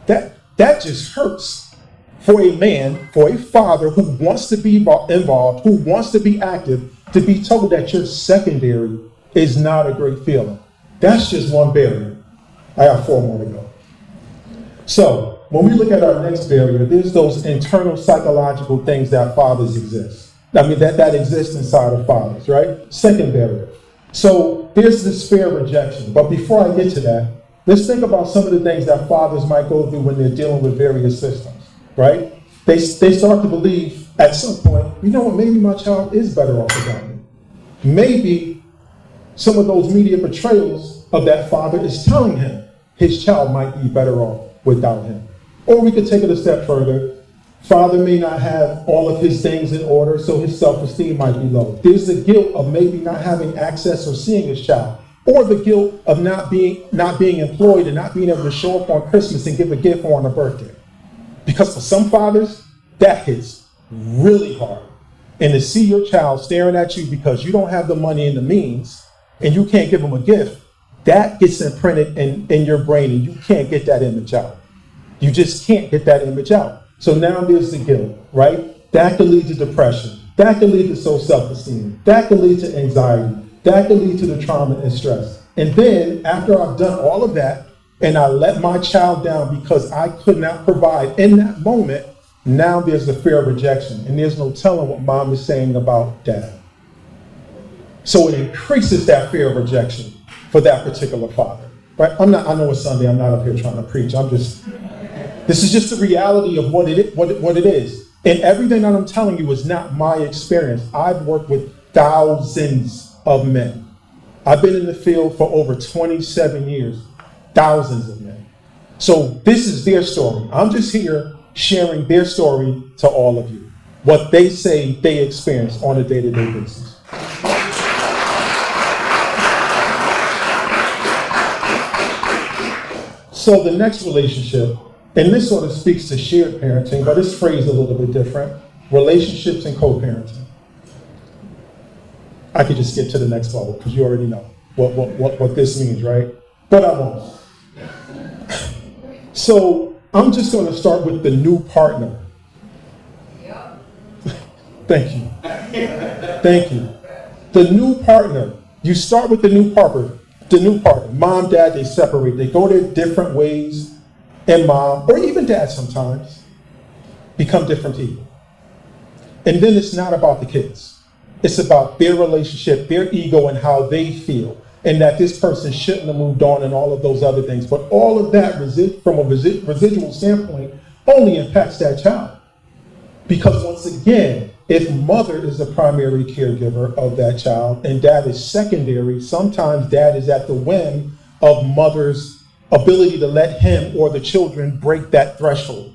That just hurts for a man, for a father who wants to be involved, who wants to be active, to be told that you're secondary is not a great feeling. That's just one barrier. I have 4 more to go. So when we look at our next barrier, there's those internal psychological things that fathers exist. I mean, that exists inside of fathers, right? Second barrier. So there's this fear of rejection. But before I get to that, let's think about some of the things that fathers might go through when they're dealing with various systems, right? They start to believe at some point, you know what, maybe my child is better off without me. Maybe some of those media portrayals of that father is telling him his child might be better off without him. Or we could take it a step further. Father may not have all of his things in order, so his self-esteem might be low. There's the guilt of maybe not having access or seeing his child, or the guilt of not being employed and not being able to show up on Christmas and give a gift or on a birthday. Because for some fathers, that hits really hard. And to see your child staring at you because you don't have the money and the means, and you can't give them a gift, that gets imprinted in your brain, and you can't get that image out. You just can't get that image out. So now there's the guilt, right? That can lead to depression. That can lead to low self-esteem. That can lead to anxiety. That can lead to the trauma and stress. And then after I've done all of that, and I let my child down because I could not provide in that moment, now there's the fear of rejection. And there's no telling what mom is saying about dad. So it increases that fear of rejection for that particular father, right? I know it's Sunday, I'm not up here trying to preach. This is just the reality of what it is. And everything that I'm telling you is not my experience. I've worked with thousands of men. I've been in the field for over 27 years, thousands of men. So this is their story. I'm just here sharing their story to all of you, what they say they experience on a day-to-day basis. So the next relationship, and this sort of speaks to shared parenting, but it's phrased a little bit different, relationships and co-parenting. I could just skip to the next bubble because you already know what this means, right? But I won't. So I'm just going to start with the new partner. Thank you. Thank you. The new partner. You start with the new partner. Mom, dad, they separate. They go their different ways. And mom, or even dad sometimes, become different people. And then it's not about the kids. It's about their relationship, their ego, and how they feel. And that this person shouldn't have moved on and all of those other things. But all of that, from a residual standpoint, only impacts that child. Because once again, if mother is the primary caregiver of that child and dad is secondary, sometimes dad is at the whim of mother's ability to let him or the children break that threshold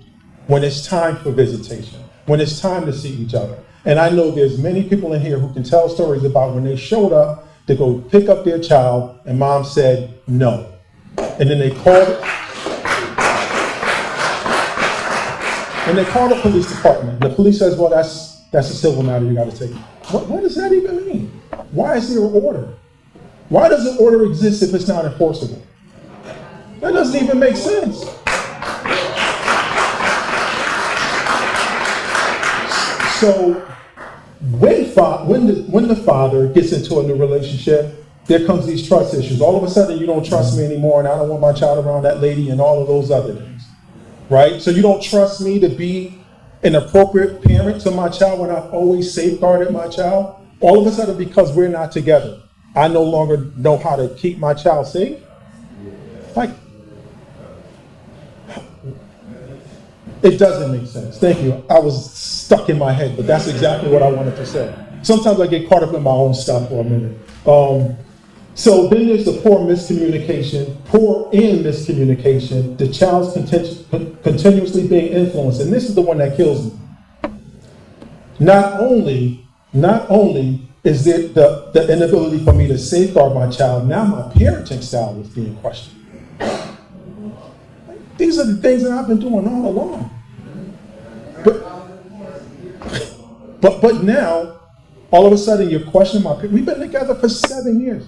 when it's time for visitation, when it's time to see each other. And I know there's many people in here who can tell stories about when they showed up to go pick up their child and mom said no. And then they called the police department. The police says, well, that's a civil matter, you gotta take it. What does that even mean? Why is there an order? Why does an order exist if it's not enforceable? That doesn't even make sense. So when the father gets into a new relationship, there comes these trust issues. All of a sudden, you don't trust me anymore, and I don't want my child around that lady and all of those other things, right? So you don't trust me to be an appropriate parent to my child when I've always safeguarded my child. All of a sudden, because we're not together, I no longer know how to keep my child safe. Like, it doesn't make sense. Thank you. I was stuck in my head, but that's exactly what I wanted to say. Sometimes I get caught up in my own stuff for a minute. So then there's the poor in miscommunication, the child's continuously being influenced, and this is the one that kills me. Not only is there the inability for me to safeguard my child, now my parenting style is being questioned. These are the things that I've been doing all along. But now, all of a sudden, you're questioning my parents. We've been together for 7 years.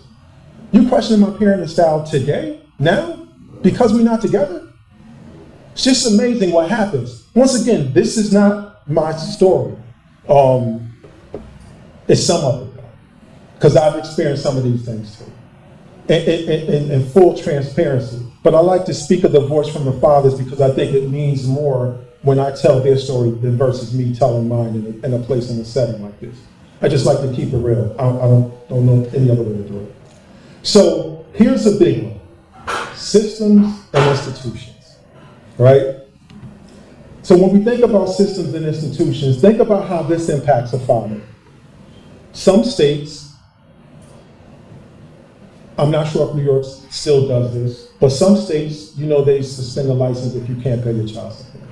You questioning my parenting style today, now, because we're not together? It's just amazing what happens. Once again, this is not my story. It's some of it, because I've experienced some of these things too. In full transparency. But I like to speak of the voice from the fathers because I think it means more when I tell their story than versus me telling mine in a place in a setting like this. I just like to keep it real. I don't know any other way to do it. So here's a big one. Systems and institutions, right? So when we think about systems and institutions, think about how this impacts a father. Some states, I'm not sure if New York still does this, but some states, they suspend the license if you can't pay your child support.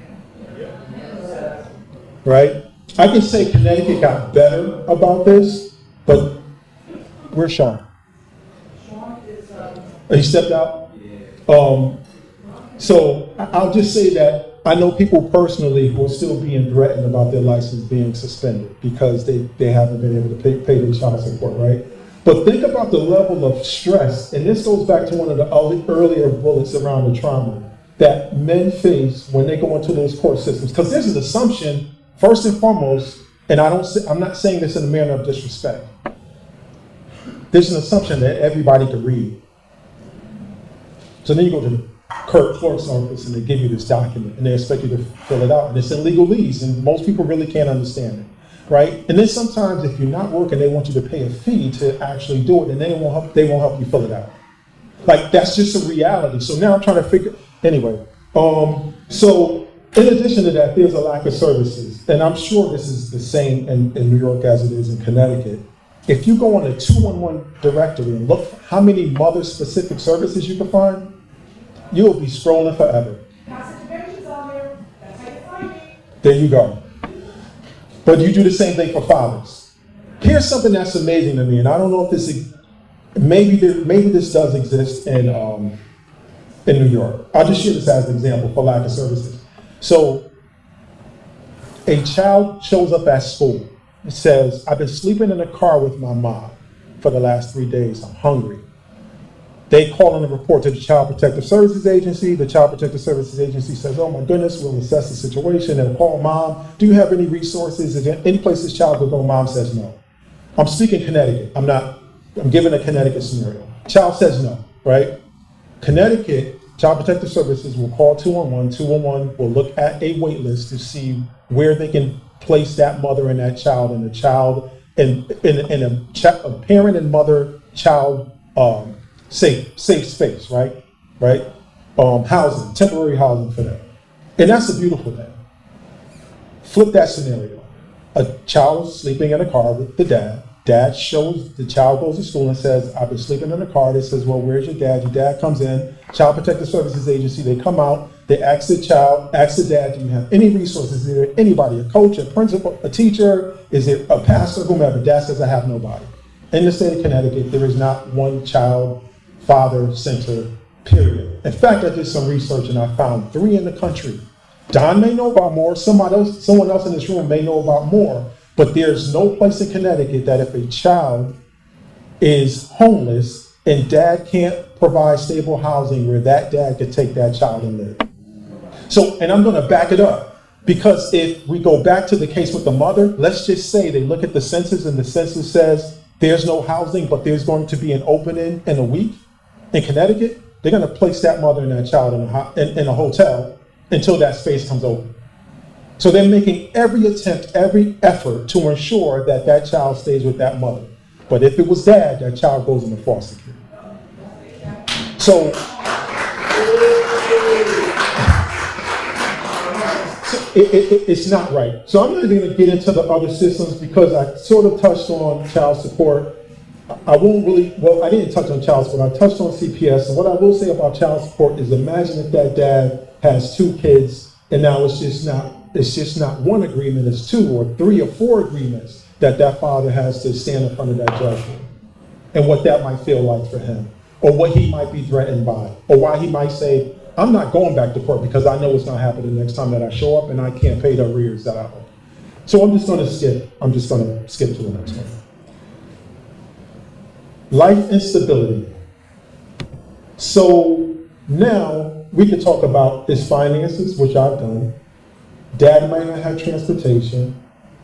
right? I can say Connecticut got better about this, but where's Sean? He stepped out? So I'll just say that I know people personally who are still being threatened about their license being suspended because they haven't been able to pay their child support, right? But think about the level of stress, and this goes back to one of the earlier bullets around the trauma that men face when they go into those court systems. Because there's an assumption, first and foremost, and I'm not saying this in a manner of disrespect. There's an assumption that everybody can read. So then you go to the clerk's office and they give you this document and they expect you to fill it out, and it's in legalese, and most people really can't understand it. Right? And then sometimes if you're not working, they want you to pay a fee to actually do it, and they won't help you fill it out. Like, that's just a reality. So now I'm trying to figure, anyway. So in addition to that, there's a lack of services. And I'm sure this is the same in New York as it is in Connecticut. If you go on the 211 directory and look how many mother-specific services you can find, you'll be scrolling forever. There you go. But you do the same thing for fathers. Here's something that's amazing to me, and I don't know if this, maybe this does exist in New York. I'll just share this as an example for lack of services. So a child shows up at school. It says, I've been sleeping in the car with my mom for the last 3 days. I'm hungry. They call in a report to the Child Protective Services Agency. The Child Protective Services Agency says, oh my goodness, we'll assess the situation. They'll call mom. Do you have any resources? Is there any place this child could go? Mom says no. I'm speaking Connecticut. I'm giving a Connecticut scenario. Child says no, right? Connecticut, Child Protective Services will call 211. 211 will look at a wait list to see where they can place that mother and that child, and the child in a parent and mother child safe space, right? Housing, temporary housing for them. And that's a beautiful thing. Flip that scenario. A child is sleeping in a car with the dad. The child goes to school and says, I've been sleeping in a car. They says, well, where's your dad? Your dad comes in, Child Protective Services Agency, they come out, they ask the dad, do you have any resources? Is there anybody, a coach, a principal, a teacher? Is it a pastor, whomever? Dad says, I have nobody. In the state of Connecticut, there is not one child father center, period. In fact, I did some research and I found 3 in the country. Don may know about more, someone else in this room may know about more, but there's no place in Connecticut that if a child is homeless and dad can't provide stable housing where that dad could take that child and live. So, and I'm gonna back it up, because if we go back to the case with the mother, let's just say they look at the census and the census says there's no housing, but there's going to be an opening in a week. In Connecticut, they're going to place that mother and that child in a hotel until that space comes open. So they're making every attempt, every effort to ensure that that child stays with that mother. But if it was dad, that child goes into foster care. So it's not right. So I'm not even going to get into the other systems because I sort of touched on child support. I didn't touch on child support, I touched on CPS. And what I will say about child support is, imagine if that dad has 2 kids and now it's just not one agreement, it's 2 or 3 or 4 agreements that father has to stand in front of that judge for. And what that might feel like for him, or what he might be threatened by, or why he might say, I'm not going back to court because I know what's going to happen the next time that I show up and I can't pay the arrears that I owe. So I'm just going to skip to the next one. Life instability. So now we can talk about his finances, which I've done. Dad might not have transportation.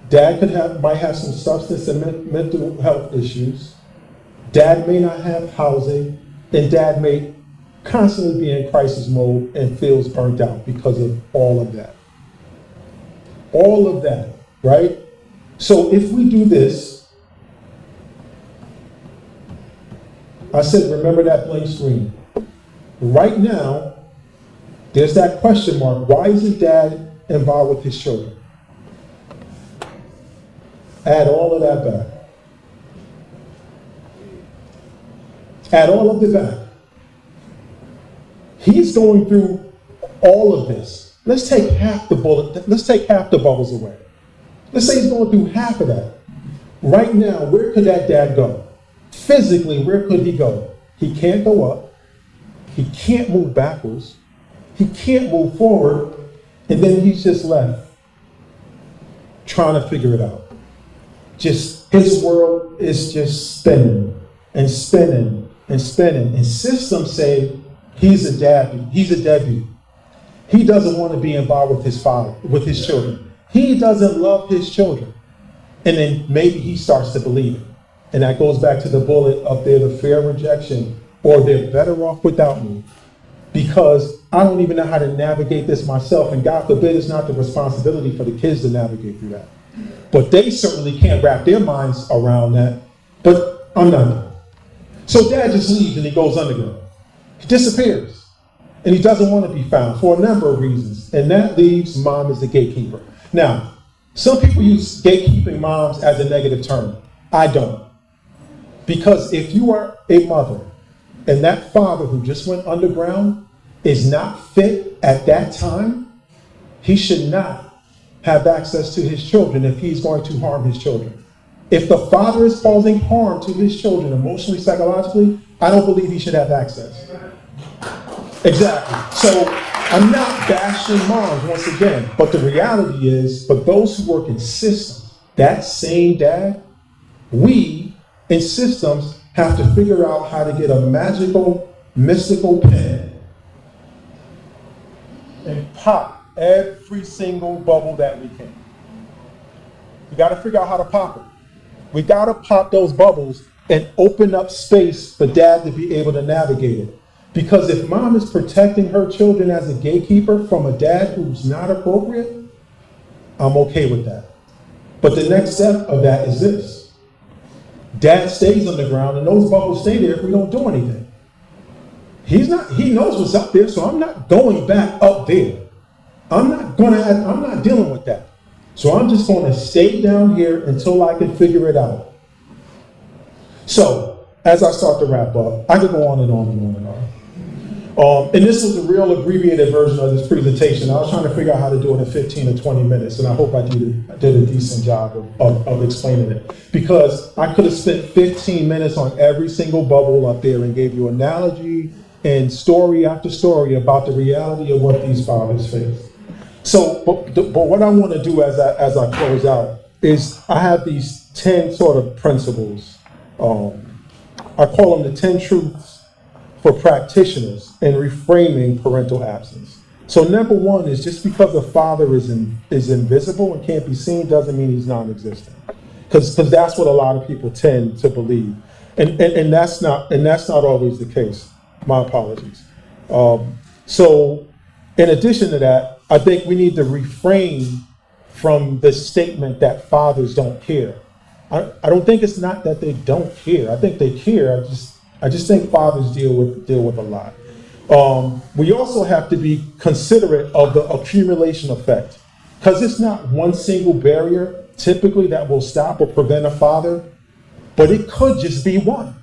Dad might have some substance and mental health issues. Dad may not have housing, and dad may constantly be in crisis mode and feels burnt out because of all of that. All of that, right? So if we do this, I said, remember that blank screen. Right now, there's that question mark. Why isn't dad involved with his children? Add all of that back. Add all of it back. He's going through all of this. Let's take half the bubbles away. Let's say he's going through half of that. Right now, where could that dad go? Physically, where could he go? He can't go up. He can't move backwards. He can't move forward. And then he's just left trying to figure it out. Just his world is just spinning and spinning and spinning. And systems say he's a deadbeat. He's a deadbeat. He doesn't want to be involved with his father, with his children. He doesn't love his children. And then maybe he starts to believe it. And that goes back to the bullet up there, the fear of rejection, or they're better off without me because I don't even know how to navigate this myself. And God forbid it's not the responsibility for the kids to navigate through that. But they certainly can't wrap their minds around that. But I'm not done. So dad just leaves and he goes underground. He disappears. And he doesn't want to be found for a number of reasons. And that leaves mom as the gatekeeper. Now, some people use gatekeeping moms as a negative term. I don't. Because if you are a mother and that father who just went underground is not fit at that time, he should not have access to his children if he's going to harm his children. If the father is causing harm to his children emotionally, psychologically, I don't believe he should have access. Exactly. So I'm not bashing moms once again, but the reality is, for those who work in systems, that same dad, we in systems have to figure out how to get a magical, mystical pen and pop every single bubble that we can. We got to figure out how to pop it. We got to pop those bubbles and open up space for dad to be able to navigate it. Because if mom is protecting her children as a gatekeeper from a dad who's not appropriate, I'm okay with that. But the next step of that is this. Dad stays on the ground and those bubbles stay there if we don't do anything. He knows what's up there, so I'm not going back up there. I'm not dealing with that. So I'm just going to stay down here until I can figure it out. So, as I start to wrap up, I could go on and on and on and on. And this was a real abbreviated version of this presentation. I was trying to figure out how to do it in 15 or 20 minutes, and I hope I did a decent job of explaining it. Because I could have spent 15 minutes on every single bubble up there and gave you analogy and story after story about the reality of what these fathers face. So, but what I want to do as I close out is I have these 10 sort of principles. I call them the 10 truths for practitioners in reframing parental absence. So number one is just because the father is invisible and can't be seen doesn't mean he's non-existent. Because that's what a lot of people tend to believe. And that's not always the case. My apologies. So in addition to that, I think we need to refrain from the statement that fathers don't care. I don't think it's not that they don't care. I think they care. I just think fathers deal with a lot. We also have to be considerate of the accumulation effect, because it's not one single barrier typically that will stop or prevent a father, but it could just be one.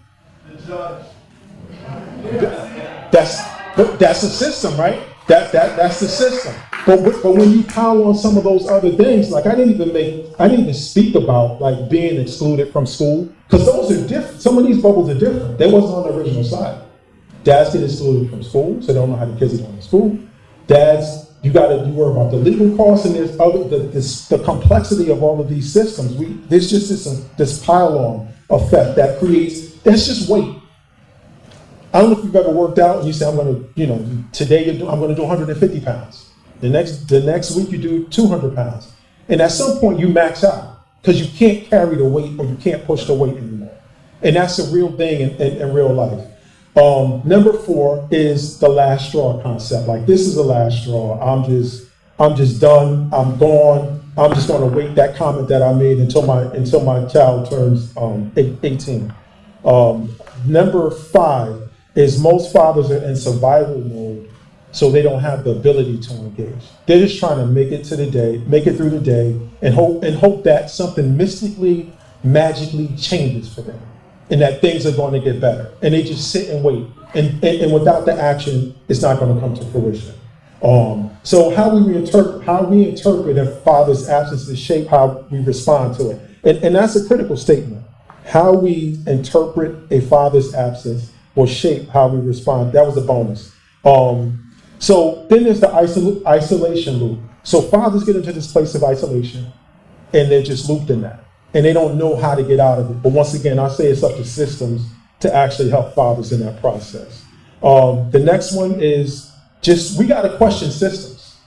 That's the system, right? That's the system. But when you pile on some of those other things, like I didn't even speak about like being excluded from school, because those are different. Some of these bubbles are different. They wasn't on the original side. Dads get excluded from school, so they don't know how the kids are going to school. Dads, you worry about the legal costs, and there's the complexity of all of these systems. There's just this pile-on effect that creates. That's just weight. I don't know if you've ever worked out and you say, today I'm going to do 150 pounds. The next week you do 200 pounds. And at some point you max out because you can't carry the weight or you can't push the weight anymore. And that's a real thing in real life. Number 4 is the last straw concept. Like, this is the last straw. I'm just done. I'm gone. I'm just going to wait that comment that I made until my child turns 18. Number 5 is most fathers are in survival mode, so they don't have the ability to engage. They're just trying to make it through the day, and hope that something mystically, magically changes for them, and that things are going to get better. And they just sit and wait, and without the action, it's not going to come to fruition. So how we interpret a father's absence is shape how we respond to it. And that's a critical statement. How we interpret a father's absence will shape how we respond. That was a bonus. So then there's the isolation loop. So fathers get into this place of isolation and they're just looped in that. And they don't know how to get out of it. But once again, I say it's up to systems to actually help fathers in that process. The next one is we got to question systems.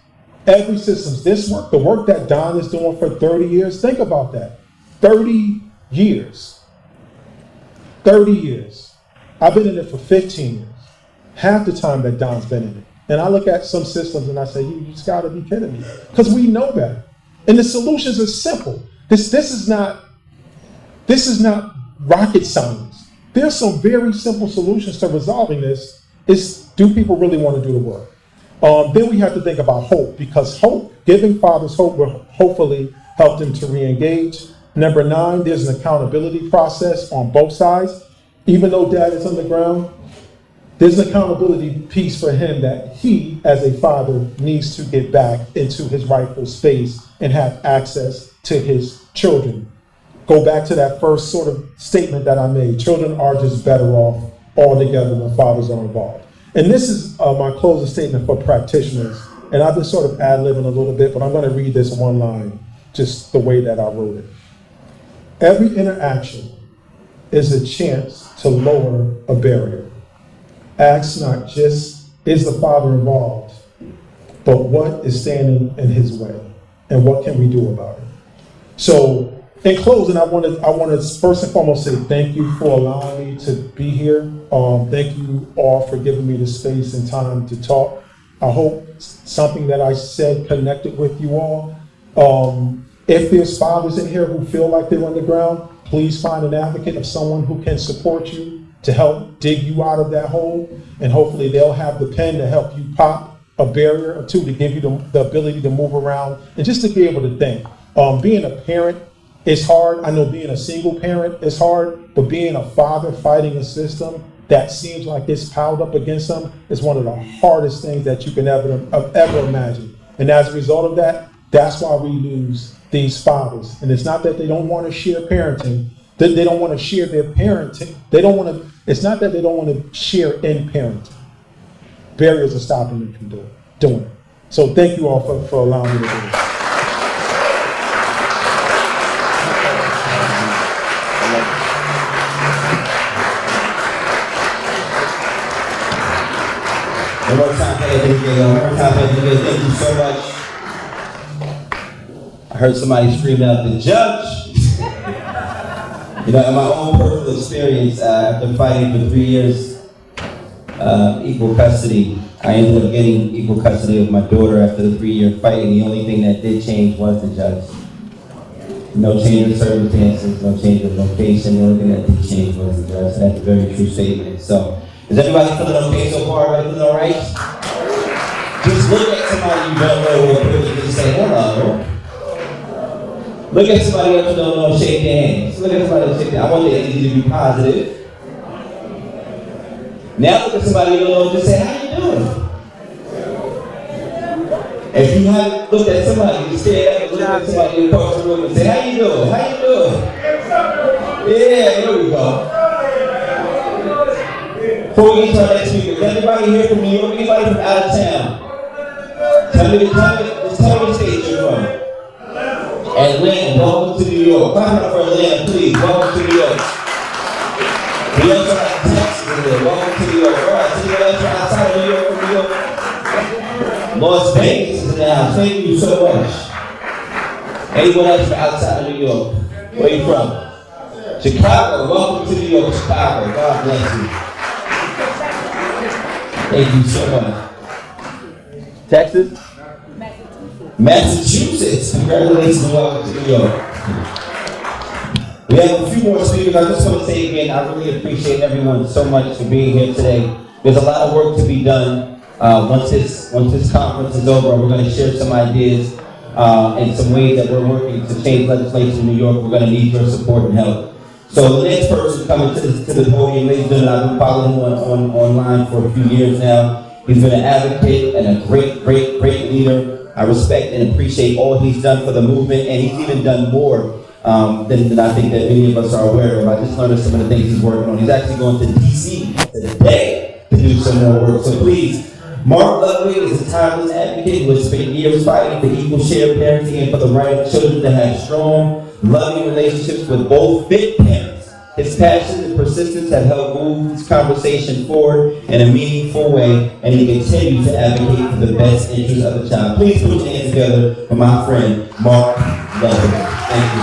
Every systems, the work that Don is doing for 30 years, think about that. 30 years. 30 years. I've been in it for 15 years. Half the time that Don's been in it. And I look at some systems and I say, you just got to be kidding me. Because we know better. And the solutions are simple. This is not rocket science. There's some very simple solutions to resolving this. Do people really want to do the work? Then we have to think about hope, because giving fathers hope will hopefully help them to re-engage. Number 9, there's an accountability process on both sides. Even though dad is on the ground, there's an accountability piece for him that he, as a father, needs to get back into his rightful space and have access to his children. Go back to that first sort of statement that I made. Children are just better off altogether when fathers are involved. And this is my closing statement for practitioners. And I've been sort of ad-libbing a little bit, but I'm going to read this one line, just the way that I wrote it. Every interaction is a chance to lower a barrier. Ask not just, is the father involved, but what is standing in his way, and what can we do about it? So, in closing, I want to first and foremost say thank you for allowing me to be here. Thank you all for giving me the space and time to talk. I hope something that I said connected with you all. If there's fathers in here who feel like they're on the ground, please find an advocate of someone who can support you to help dig you out of that hole. And hopefully they'll have the pen to help you pop a barrier or two to give you the ability to move around and just to be able to think. Being a parent is hard. I know being a single parent is hard, but being a father fighting a system that seems like it's piled up against them is one of the hardest things that you can ever imagine. And as a result of that, that's why we lose these fathers. And it's not that they don't want to share parenting. They don't want to share their parenting. It's not that they don't want to share in parenting. Barriers are stopping them from doing it. So thank you all for allowing me to do this. One more time for AJ. Thank you so much. I heard somebody scream out, the judge. In my own personal experience, after fighting for 3 years, equal custody, I ended up getting equal custody of my daughter after the 3-year fight, and the only thing that did change was the judge. No change in circumstances, no change in location, the only thing that did change was the judge. That's a very true statement. So, is everybody feeling okay so far? Everybody feeling all right? Just look at somebody you don't know real quick and just say, hello. Look at somebody else you don't know, shake their hands. Look at somebody else, shake their hands. I want the energy to be positive. Now look at somebody you don't know, just say, how you doing? If you haven't looked at somebody, just stand up and look at somebody across the room and say, how you doing? How you doing? Yeah, there we go. Before we get to our next speaker, is anybody here from New York? Anybody from out of town? Tell me the state you're from. Atlanta, welcome to New York. Clap it up for Atlanta, please. Welcome to New York. We also have Texas in there. Welcome to New York. All right, so you're outside of New York from New York. Las Vegas is in the house. Thank you so much. Anyone else from outside of New York? Where are you from? Chicago. Welcome to New York, Chicago. God bless you. Thank you so much. Texas? Massachusetts. Congratulations and welcome to New York. We have a few more speakers. I just want to say again, I really appreciate everyone so much for being here today. There's a lot of work to be done. Once this conference is over, we're going to share some ideas and some ways that we're working to change legislation in New York. We're going to need your support and help. So the next person coming to the podium, ladies and gentlemen, I've been following him online for a few years now. He's been an advocate and a great, great, great leader. I respect and appreciate all he's done for the movement, and he's even done more than I think that many of us are aware of. I just learned some of the things he's working on. He's actually going to DC today to do some more work. So please, Mark Ludwig is a timeless advocate who has spent years fighting for equal share parenting and for the right of children to have strong, loving relationships with both fit parents. His passion and persistence have helped move this conversation forward in a meaningful way, and he continues to advocate for the best interests of the child. Please put your hands together for my friend, Mark Ludwig. Thank you.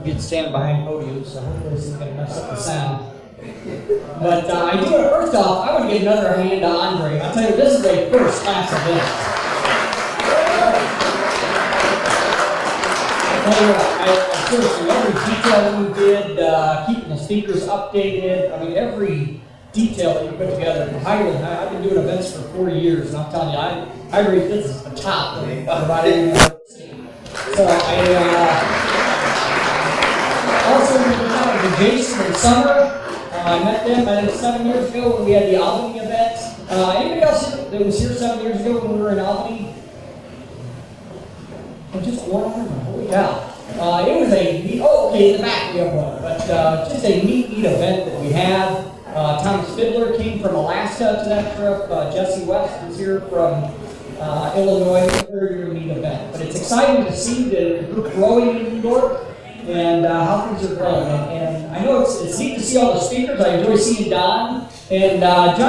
Good standing behind podiums, so hopefully this isn't going to mess up the sound. But I do it first off, I want to give another hand to Andre. I'll tell you, this is a first class event. I'll tell you what, seriously, every detail that we did, keeping the speakers updated, I mean, every detail that you put together, I've been doing events for 40 years, and I'm telling you, I rate this as the top of about anything I've ever seen. So also, with Jason and Summer, I met them 7 years ago when we had the Albany event. Anybody else that was here 7 years ago when we were in Albany? Oh, just one arm, holy cow. It was a neat, in the back we have one, but just a neat event that we had. Thomas Fiddler came from Alaska to that trip. Jesse West was here from Illinois. Very neat event. But it's exciting to see the group growing in New York. And how things are growing. And I know it's neat to see all the speakers. I enjoy seeing Don. And Don and I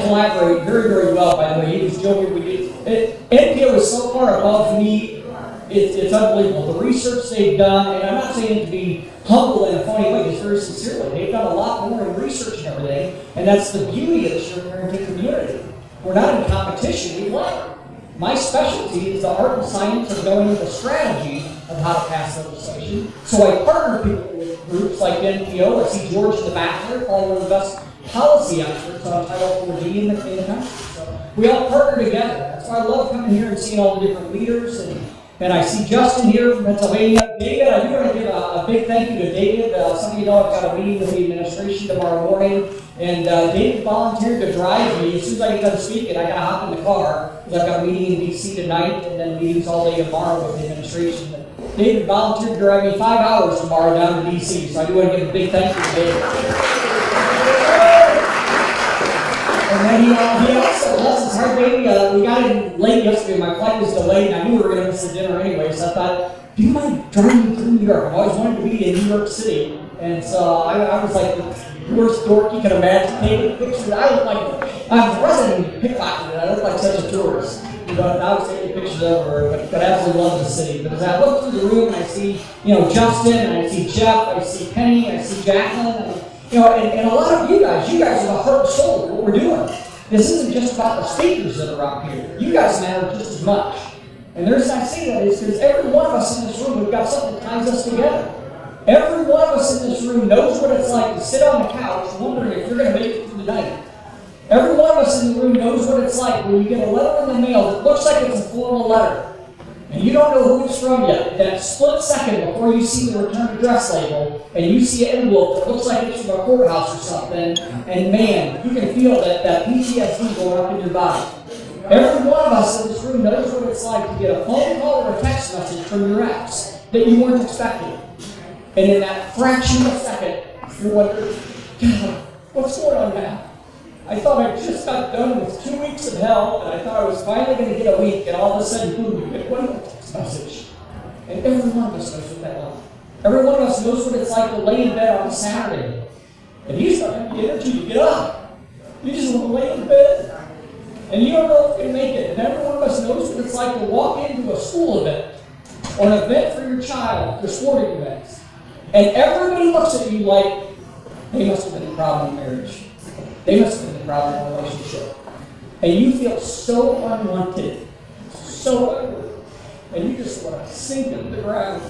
collaborate very, very well, by the way. He was joking with me. NPO is so far above me, it's unbelievable. The research they've done, and I'm not saying it to be humble in a funny way, it's very sincerely. They've done a lot more in research and everything, and that's the beauty of the shared parenting community. We're not in competition, we learn. My specialty is the art and science of going with the strategy of how to pass legislation. So I partner people with groups like NPO. I see George the Bachelor, probably one of the best policy experts on Title 4D in the country. So we all partner together. That's why I love coming here and seeing all the different leaders. And I see Justin here from Pennsylvania. David, I do want to give a big thank you to David. Some of you know I've got a meeting with the administration tomorrow morning. And David volunteered to drive me. As soon as I get done speaking, I got to hop in the car because I've got a meeting in D.C. tonight and then meetings all day tomorrow with the administration. But David volunteered to drive me 5 hours tomorrow down to D.C. So I do want to give a big thank you to David. And then he also, bless his heart, baby, we got in late yesterday. My flight was delayed, and I knew we were going to miss the dinner anyway. So I thought, do you mind driving me through New York? I've always wanted to be in New York City. And so I was like, worst dork you can imagine. Taking pictures. I look like I wasn't pickpocketed. I look like such a tourist. But I was taking pictures of her. But I absolutely love the city. But as I look through the room, I see Justin, and I see Jeff, I see Penny, I see Jacqueline, and a lot of you guys are the heart and soul of what we're doing. This isn't just about the speakers that are up here. You guys matter just as much. And the reason I say that is because every one of us in this room, we've got something that ties us together. Every one of us in this room knows what it's like to sit on the couch wondering if you're going to make it through the night. Every one of us in the room knows what it's like when you get a letter in the mail that looks like it's a formal letter, and you don't know who it's from yet. That split second before you see the return address label, and you see an envelope that looks like it's from a courthouse or something, and man, you can feel that PTSD going up in your body. Every one of us in this room knows what it's like to get a phone call or a text message from your ex that you weren't expecting. And in that fraction of a second, you're wondering, God, what's going on now? I thought I just got done with 2 weeks of hell, and I thought I was finally going to get a week, and all of a sudden, boom, you get one text message. And every one of us knows what that's like. Every one of us knows what it's like to lay in bed on a Saturday. And you start having the energy to get up. You just want to lay in bed, and you don't know if you're going to make it. And every one of us knows what it's like to walk into a school event, or an event for your child, for sporting events. And everybody looks at you like, they must have been a problem in marriage. They must have been a problem in a relationship. And you feel so unwanted, so ugly. And you just want to sink into the ground.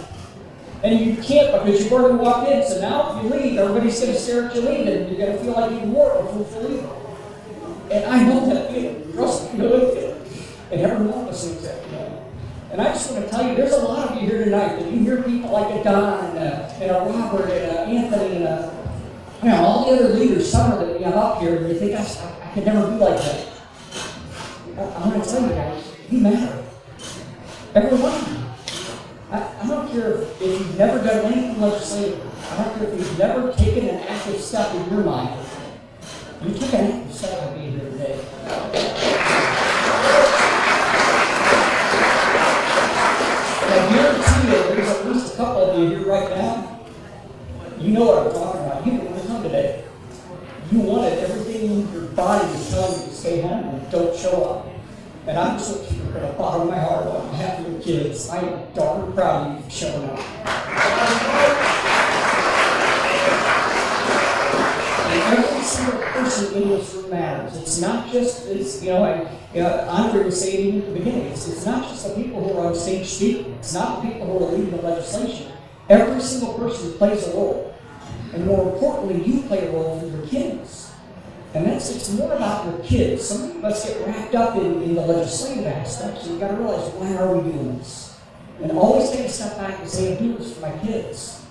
And you can't because you've already walked in. So now if you leave, everybody's going to stare at you leaving. And you're going to feel like even more of a fool for leaving. And I know that feeling. Trust me, I know that feeling. And every one of us knows that feeling. And I just want to tell you, there's a lot of you here tonight that you hear people like a Don and a Robert and a Anthony and all the other leaders, some of them we have up here, and you think I could never be like that. I want to tell you guys, you matter. Every one of you. I don't care if you've never done anything legislative. I don't care if you've never taken an active step in your mind. You took an active step by being here today. I guarantee you, there's at least a couple of you here right now. You know what I'm talking about. You didn't want to come today. You wanted everything in your body to tell you to stay home and don't show up. And I'm so from the bottom of my heart on behalf of your kids. I am darn proud of you for showing up. And every single person in this room matters. It's not just, Andre was saying at the beginning, it's not just the people who are on stage speaking. It's not the people who are leading the legislation. Every single person plays a role. And more importantly, you play a role for your kids. And it's more about your kids. Some of us get wrapped up in the legislative aspects, and you've got to realize, why are we doing this? And always take a step back and say, I'm doing this for my kids.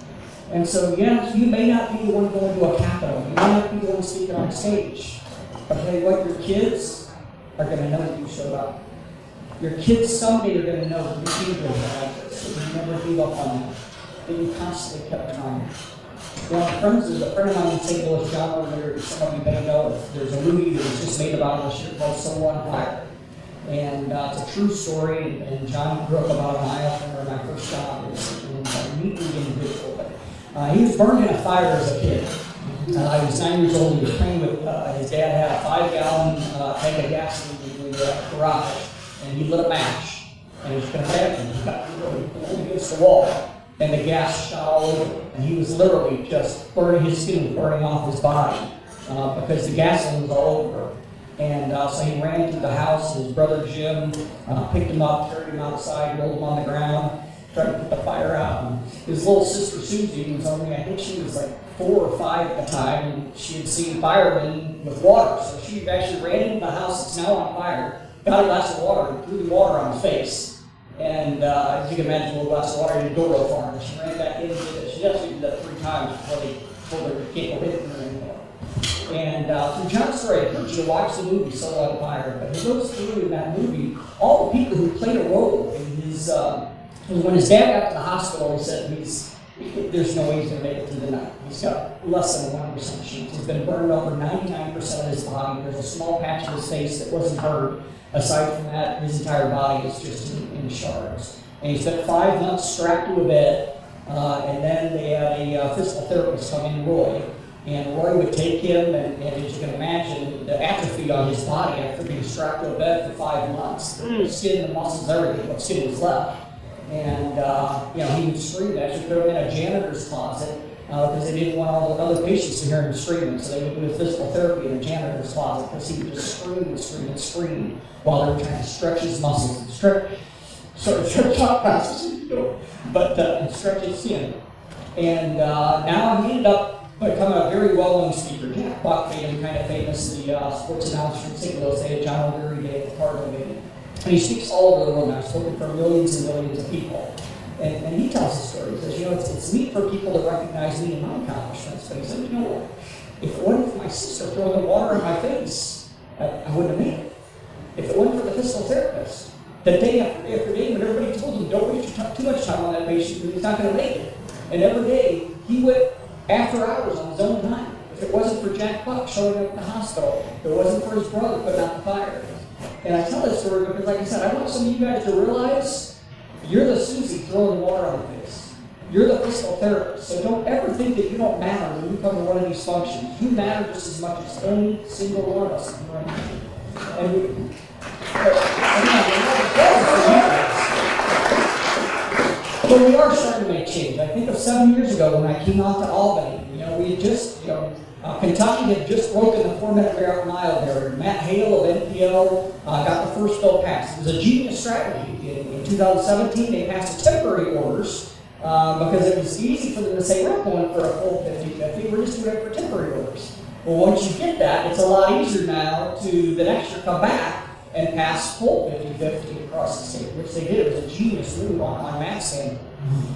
And so, yes, you may not be the one going to a Capitol. You may not be the one speaking on stage. But I'll tell you what, your kids are going to know that you showed up. Your kids someday are going to know that you did like this, that you never gave up on them, that you constantly kept trying. There's a friend of mine in St. Louis, John, where some of you may know, there's a movie that was just made about it this year called So on Fire. And it's a true story, and John grew up about a mile from where my first job is, and a neatly individual. But he was burned in a fire as a kid. He was 9 years old. He was playing with his dad had a 5-gallon tank of gasoline in the garage, and he lit a match, and he was going to back him. He got really against the wall. And the gas shot all over, and he was literally just burning his skin, burning off his body because the gasoline was all over. And so he ran to the house. His brother Jim picked him up, carried him outside, rolled him on the ground, tried to put the fire out. And his little sister Susie was only, I think she was like 4 or 5 at the time, and she had seen firemen with water. So she actually ran into the house that's now on fire, got a glass of water, and threw the water on his face. And as you can imagine, a little glass of water didn't go real far. And she ran back in and did it. She actually did that 3 times before they told her you can't go hit her anymore. And through John's story, I encourage you to watch the movie Solo on Fire. But he goes through in that movie all the people who played a role in his. When his dad got to the hospital, he said there's no way he's going to make it through the night. He's got less than a 1% chance. He's been burned over 99% of his body. There's a small patch of his face that wasn't hurt. Aside from that, his entire body is just in shards. And he spent 5 months strapped to a bed, and then they had a physical therapist come in, Roy. And Roy would take him, and as you can imagine, the atrophy on his body after being strapped to a bed for 5 months. The skin, the muscles, everything, what skin was left. And he would scream. They actually put him in a janitor's closet because they didn't want all the other patients to hear him screaming. So they would do physical therapy in a janitor's closet because he would just scream and scream and scream while they were trying to stretch his muscles and stretch his skin. And now he ended up becoming a very well-known speaker. Jack Buck made him kind of famous, the sports announcer in St. Louis. They had John O'Leary Day at the Cardinal game. And he speaks all over the world now. He's spoken for millions and millions of people. And he tells the story. He says, it's neat for people to recognize me and my accomplishments. But he said, what? If it wasn't for my sister throwing the water in my face, I wouldn't have made it. If it wasn't for the physical therapist, the day after day when everybody told him, don't waste too much time on that patient because he's not going to make it. And every day, he went after hours on his own time. If it wasn't for Jack Buck showing up at the hospital, if it wasn't for his brother putting out the fire. And I tell this story because, like I said, I want some of you guys to realize you're the Susie throwing water on the face. You're the physical therapist. So don't ever think that you don't matter when you come to one of these functions. You matter just as much as any single one of us in the room. And but we are starting to make change. I think of 7 years ago when I came out to Albany. We had just, Kentucky had just broken the 4-minute mile barrier. Matt Hale of NPO got the first bill passed. It was a genius strategy. In 2017, they passed temporary orders because it was easy for them to say, we're going for a full 50-50. We're just doing it for temporary orders. Well, once you get that, it's a lot easier now to the next year come back and pass full 50-50 across the state, which they did. It was a genius move on Matt's end.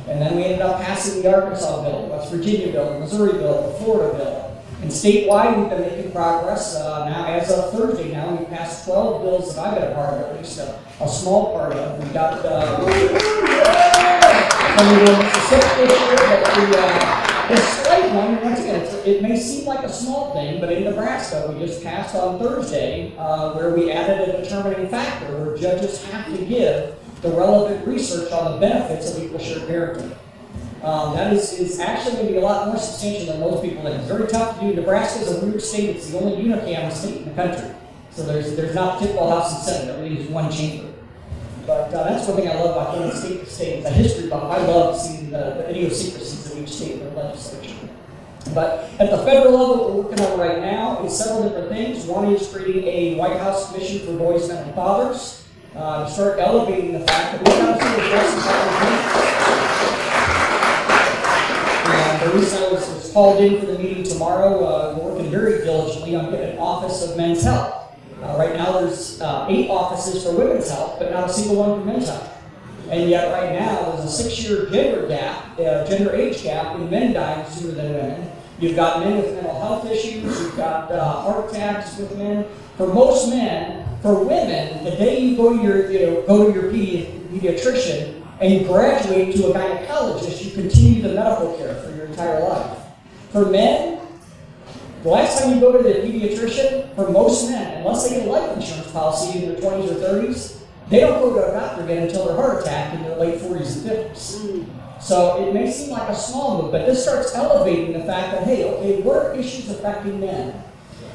And then we ended up passing the Arkansas bill, West Virginia bill, the Missouri bill, the Florida bill. And statewide, we've been making progress. Now, as of Thursday, now we've passed 12 bills that I've been a part of, at least a small part of. We got Mississippi this year, but the slight one, once again, it may seem like a small thing, but in Nebraska, we just passed on Thursday, where we added a determining factor where judges have to give the relevant research on the benefits of equal shared parenting. That is actually going to be a lot more substantial than most people think. It's very tough to do. Nebraska is a weird state. It's the only unicam state in the country. So there's not typical House and Senate. Everything is one chamber. But that's one thing I love about going state to state. The history buff. I love seeing the idiosyncrasies of each state in their legislature. But at the federal level, what we're working on right now is several different things. One is creating a White House Commission for Boys, Men, and Fathers to start elevating the fact that we've got to address the problem. The reason I was called in for the meeting tomorrow, we're working very diligently on getting an Office of Men's Health. Right now there's 8 offices for women's health, but not a single one for men's health. And yet right now there's a 6-year gender age gap in men dying sooner than women. You've got men with mental health issues, you've got heart attacks with men. For most men, for women, the day you go to your pediatrician, and you graduate to a gynecologist, you continue the medical care for your entire life. For men, the last time you go to the pediatrician, for most men, unless they get a life insurance policy in their 20s or 30s, they don't go to a doctor again until their heart attack in their late 40s and 50s. So it may seem like a small move, but this starts elevating the fact that, hey, okay, what are issues affecting men?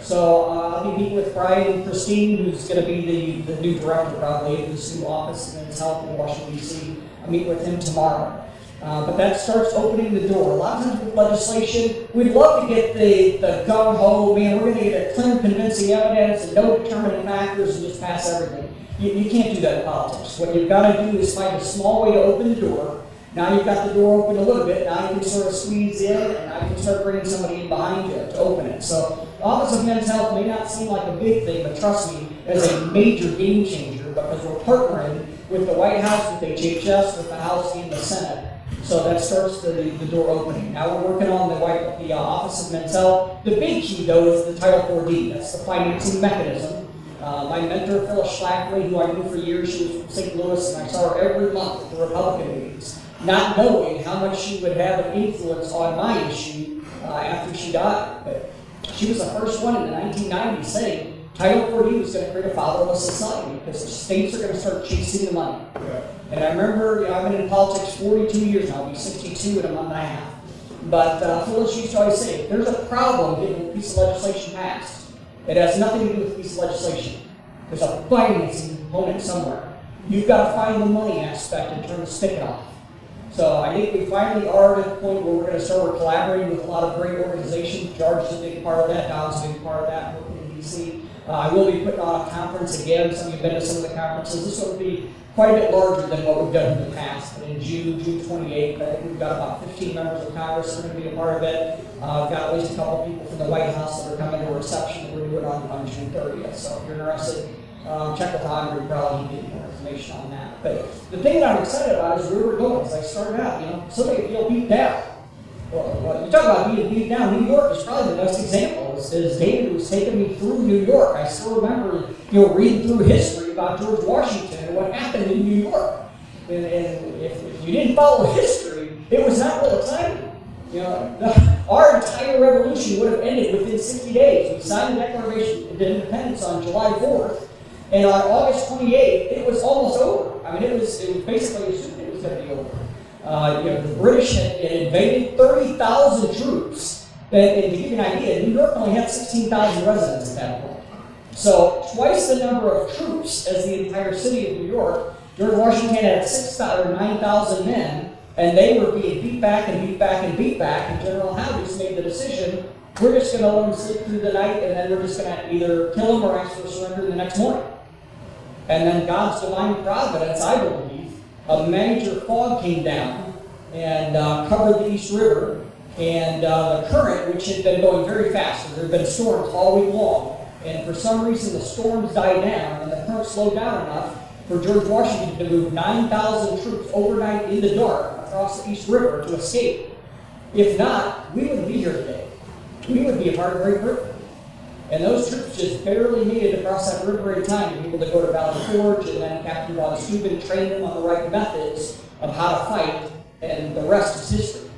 So I'll be meeting with Brian and Christine, who's going to be the new director probably of this new office of men's health in Washington, D.C. I'll meet with him tomorrow. But that starts opening the door. A lot of times with legislation, we'd love to get the gung-ho, man, we're going to get a clear, convincing evidence and no determining factors and just pass everything. You can't do that in politics. What you've got to do is find a small way to open the door. Now you've got the door open a little bit. Now you can sort of squeeze in, and now you can start bringing somebody in behind you to open it. So Office of Men's Health may not seem like a big thing, but trust me, it's a major game changer because we're partnering with the White House, with HHS, with the House and the Senate. So that starts the door opening. Now we're working on the Office of Men's Health. The big key, though, is the Title 4D. That's the financing mechanism. My mentor, Phyllis Schlackley, who I knew for years, she was from St. Louis, and I saw her every month at the Republican meetings, not knowing how much she would have an influence on my issue after she died. But she was the first one in the 1990s saying Title 4D was going to create a fatherless society because the states are going to start chasing the money. And I remember, I've been in politics 42 years now. I'll be 62 in a month and a half. But Phyllis used to always say, if there's a problem getting a piece of legislation passed, it has nothing to do with the piece of legislation. There's a financing component somewhere. You've got to find the money aspect and turn the spigot off. So I think we finally are at a point where we're going to start collaborating with a lot of great organizations. George is a big part of that. Don's a big part of that. Working in D.C. I will be putting on a conference again. Some of you have been to some of the conferences. This will be quite a bit larger than what we've done in the past. But in June 28th, I think we've got about 15 members of Congress that are going to be a part of it. We've got at least a couple of people from the White House that are coming to a reception that we're doing on June 30th. So if you're interested, check with Andre, probably get more information on that. But the thing that I'm excited about is where we're going. As I started out, somebody feel beat down. Well, you talk about being beat down. New York is probably the best example. As David was taking me through New York, I still remember, reading through history about George Washington and what happened in New York. And if you didn't follow history, it was not real exciting. Our entire revolution would have ended within 60 days. We signed the Declaration of Independence on July 4th, and on August 28th, it was almost over. I mean, it was basically assumed it was going to be over. The British had invaded 30,000 troops. And to give you an idea, New York only had 16,000 residents at that point. So twice the number of troops as the entire city of New York. George Washington had 6,000 or 9,000 men, and they were being beat back and beat back and beat back. And General Howe just made the decision, we're just going to let them sleep through the night, and then we're just going to either kill them or ask for surrender the next morning. And then God's divine providence, I believe, a major fog came down and covered the East River, and the current, which had been going very fast, there had been storms all week long, and for some reason the storms died down and the current dark slowed down enough for George Washington to move 9,000 troops overnight in the dark across the East River to escape. If not, we wouldn't be here today. We would be a part of Great Britain. And those troops just barely made it across that river in time to be able to go to Valley Forge, and then Captain Von Steuben trained them on the right methods of how to fight, and the rest is history.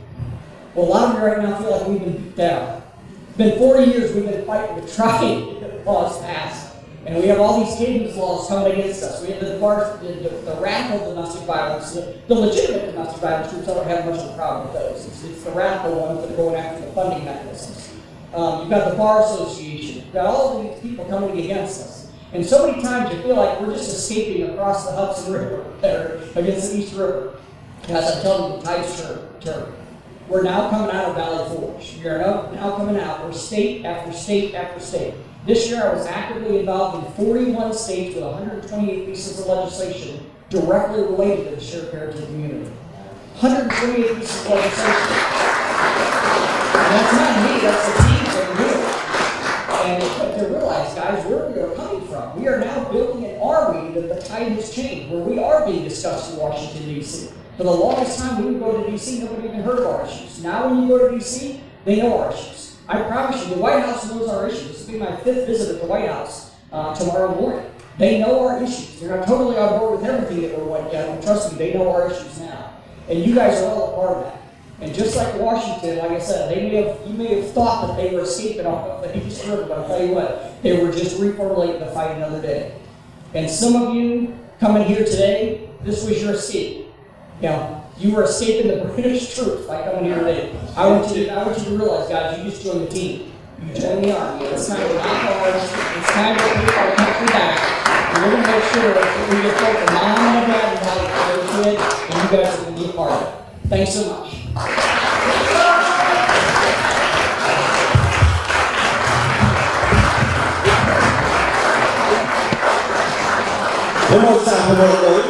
Well, a lot of you right now feel like we've been beat down. It's been 40 years we've been fighting to try and get the laws passed. And we have all these savings laws coming against us. We have the radical domestic violence, the legitimate domestic violence groups. I don't have much of a problem with those. It's the radical ones that are going after the funding mechanisms. You've got the Bar Association. You've got all of these people coming against us. And so many times you feel like we're just escaping across the Hudson River there against the East River. As I tell you, the tide's turn. We're now coming out of Valley Forge. We are now coming out. We're state after state after state. This year I was actively involved in 41 states with 128 pieces of legislation directly related to the shared parenting community. 128 pieces of legislation. And that's not me, that's the team that are doing it. And you have to realize, guys, where we are coming from. We are now building an army that the tide has changed, where we are being discussed in Washington, D.C. For the longest time, we would go to D.C., nobody even heard of our issues. Now when you go to D.C., they know our issues. I promise you, the White House knows our issues. This will be my 5th visit at the White House tomorrow morning. They know our issues. They're not totally on board with everything that we're like, yeah, trust me, they know our issues now. And you guys are all a part of that. And just like Washington, like I said, you may have thought that they were escaping off of the East River, but I'll tell you what, they were just reformulating to fight another day. And some of you coming here today, this was your escape. You know, you were escaping the British troops by coming here today. I want you to realize, guys, you just joined the team. You joined the army. It's time to knock ours. It's time to take our country back. And we're going to make sure that we get both the mom and dad involved for their kid, and you guys are going to be a part of it. Thanks so much. One more time for work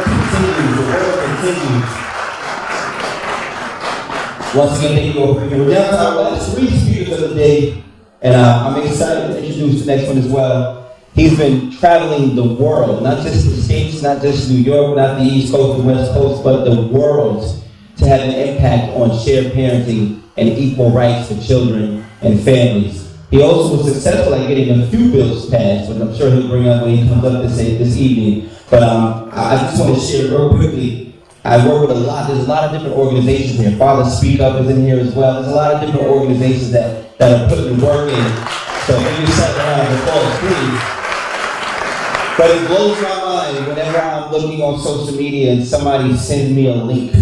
continues. The work continues. Once again, thank you all for being here. We're down to our last 3 speakers of the day, and I'm excited to introduce the next one as well. He's been traveling the world, not just the States, not just New York, not the East Coast and West Coast, but the world, to have an impact on shared parenting and equal rights for children and families. He also was successful at getting a few bills passed, which I'm sure he'll bring up when he comes up this evening. But I just want to share real quickly. I work with there's a lot of different organizations here. Father Speak Up is in here as well. There's a lot of different organizations that are putting work in. So maybe set around and applause, please. But it blows my mind whenever I'm looking on social media and somebody sends me a link.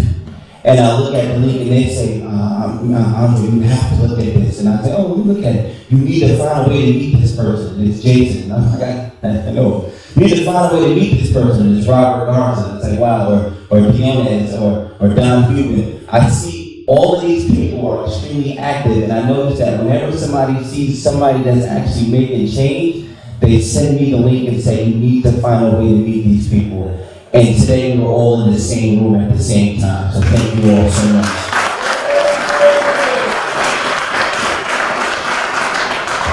And I look at the link and they say, Andre, you have to look at this. And I say, oh, look at it. You need to find a way to meet this person. It's Jason. I'm like, I know. You need to find a way to meet this person. It's Robert Garza. It's like, wow, or Dionez, or Don Human. I see all of these people are extremely active, and I notice that whenever somebody sees somebody that's actually making change, they send me the link and say, you need to find a way to meet these people. And today we're all in the same room at the same time. So thank you all so much.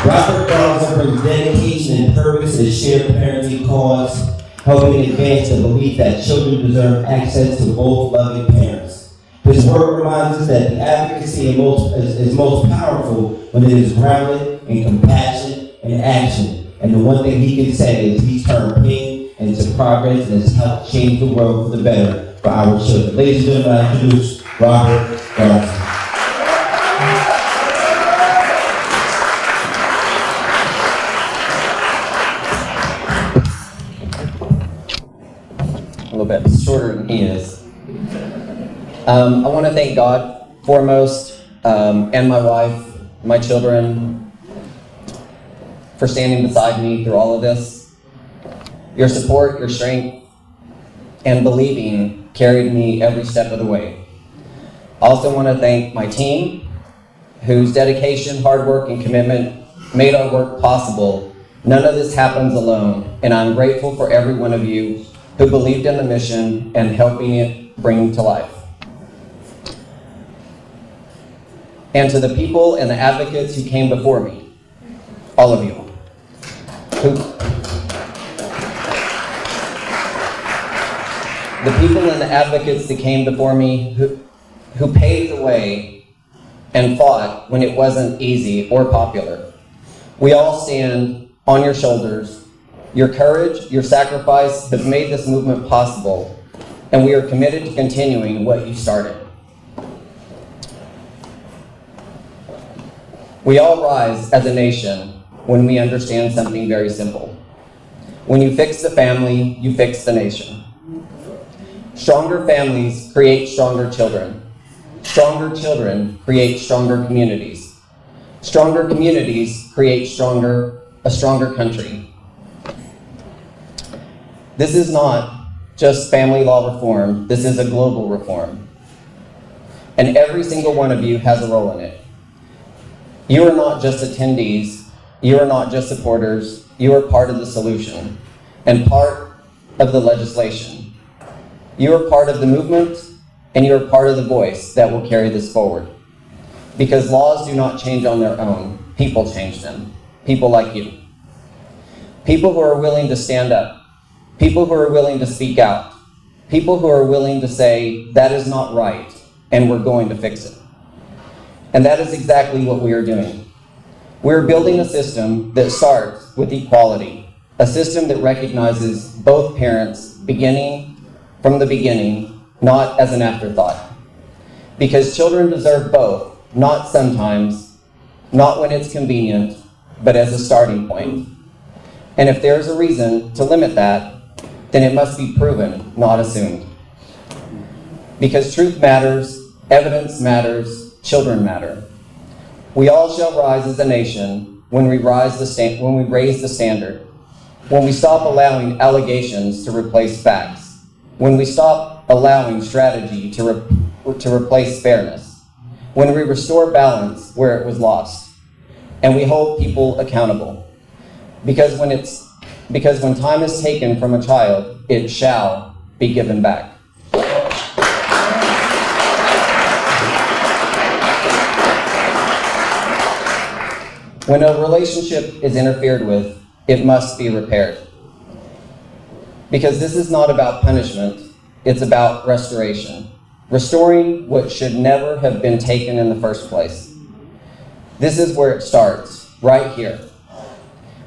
Robert Garza brings dedication and purpose to the shared parenting cause, helping advance the belief that children deserve access to both loving parents. His work reminds us that the advocacy is most powerful when it is grounded in compassion and action. And the one thing he can say is he's turned pain into progress and has helped change the world for the better for our children. Ladies and gentlemen, I introduce Robert Garza. A little bit shorter than he is. I want to thank God foremost, and my wife, my children, for standing beside me through all of this. Your support, your strength, and believing carried me every step of the way. I also want to thank my team, whose dedication, hard work, and commitment made our work possible. None of this happens alone, and I'm grateful for every one of you who believed in the mission and helping it bring to life. and to the people and the advocates who came before me, all of you, the people and the advocates that came before me who paved the way and fought when it wasn't easy or popular. We all stand on your shoulders. Your courage, your sacrifice has made this movement possible, and we are committed to continuing what you started. We all rise as a nation when we understand something very simple. When you fix the family, you fix the nation. Stronger families create stronger children. Stronger children create stronger communities. Stronger communities create a stronger country. This is not just family law reform, this is a global reform. And every single one of you has a role in it. You are not just attendees, you are not just supporters, you are part of the solution and part of the legislation. You are part of the movement and you are part of the voice that will carry this forward. Because laws do not change on their own, people change them. People like you. People who are willing to stand up. People who are willing to speak out. People who are willing to say, that is not right, and we're going to fix it. And that is exactly what we are doing. We're building a system that starts with equality, a system that recognizes both parents from the beginning, not as an afterthought. Because children deserve both, not sometimes, not when it's convenient, but as a starting point. And if there's a reason to limit that, then it must be proven, not assumed. Because truth matters, evidence matters, children matter. We all shall rise as a nation when we raise the standard, when we stop allowing allegations to replace facts, when we stop allowing strategy to replace fairness, when we restore balance where it was lost, and we hold people accountable. Because when time is taken from a child, it shall be given back. When a relationship is interfered with, it must be repaired. Because this is not about punishment, it's about restoration. Restoring what should never have been taken in the first place. This is where it starts, right here.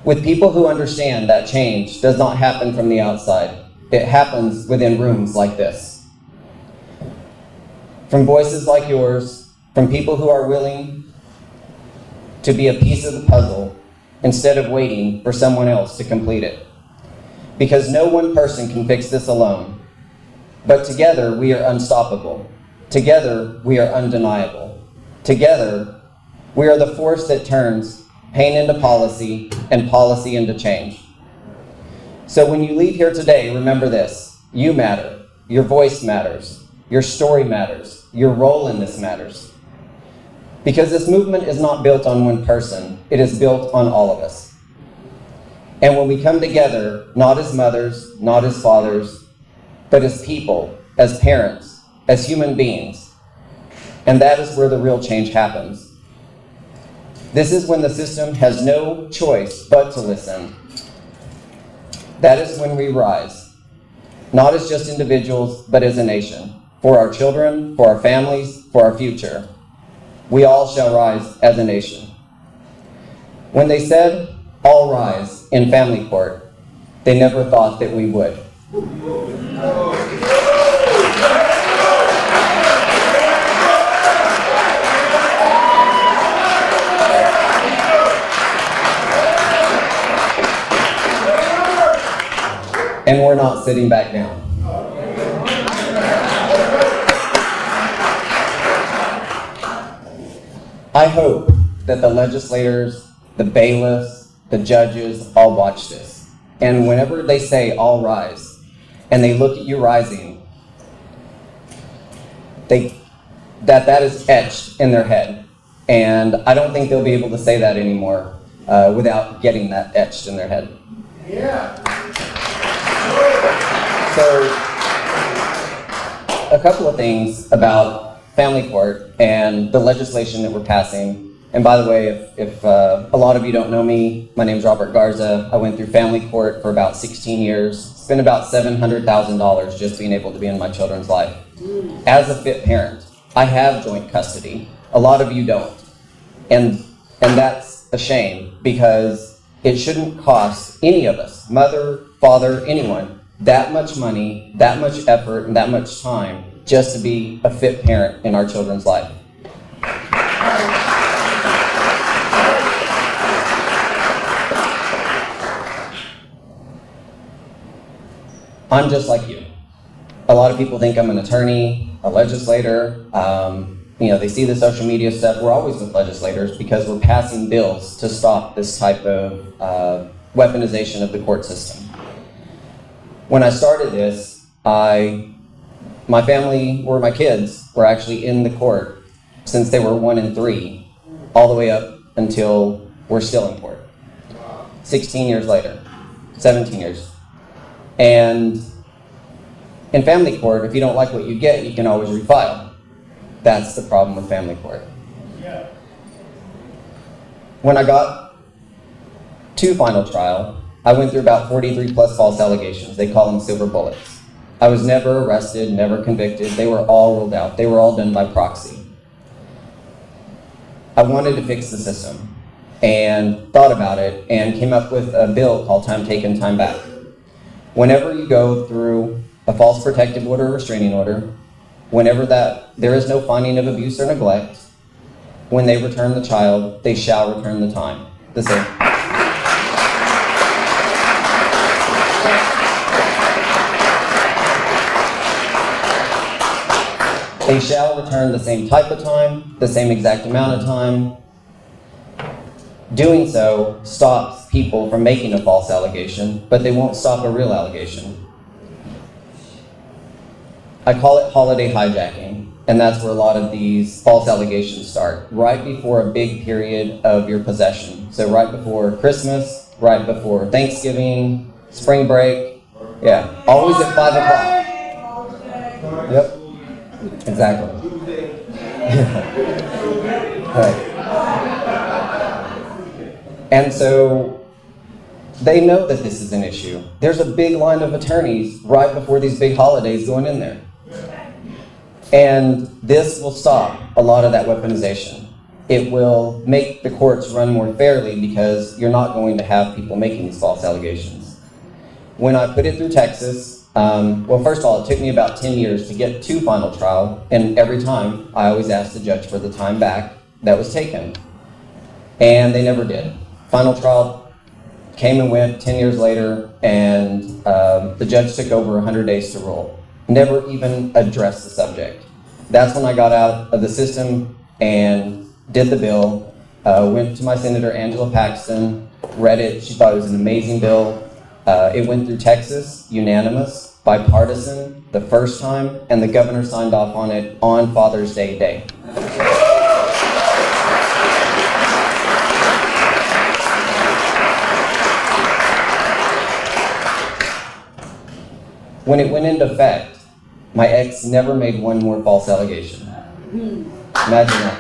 With people who understand that change does not happen from the outside. It happens within rooms like this. From voices like yours, from people who are willing to be a piece of the puzzle instead of waiting for someone else to complete it. Because no one person can fix this alone. But together we are unstoppable. Together we are undeniable. Together we are the force that turns pain into policy and policy into change. So when you leave here today, remember this. You matter. Your voice matters. Your story matters. Your role in this matters. Because this movement is not built on one person. It is built on all of us. And when we come together, not as mothers, not as fathers, but as people, as parents, as human beings, and that is where the real change happens. This is when the system has no choice but to listen. That is when we rise, not as just individuals, but as a nation, for our children, for our families, for our future. We all shall rise as a nation. When they said, all rise in family court, they never thought that we would. And we're not sitting back down. I hope that the legislators, the bailiffs, the judges all watch this. And whenever they say all rise, and they look at you rising, that is etched in their head. And I don't think they'll be able to say that anymore without getting that etched in their head. Yeah. So, a couple of things about family court and the legislation that we're passing. And by the way, if a lot of you don't know me, my name's Robert Garza. I went through family court for about 16 years. Spent about $700,000 just being able to be in my children's life. As a fit parent, I have joint custody. A lot of you don't. And that's a shame, because it shouldn't cost any of us, mother, father, anyone, that much money, that much effort, and that much time just to be a fit parent in our children's life. I'm just like you. A lot of people think I'm an attorney, a legislator. They see the social media stuff. We're always with legislators because we're passing bills to stop this type of weaponization of the court system. When I started this, my family, or my kids, were actually in the court since they were 1 and 3, all the way up until we're still in court. 16 years later, 17 years. And in family court, if you don't like what you get, you can always refile. That's the problem with family court. When I got to final trial, I went through about 43 plus false allegations. They call them silver bullets. I was never arrested, never convicted. They were all ruled out. They were all done by proxy. I wanted to fix the system and thought about it and came up with a bill called Time Taken, Time Back. Whenever you go through a false protective order or restraining order, whenever there is no finding of abuse or neglect, when they return the child, they shall return the time. The same. They shall return the same type of time, the same exact amount of time. Doing so stops people from making a false allegation, but they won't stop a real allegation. I call it holiday hijacking, and that's where a lot of these false allegations start, right before a big period of your possession. So right before Christmas, right before Thanksgiving, spring break, yeah, always at 5 o'clock. Yep, exactly. Right. And so they know that this is an issue. There's a big line of attorneys right before these big holidays going in there. And this will stop a lot of that weaponization. It will make the courts run more fairly because you're not going to have people making these false allegations. When I put it through Texas, well, first of all, it took me about 10 years to get to final trial, and every time I always asked the judge for the time back that was taken. And they never did. Final trial came and went 10 years later, and the judge took over 100 days to rule. Never even addressed the subject. That's when I got out of the system and did the bill. Went to my Senator Angela Paxton, read it. She thought it was an amazing bill. It went through Texas, unanimous, bipartisan, the first time, and the governor signed off on it on Father's Day. When it went into effect, my ex never made one more false allegation. Imagine that.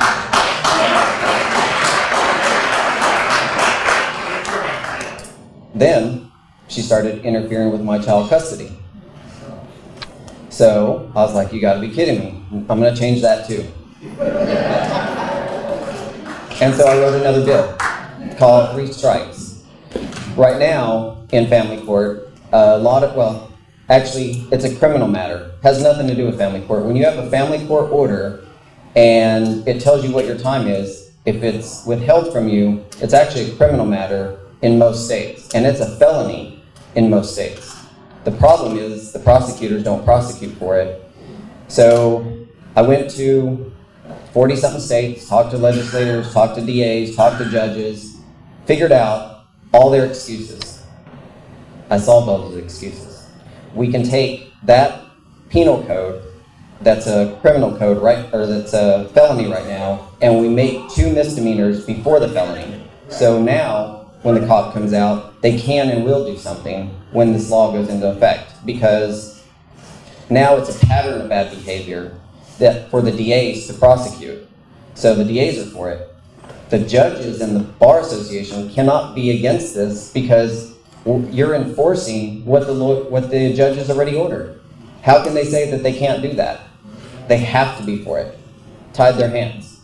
Then she started interfering with my child custody. So I was like, you gotta be kidding me. I'm gonna change that too. And so I wrote another bill called 3 Strikes. Right now, in family court, actually, it's a criminal matter. Has nothing to do with family court. When you have a family court order and it tells you what your time is, if it's withheld from you, it's actually a criminal matter in most states. And it's a felony in most states. The problem is the prosecutors don't prosecute for it. So I went to 40-something states, talked to legislators, talked to DAs, talked to judges, figured out all their excuses. I solved all those excuses. We can take that penal code that's a criminal code, right, or that's a felony right now, and we make 2 misdemeanors before the felony. So now, when the cop comes out, they can and will do something when this law goes into effect, because now it's a pattern of bad behavior. that for the DAs to prosecute. So the DAs are for it. The judges and the Bar Association cannot be against this because you're enforcing what the judges already ordered. How can they say that they can't do that? They have to be for it. Tied their hands.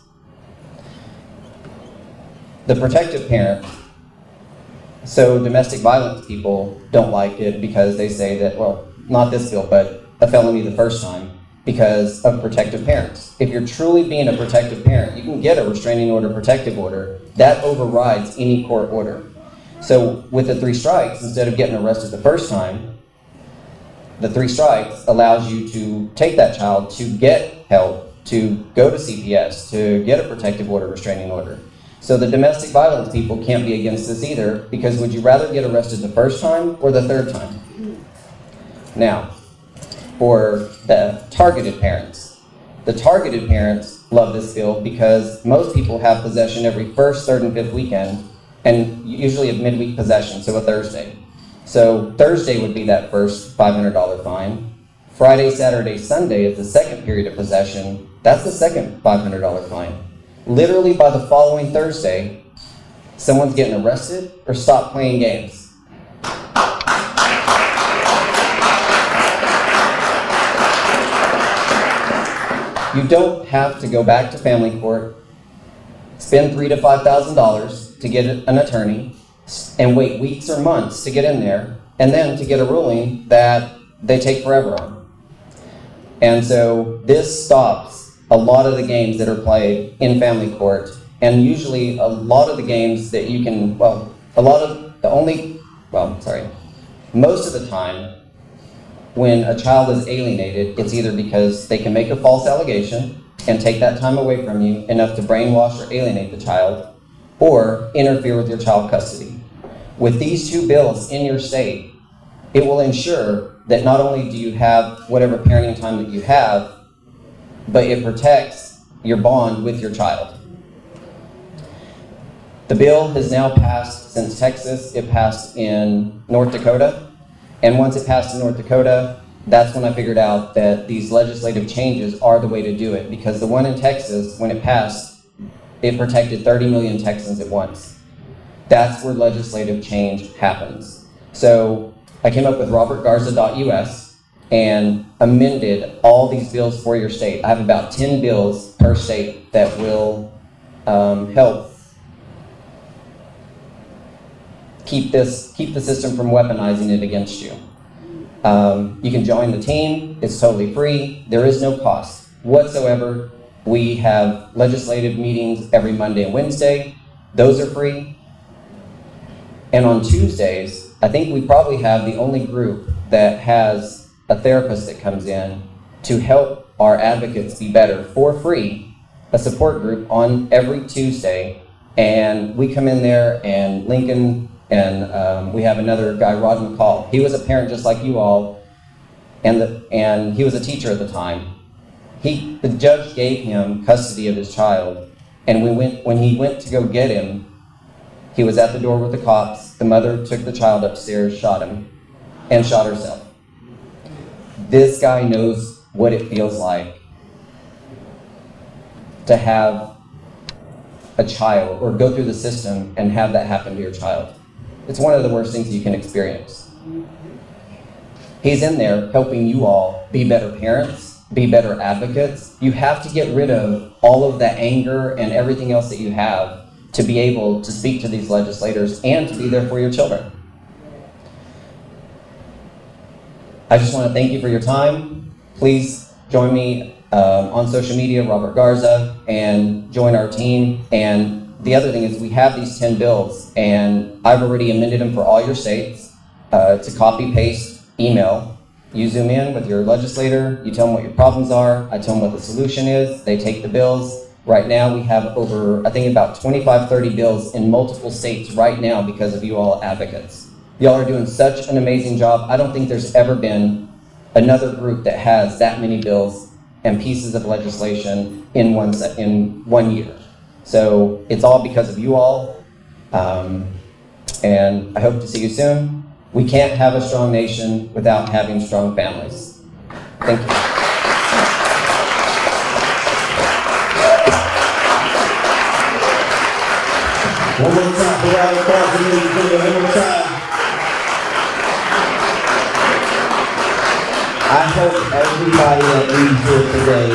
The protective parent. So domestic violence people don't like it because they say that, well, not this bill, but a felony the first time because of protective parents. If you're truly being a protective parent, you can get a restraining order, protective order. That overrides any court order. So with the 3 strikes, instead of getting arrested the first time, the 3 strikes allows you to take that child to get help, to go to CPS, to get a protective order, restraining order. So the domestic violence people can't be against this either, because would you rather get arrested the first time or the 3rd time? Now, for the targeted parents. The targeted parents love this bill because most people have possession every 1st, 3rd, and 5th weekend, and usually a midweek possession, so a Thursday. So Thursday would be that first $500 fine. Friday, Saturday, Sunday is the second period of possession. That's the second $500 fine. Literally by the following Thursday, someone's getting arrested or stopped playing games. You don't have to go back to family court, spend $3,000 to $5,000 to get an attorney, and wait weeks or months to get in there, and then to get a ruling that they take forever on. And so this stops a lot of the games that are played in family court, and usually a lot of the games that you can, most of the time, when a child is alienated, it's either because they can make a false allegation and take that time away from you enough to brainwash or alienate the child, or interfere with your child custody. With these 2 bills in your state, it will ensure that not only do you have whatever parenting time that you have, but it protects your bond with your child. The bill has now passed since Texas. It passed in North Dakota. And once it passed in North Dakota, that's when I figured out that these legislative changes are the way to do it, because the one in Texas, when it passed, it protected 30 million Texans at once. That's where legislative change happens. So I came up with robertgarza.us and amended all these bills for your state. I have about 10 bills per state that will help keep the system from weaponizing it against you. You can join the team. It's totally free. There is no cost whatsoever. We have legislative meetings every Monday and Wednesday. Those are free. And on Tuesdays, I think we probably have the only group that has a therapist that comes in to help our advocates be better for free, a support group on every Tuesday. And we come in there, and Lincoln, and we have another guy, Rod McCall. He was a parent just like you all, and he was a teacher at the time. The judge gave him custody of his child, and when he went to go get him, he was at the door with the cops. The mother took the child upstairs, shot him, and shot herself. This guy knows what it feels like to have a child, or go through the system and have that happen to your child. It's one of the worst things you can experience. He's in there helping you all be better parents, be better advocates. You have to get rid of all of that anger and everything else that you have to be able to speak to these legislators and to be there for your children. I just want to thank you for your time. Please join me on social media, Robert Garza, and join our team. And the other thing is we have these 10 bills, and I've already amended them for all your states. It's a copy-paste email. You zoom in with your legislator, you tell them what your problems are, I tell them what the solution is, they take the bills. Right now we have over, I think about 25, 30 bills in multiple states right now because of you all advocates. Y'all are doing such an amazing job. I don't think there's ever been another group that has that many bills and pieces of legislation in one year. So it's all because of you all, and I hope to see you soon. We can't have a strong nation without having strong families. Thank you. One more time, for round of applause for ladies and gentlemen, one more time. I hope everybody that leaves here today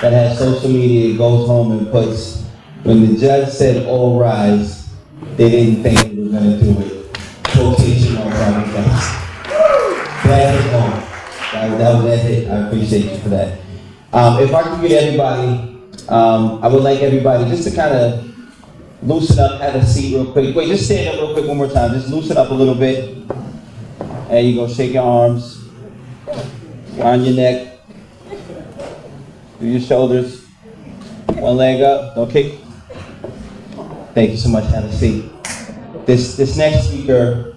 that has social media goes home and puts, when the judge said all rise, they didn't think we were going to do it. Quotation marks on the face. That hit home. That was that hit. I appreciate you for that. If I could get everybody, I would like everybody just to kind of loosen up, have a seat real quick. Wait, just stand up real quick one more time. Just loosen up a little bit. There you go. Shake your arms. On your neck. Do your shoulders. One leg up. Don't kick. Thank you so much. Have a seat. This next speaker,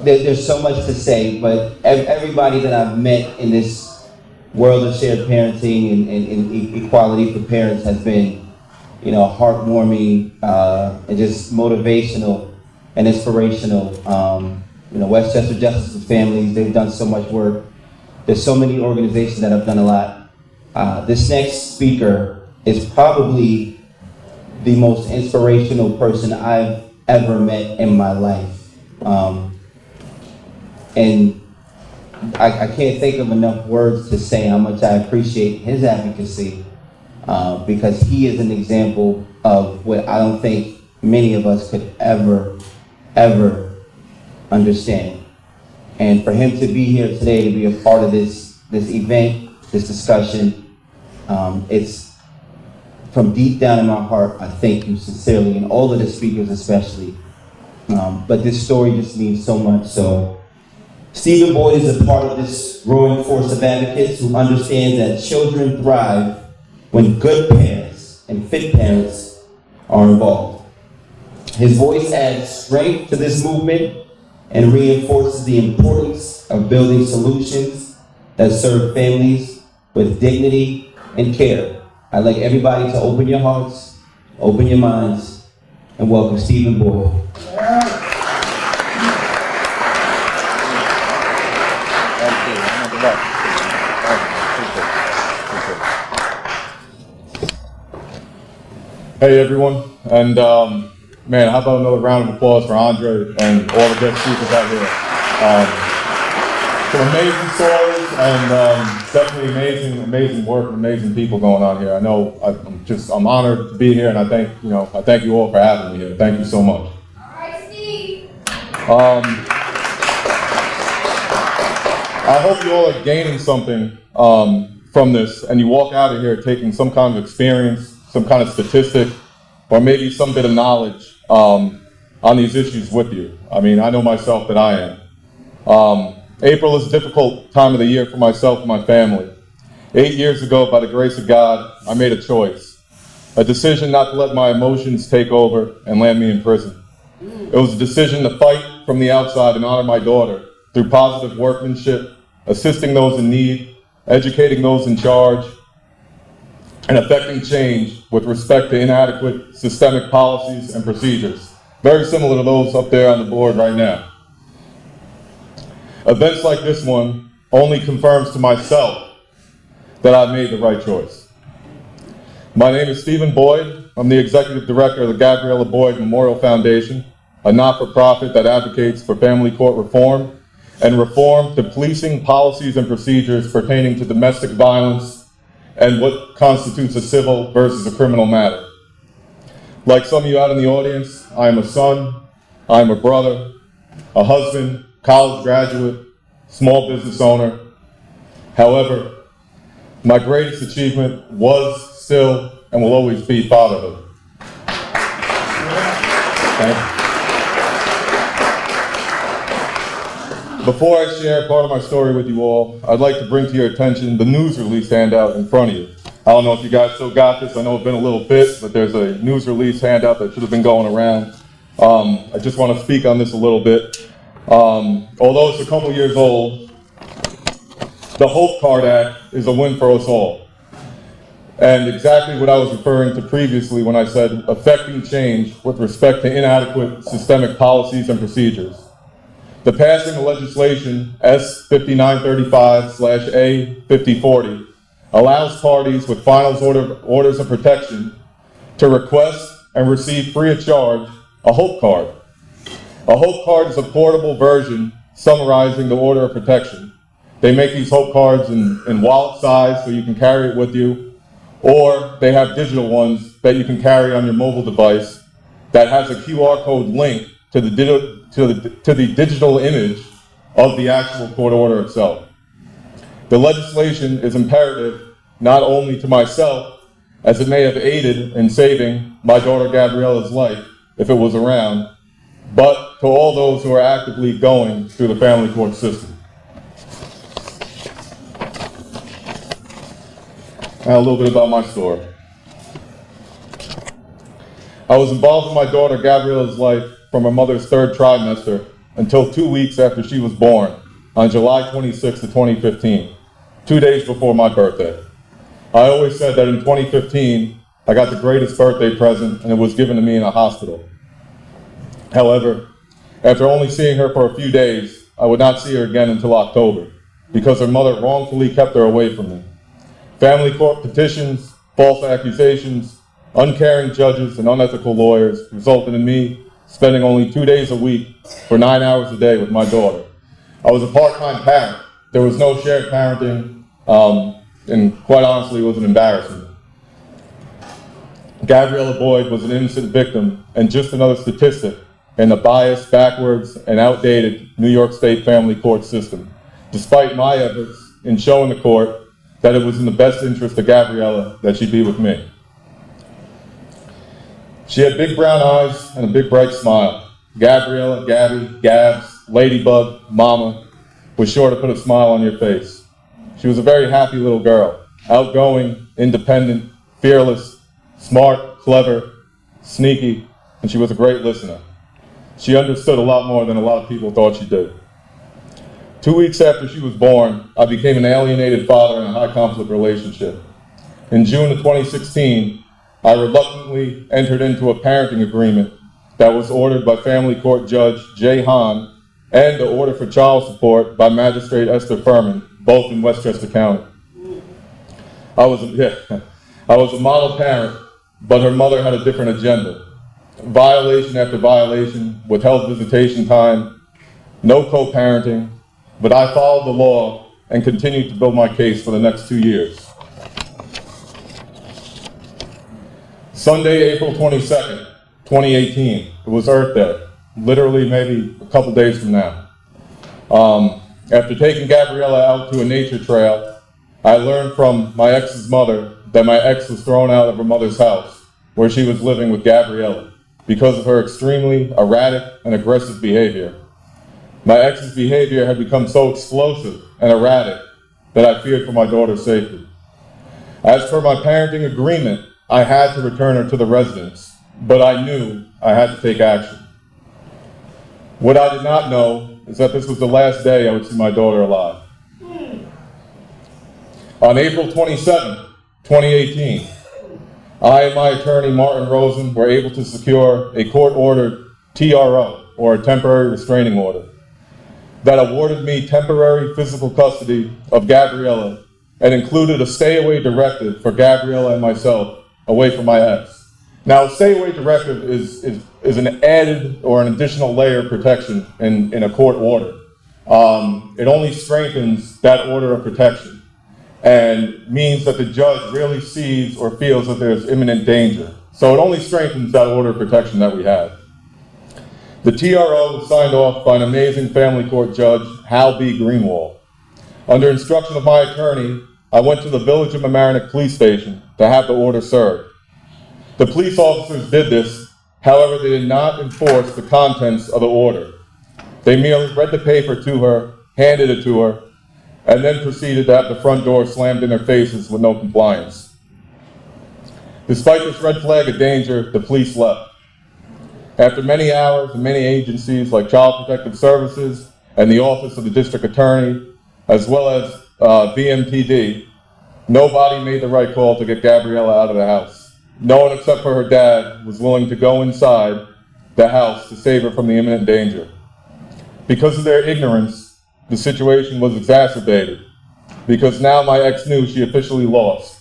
there's so much to say, but everybody that I've met in this world of shared parenting and equality for parents has been, heartwarming and just motivational and inspirational. Westchester Justice for Families, they've done so much work. There's so many organizations that have done a lot. This next speaker is probably the most inspirational person I've ever met in my life. And I can't think of enough words to say how much I appreciate his advocacy, because he is an example of what I don't think many of us could ever understand. And for him to be here today, to be a part of this event, this discussion, it's from deep down in my heart, I thank you sincerely, and all of the speakers especially. But this story just means so much. So Stephen Boyd is a part of this growing force of advocates who understand that children thrive when good parents and fit parents are involved. His voice adds strength to this movement and reinforces the importance of building solutions that serve families with dignity and care. I'd like everybody to open your hearts, open your minds, and welcome Stephen Boyd. Hey everyone, and man, how about another round of applause for Andre and all the guest speakers out here. Some amazing stories and definitely amazing work and amazing people going on here. I know I'm honored to be here, and I thank you all for having me here. Thank you so much. All right, Steve. I hope you all are gaining something from this, and you walk out of here taking some kind of experience, some kind of statistic, or maybe some bit of knowledge on these issues with you. I mean, I know myself that I am. April is a difficult time of the year for myself and my family. 8 years ago, by the grace of God, I made a choice. A decision not to let my emotions take over and land me in prison. It was a decision to fight from the outside and honor my daughter through positive workmanship, assisting those in need, educating those in charge, and affecting change with respect to inadequate systemic policies and procedures, very similar to those up there on the board right now. Events like this one only confirms to myself that I've made the right choice. My name is Stephen Boyd. I'm the executive director of the Gabriella Boyd Memorial Foundation, a not-for-profit that advocates for family court reform and reform to policing policies and procedures pertaining to domestic violence and what constitutes a civil versus a criminal matter. Like some of you out in the audience, I am a son, I am a brother, a husband, college graduate, small business owner. However, my greatest achievement was, still, and will always be fatherhood. Thank you. Before I share part of my story with you all, I'd like to bring to your attention the news release handout in front of you. I don't know if you guys still got this. I know it's been a little bit, but there's a news release handout that should have been going around. I just want to speak on this a little bit. Although it's a couple years old, the Hope Card Act is a win for us all. And exactly what I was referring to previously when I said affecting change with respect to inadequate systemic policies and procedures. The passing of legislation S5935/A5040 allows parties with finals orders of protection to request and receive free of charge a Hope Card. A Hope Card is a portable version summarizing the order of protection. They make these Hope Cards in wallet size so you can carry it with you, or they have digital ones that you can carry on your mobile device that has a QR code link to the digital image of the actual court order itself. The legislation is imperative not only to myself, as it may have aided in saving my daughter Gabriella's life if it was around, but to all those who are actively going through the family court system. Now a little bit about my story. I was involved in my daughter Gabriella's life from her mother's third trimester until 2 weeks after she was born on July 26, 2015, 2 days before my birthday. I always said that in 2015, I got the greatest birthday present, and it was given to me in a hospital. However, after only seeing her for a few days, I would not see her again until October, because her mother wrongfully kept her away from me. Family court petitions, false accusations, uncaring judges, and unethical lawyers resulted in me spending only 2 days a week for 9 hours a day with my daughter. I was a part-time parent. There was no shared parenting, and quite honestly, it was an embarrassment. Gabriella Boyd was an innocent victim and just another statistic in the biased, backwards, and outdated New York State family court system, despite my efforts in showing the court that it was in the best interest of Gabriella that she be with me. She had big brown eyes and a big bright smile. Gabriella, Gabby, Gabs, Ladybug, Mama was sure to put a smile on your face. She was a very happy little girl, outgoing, independent, fearless, smart, clever, sneaky, and she was a great listener. She understood a lot more than a lot of people thought she did. 2 weeks after she was born, I became an alienated father in a high conflict relationship. In June of 2016, I reluctantly entered into a parenting agreement that was ordered by Family Court Judge Jay Hahn and the order for child support by Magistrate Esther Furman, both in Westchester County. I was a model parent, but her mother had a different agenda. Violation after violation, withheld visitation time, no co-parenting, but I followed the law and continued to build my case for the next 2 years. Sunday, April 22nd, 2018, it was Earth Day, literally maybe a couple days from now. After taking Gabriella out to a nature trail, I learned from my ex's mother that my ex was thrown out of her mother's house, where she was living with Gabriella, because of her extremely erratic and aggressive behavior. My ex's behavior had become so explosive and erratic that I feared for my daughter's safety. As per my parenting agreement, I had to return her to the residence, but I knew I had to take action. What I did not know is that this was the last day I would see my daughter alive. On April 27, 2018, I and my attorney, Martin Rosen, were able to secure a court-ordered TRO, or a temporary restraining order, that awarded me temporary physical custody of Gabriella and included a stay-away directive for Gabriella and myself away from my ex. Now, a stay-away directive is an added or an additional layer of protection in a court order. It only strengthens that order of protection and means that the judge really sees or feels that there's imminent danger. So it only strengthens that order of protection that we have. The TRO was signed off by an amazing family court judge, Hal B. Greenwald. Under instruction of my attorney, I went to the Village of Mamaroneck Police Station to have the order served. The police officers did this, however, they did not enforce the contents of the order. They merely read the paper to her, handed it to her, and then proceeded to have the front door slammed in their faces with no compliance. Despite this red flag of danger, the police left. After many hours and many agencies like Child Protective Services and the Office of the District Attorney, as well as VMPD, nobody made the right call to get Gabriella out of the house. No one except for her dad was willing to go inside the house to save her from the imminent danger. Because of their ignorance, the situation was exacerbated, because now my ex knew she officially lost.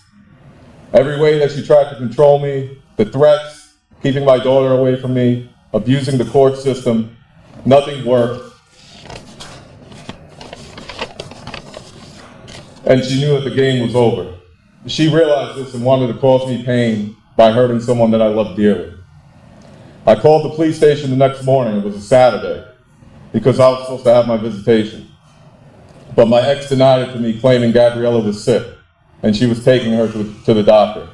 Every way that she tried to control me, the threats, keeping my daughter away from me, abusing the court system, nothing worked. And she knew that the game was over. She realized this and wanted to cause me pain by hurting someone that I love dearly. I called the police station the next morning, it was a Saturday, because I was supposed to have my visitation. But my ex denied it to me, claiming Gabriella was sick, and she was taking her to the doctor.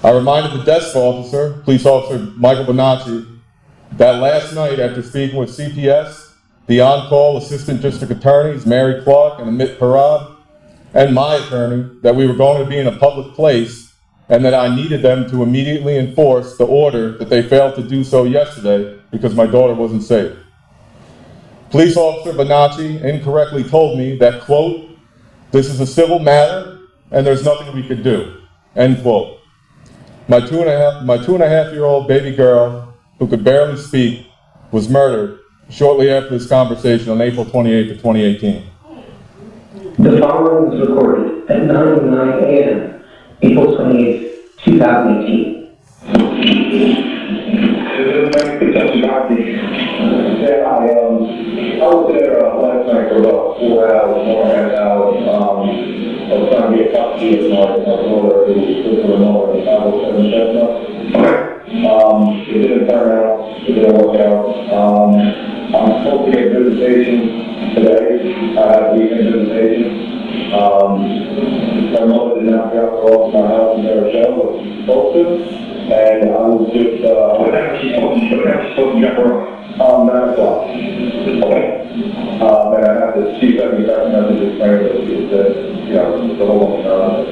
I reminded the desk officer, police officer Michael Bonacci, that last night after speaking with CPS, the on-call assistant district attorneys, Mary Clark and Amit Parab, and my attorney, that we were going to be in a public place and that I needed them to immediately enforce the order that they failed to do so yesterday because my daughter wasn't safe. Police officer Bonacci incorrectly told me that, quote, "This is a civil matter and there's nothing we could do," end quote. My two and a half year old baby girl, who could barely speak, was murdered shortly after this conversation on April 28th of 2018. The following was recorded at 9:09 a.m., April 28th, 2018. I was there last night for about 4 hours, 4.5 hours. I was trying to get a copy of my daughter who lives in the north of 507 Chestnut. It didn't turn out, it didn't work out. I'm supposed to get visitation today. I have weekend visitation. My mother did not drop her off my house in Arizona, but she's supposed to. And I was just, what time is she supposed to drop her off? 9 o'clock. Okay. And I have to, she sent me back message explaining that she said, you know, the whole time.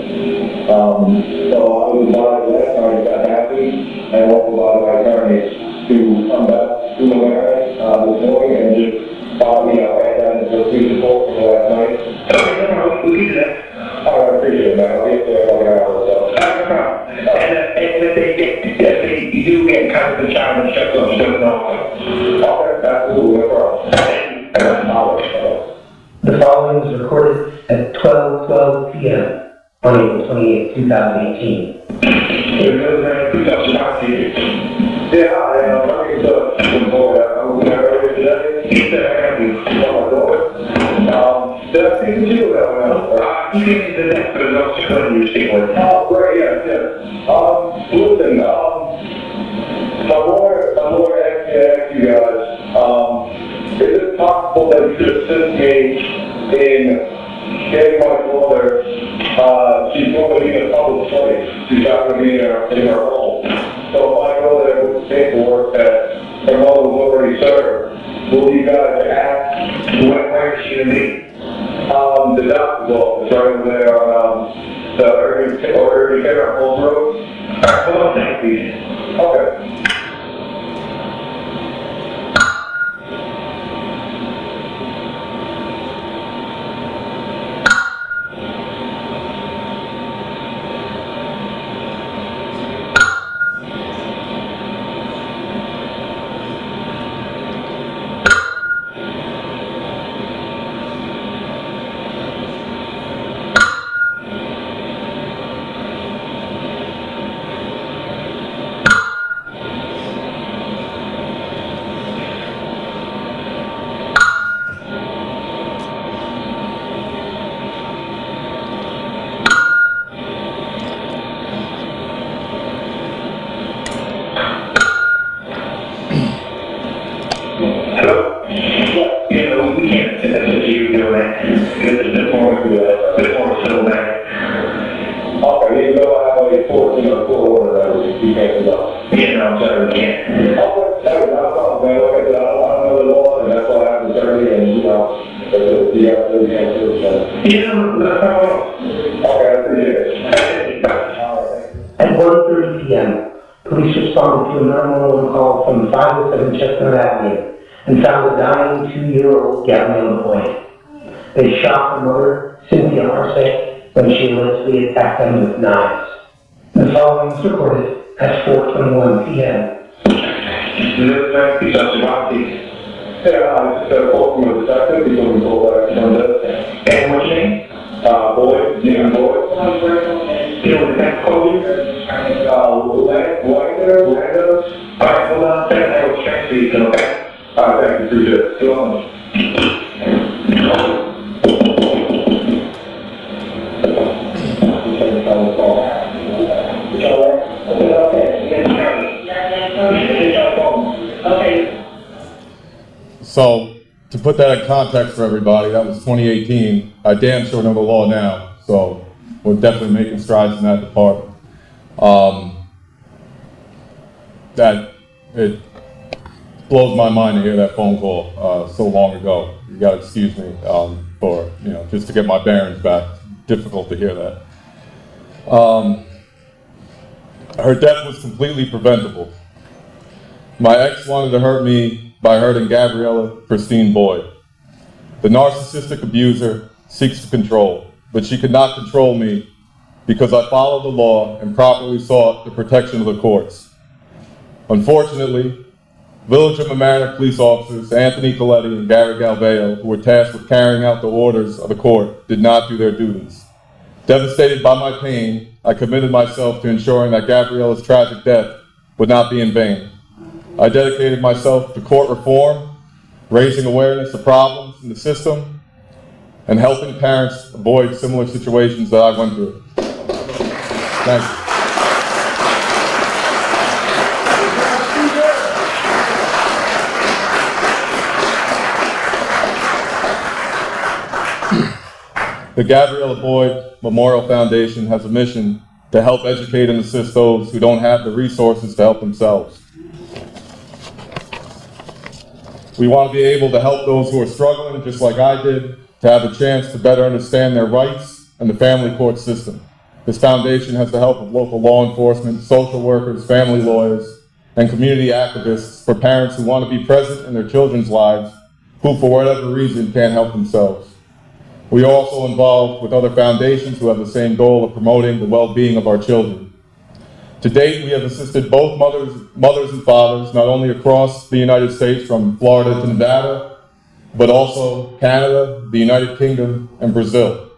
So I was advised last night that happened, and also by my attorney to come back to the warehouse this morning and just follow me up right down to the police report from last night. We'll do that. I appreciate it, man. I'll get there in like an hour or so. And if they do get kind of the child and check up, just know. Okay, absolutely, no problem. The following was recorded at 12:12 p.m. on April 28th, 2018. Yeah, I mean, I was there earlier today. He said I had to tell my daughter. Did I speak to you about that? He gave me the next, but it's also when you were speaking with. Oh, great, yes. Listen, my lawyer asked me to ask you guys, is it possible that you could assist me in getting my daughter, she's going to be in a public place. She's not going to be in her home. So if I go there with the paperwork that her mother was already served, will you guys ask where is she going to be? The doctor's office right over there on the urgent care on Old Road. Alright, hold on, thank you. Okay. At 1:30 p.m., police responded to a 911 call from 507 Chestnut Avenue and found a dying 2-year-old Gabrielle McCoy. They shot her mother, Cynthia Arce, when she allegedly attacked them with knives. The following was recorded at 4:21 p.m. Yeah, I just had a call from a detective. He's going to go back to Monday. And what's your name? Boyd, Jim Boyd. You know, that's Kobe. Lander. All right, hold on a second. I will check these, okay? All right, thank you. Appreciate it. Go on. So, to put that in context for everybody, that was 2018. I damn sure know the law now, so we're definitely making strides in that department. It blows my mind to hear that phone call so long ago. You gotta excuse me for, just to get my bearings back. Difficult to hear that. Her death was completely preventable. My ex wanted to hurt me by hurting Gabriella Christine Boyd. The narcissistic abuser seeks to control, but she could not control me because I followed the law and properly sought the protection of the courts. Unfortunately, Village of Mamaroneck police officers Anthony Coletti and Gary Galveo, who were tasked with carrying out the orders of the court, did not do their duties. Devastated by my pain, I committed myself to ensuring that Gabriella's tragic death would not be in vain. I dedicated myself to court reform, raising awareness of problems in the system, and helping parents avoid similar situations that I went through. Thank you. The Gabriella Boyd Memorial Foundation has a mission to help educate and assist those who don't have the resources to help themselves. We want to be able to help those who are struggling, just like I did, to have a chance to better understand their rights and the family court system. This foundation has the help of local law enforcement, social workers, family lawyers, and community activists for parents who want to be present in their children's lives who, for whatever reason, can't help themselves. We are also involved with other foundations who have the same goal of promoting the well-being of our children. To date, we have assisted both mothers and fathers, not only across the United States from Florida to Nevada, but also Canada, the United Kingdom, and Brazil.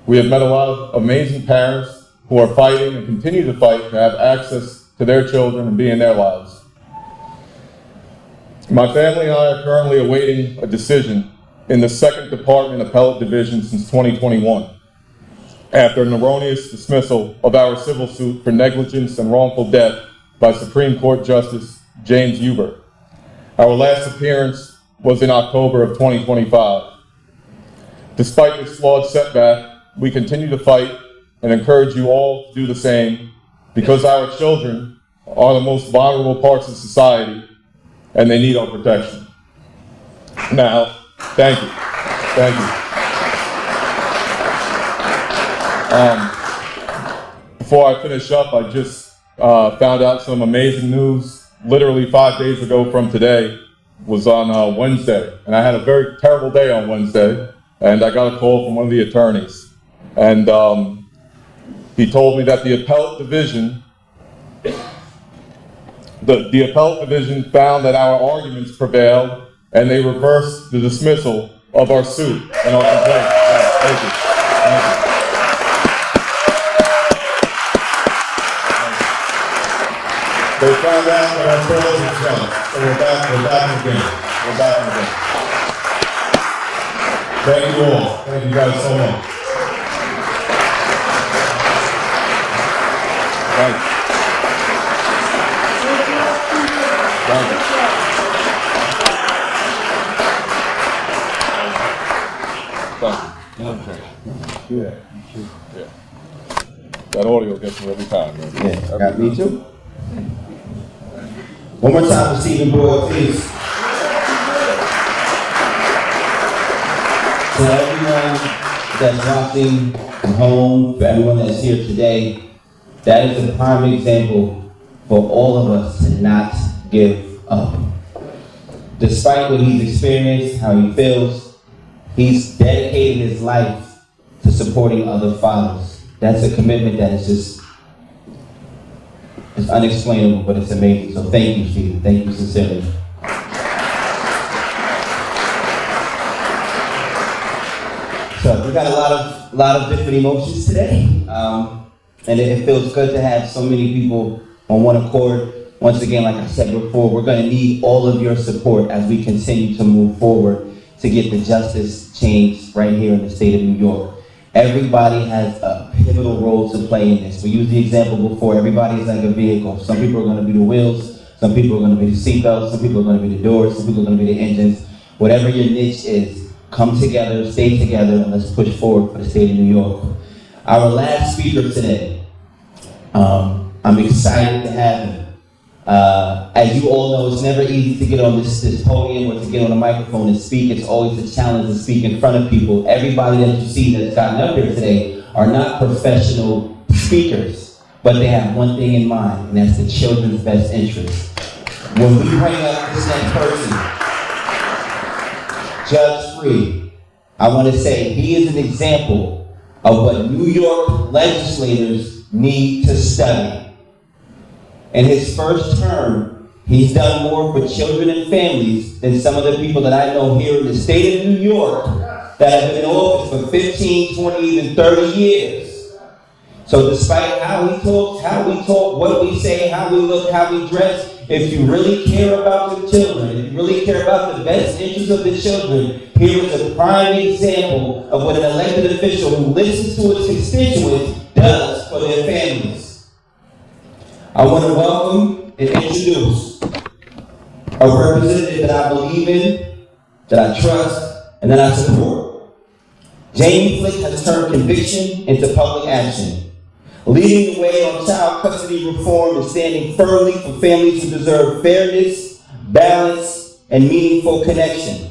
We have met a lot of amazing parents who are fighting and continue to fight to have access to their children and be in their lives. My family and I are currently awaiting a decision in the 2nd Department Appellate Division since 2021, after an erroneous dismissal of our civil suit for negligence and wrongful death by Supreme Court Justice James Hubert. Our last appearance was in October of 2025. Despite this flawed setback, we continue to fight and encourage you all to do the same, because our children are the most vulnerable parts of society and they need our protection. Now, thank you. Thank you. Before I finish up, I just found out some amazing news. Literally 5 days ago from today was on Wednesday. And I had a very terrible day on Wednesday. And I got a call from one of the attorneys. And he told me that the appellate division, the appellate division found that our arguments prevailed, and they reversed the dismissal of our suit and our complaint. Thank you. Thank you. They found out that our trial was just, so we're back again. We're back again. Thank you all. Thank you guys so much. Thank you. Thank you. Yeah. That audio gets me every time, man. Yeah, got me too. One more time for Stephen Boyd, please. To everyone that's watching at home, for everyone that's here today, that is a prime example for all of us to not give up. Despite what he's experienced, how he feels, he's dedicated his life to supporting other fathers. That's a commitment that is just, it's unexplainable, but it's amazing. So thank you, Stephen. Thank you sincerely. So we got a lot of different emotions today, and it feels good to have so many people on one accord. Once again, like I said before, we're going to need all of your support as we continue to move forward to get the justice changed right here in the state of New York. Everybody has a pivotal role to play in this. We used the example before. Everybody is like a vehicle. Some people are going to be the wheels. Some people are going to be the seatbelts. Some people are going to be the doors. Some people are going to be the engines. Whatever your niche is, come together, stay together, and let's push forward for the state of New York. Our last speaker today, I'm excited to have him. As you all know, it's never easy to get on this podium or to get on a microphone and speak. It's always a challenge to speak in front of people. Everybody that you see that's gotten up here today are not professional speakers, but they have one thing in mind, and that's the children's best interest. When we bring up this next person, Judge Free, I want to say he is an example of what New York legislators need to study. In his first term, he's done more for children and families than some of the people that I know here in the state of New York that have been in office for 15, 20, even 30 years. So despite how we talk, what we say, how we look, how we dress, if you really care about the children, if you really care about the best interests of the children, here is a prime example of what an elected official who listens to his constituents does for their families. I want to welcome and introduce a representative that I believe in, that I trust, and that I support. Jamie Flick has turned conviction into public action, leading the way on child custody reform and standing firmly for families who deserve fairness, balance, and meaningful connection.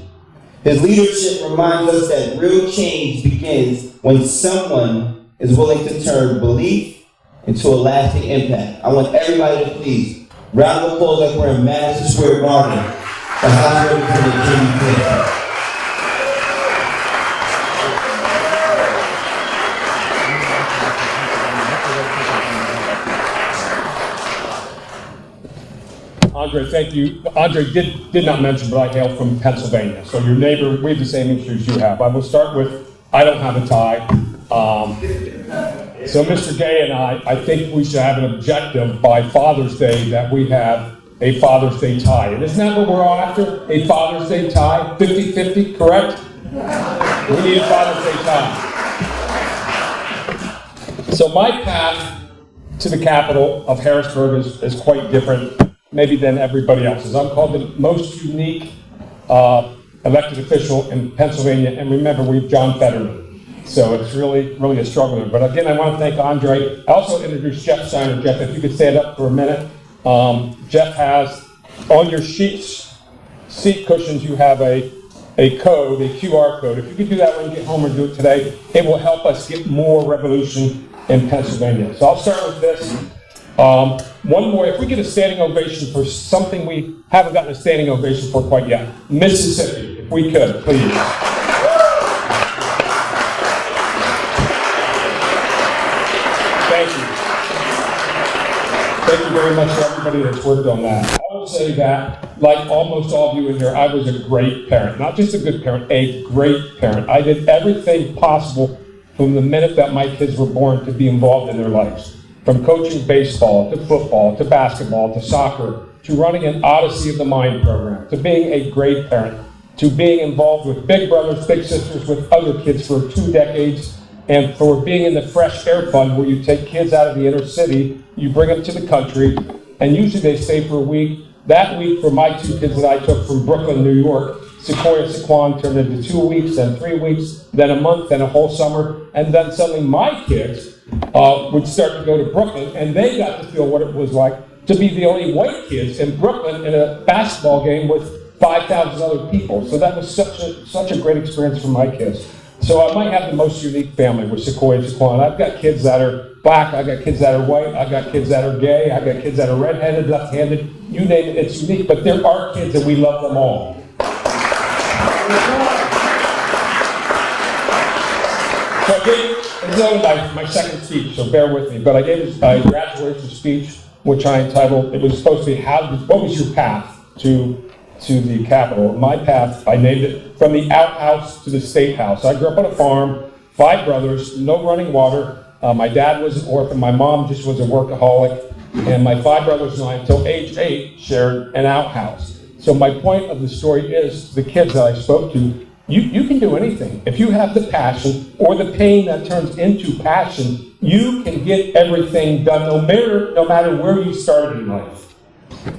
His leadership reminds us that real change begins when someone is willing to turn belief into a lasting impact. I want everybody to please round of applause like we're in Madison Square Garden for House Representative Jamie Flick. Andre, thank you. Andre did not mention, but I hail from Pennsylvania. So your neighbor, we have the same issues you have. I will start with, I don't have a tie. So Mr. Gay and I think we should have an objective by Father's Day that we have a Father's Day tie. And isn't that what we're all after? A Father's Day tie? 50-50, correct? We need a Father's Day tie. So my path to the capital of Harrisburg is quite different, maybe than everybody else's. I'm called the most unique elected official in Pennsylvania. And remember, we have John Fetterman. So it's really a struggle there. But again, I want to thank Andre. I also introduced Jeff Steiner. Jeff, if you could stand up for a minute. Jeff has, on your seat cushions, you have a code, a QR code. If you could do that when you get home or do it today, it will help us get more revolution in Pennsylvania. So I'll start with this. One more, if we get a standing ovation for something we haven't gotten a standing ovation for quite yet. Mississippi, if we could, please. Thank you. Thank you very much to everybody that's worked on that. I will say that, like almost all of you in here, I was a great parent. Not just a good parent, a great parent. I did everything possible from the minute that my kids were born to be involved in their lives. From coaching baseball, to football, to basketball, to soccer, to running an Odyssey of the Mind program, to being a great parent, to being involved with big brothers, big sisters, with other kids for 2 decades, and for being in the Fresh Air Fund, where you take kids out of the inner city, you bring them to the country, and usually they stay for a week. That week, for my 2 kids that I took from Brooklyn, New York, Sequoia Sequan turned into 2 weeks, then 3 weeks, then a month, then a whole summer, and then suddenly my kids would start to go to Brooklyn, and they got to feel what it was like to be the only white kids in Brooklyn in a basketball game with 5,000 other people. So that was such a great experience for my kids. So I might have the most unique family with Sequoia Sequan. I've got kids that are black, I've got kids that are white, I've got kids that are gay, I've got kids that are redheaded, left-handed, you name it, it's unique, but there are kids and we love them all. So I gave, this is my second speech, so bear with me, but I gave a graduation speech, which I entitled, it was supposed to be, what was your path to to the Capitol. My path, I named it From the Outhouse to the State House. I grew up on a farm, 5 brothers, no running water. My dad was an orphan, my mom just was a workaholic, and my 5 brothers and I, until age 8, shared an outhouse. So my point of the story is, to the kids that I spoke to, you can do anything. If you have the passion, or the pain that turns into passion, you can get everything done, no matter where you started in life.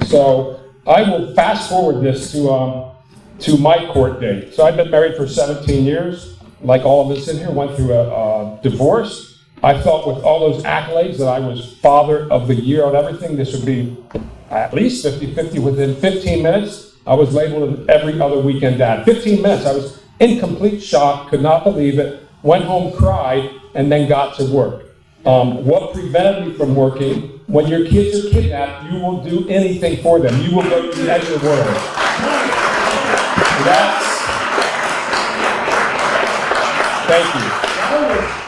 So I will fast forward this to my court date. So I've been married for 17 years. Like all of us in here, went through a divorce. I felt with all those accolades that I was father of the year on everything. This would be at least 50-50. Within 15 minutes, I was labeled an every other weekend dad. 15 minutes, I was in complete shock, could not believe it, went home, cried, and then got to work. What prevented me from working? When your kids are kidnapped, you will do anything for them. You will go to the edge of the world. Thank you.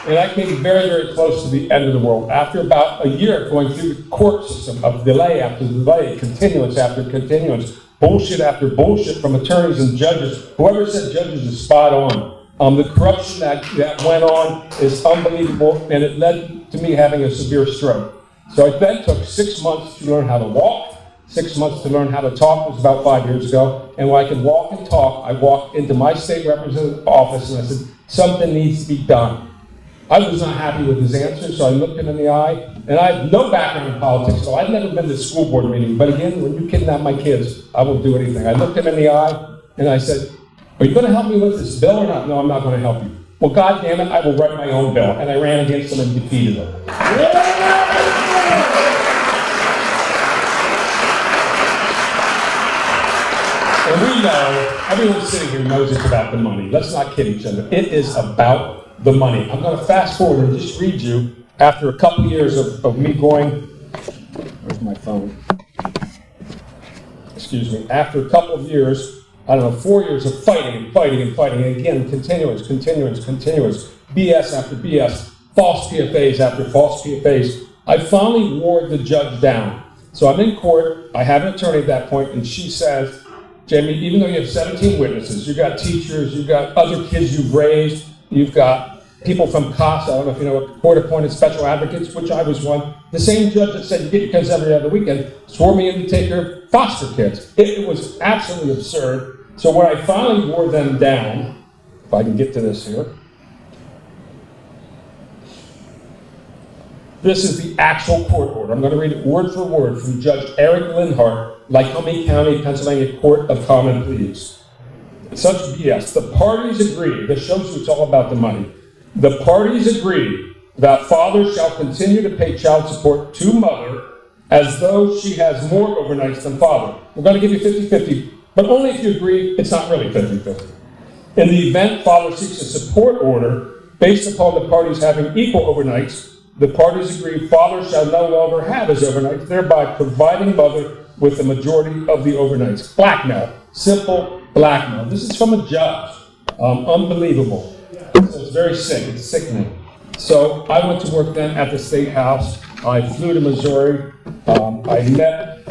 And I came very, very close to the end of the world. After about a year going through the court system of delay after delay, continuance after continuance, bullshit after bullshit from attorneys and judges. Whoever said judges is spot on. The corruption that went on is unbelievable, and it led to me having a severe stroke. So it then took 6 months to learn how to walk, 6 months to learn how to talk. It was about 5 years ago. And when I could walk and talk, I walked into my state representative office and I said, something needs to be done. I was not happy with his answer, so I looked him in the eye, and I have no background in politics, so I've never been to a school board meeting, but again, when you kidnap my kids, I will do anything. I looked him in the eye, and I said, are you going to help me with this bill or not? No, I'm not going to help you. Well, God damn it, I will write my own bill, and I ran against him and defeated him. And we know, everyone sitting here knows it's about the money. Let's not kid each other. It is about the money. I'm going to fast forward and just read you, after a couple of years of me going, where's my phone? Excuse me. After a couple of years, I don't know, 4 years of fighting, and again, continuous, BS after BS, false PFAs after false PFAs, I finally wore the judge down. So I'm in court, I have an attorney at that point, and she says, Jamie, even though you have 17 witnesses, you've got teachers, you've got other kids you've raised, you've got people from CASA, I don't know if you know what, court-appointed special advocates, which I was one. The same judge that said you get your kids every other weekend swore me in to take care of foster kids. It was absolutely absurd. So when I finally wore them down, if I can get to this here, this is the actual court order. I'm going to read it word for word from Judge Eric Linhart, Lycoming County, Pennsylvania Court of Common Pleas. Such BS. The parties agree, this shows you it's all about the money. The parties agree that father shall continue to pay child support to mother as though she has more overnights than father. We're going to give you 50-50, but only if you agree it's not really 50-50. In the event father seeks a support order based upon the parties having equal overnights, the parties agree father shall no longer have his overnights, thereby providing mother with the majority of the overnights. Blackmail. Simple blackmail. This is from a judge. Unbelievable. So it's very sick. It's sickening. So I went to work then at the State House. I flew to Missouri. I met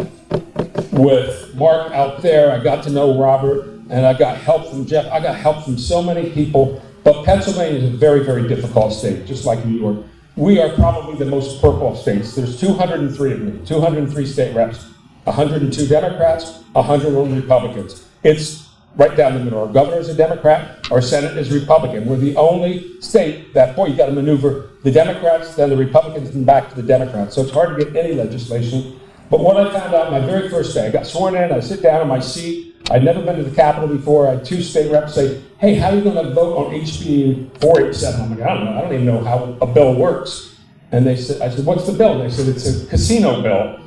with Mark out there. I got to know Robert, and I got help from Jeff. I got help from so many people. But Pennsylvania is a very, very difficult state, just like New York. We are probably the most purple of states. There's 203 of me, 203 state reps, 102 Democrats, 101 Republicans. It's right down the middle. Our governor is a Democrat, our Senate is Republican. We're the only state that, boy, you got to maneuver the Democrats, then the Republicans, and back to the Democrats. So it's hard to get any legislation. But what I found out my very first day, I got sworn in, I sit down in my seat. I'd never been to the Capitol before. I had 2 state reps say, hey, how are you going to vote on HB 487? I'm like, I don't know. I don't even know how a bill works. And they said, I said, what's the bill? And they said, it's a casino bill.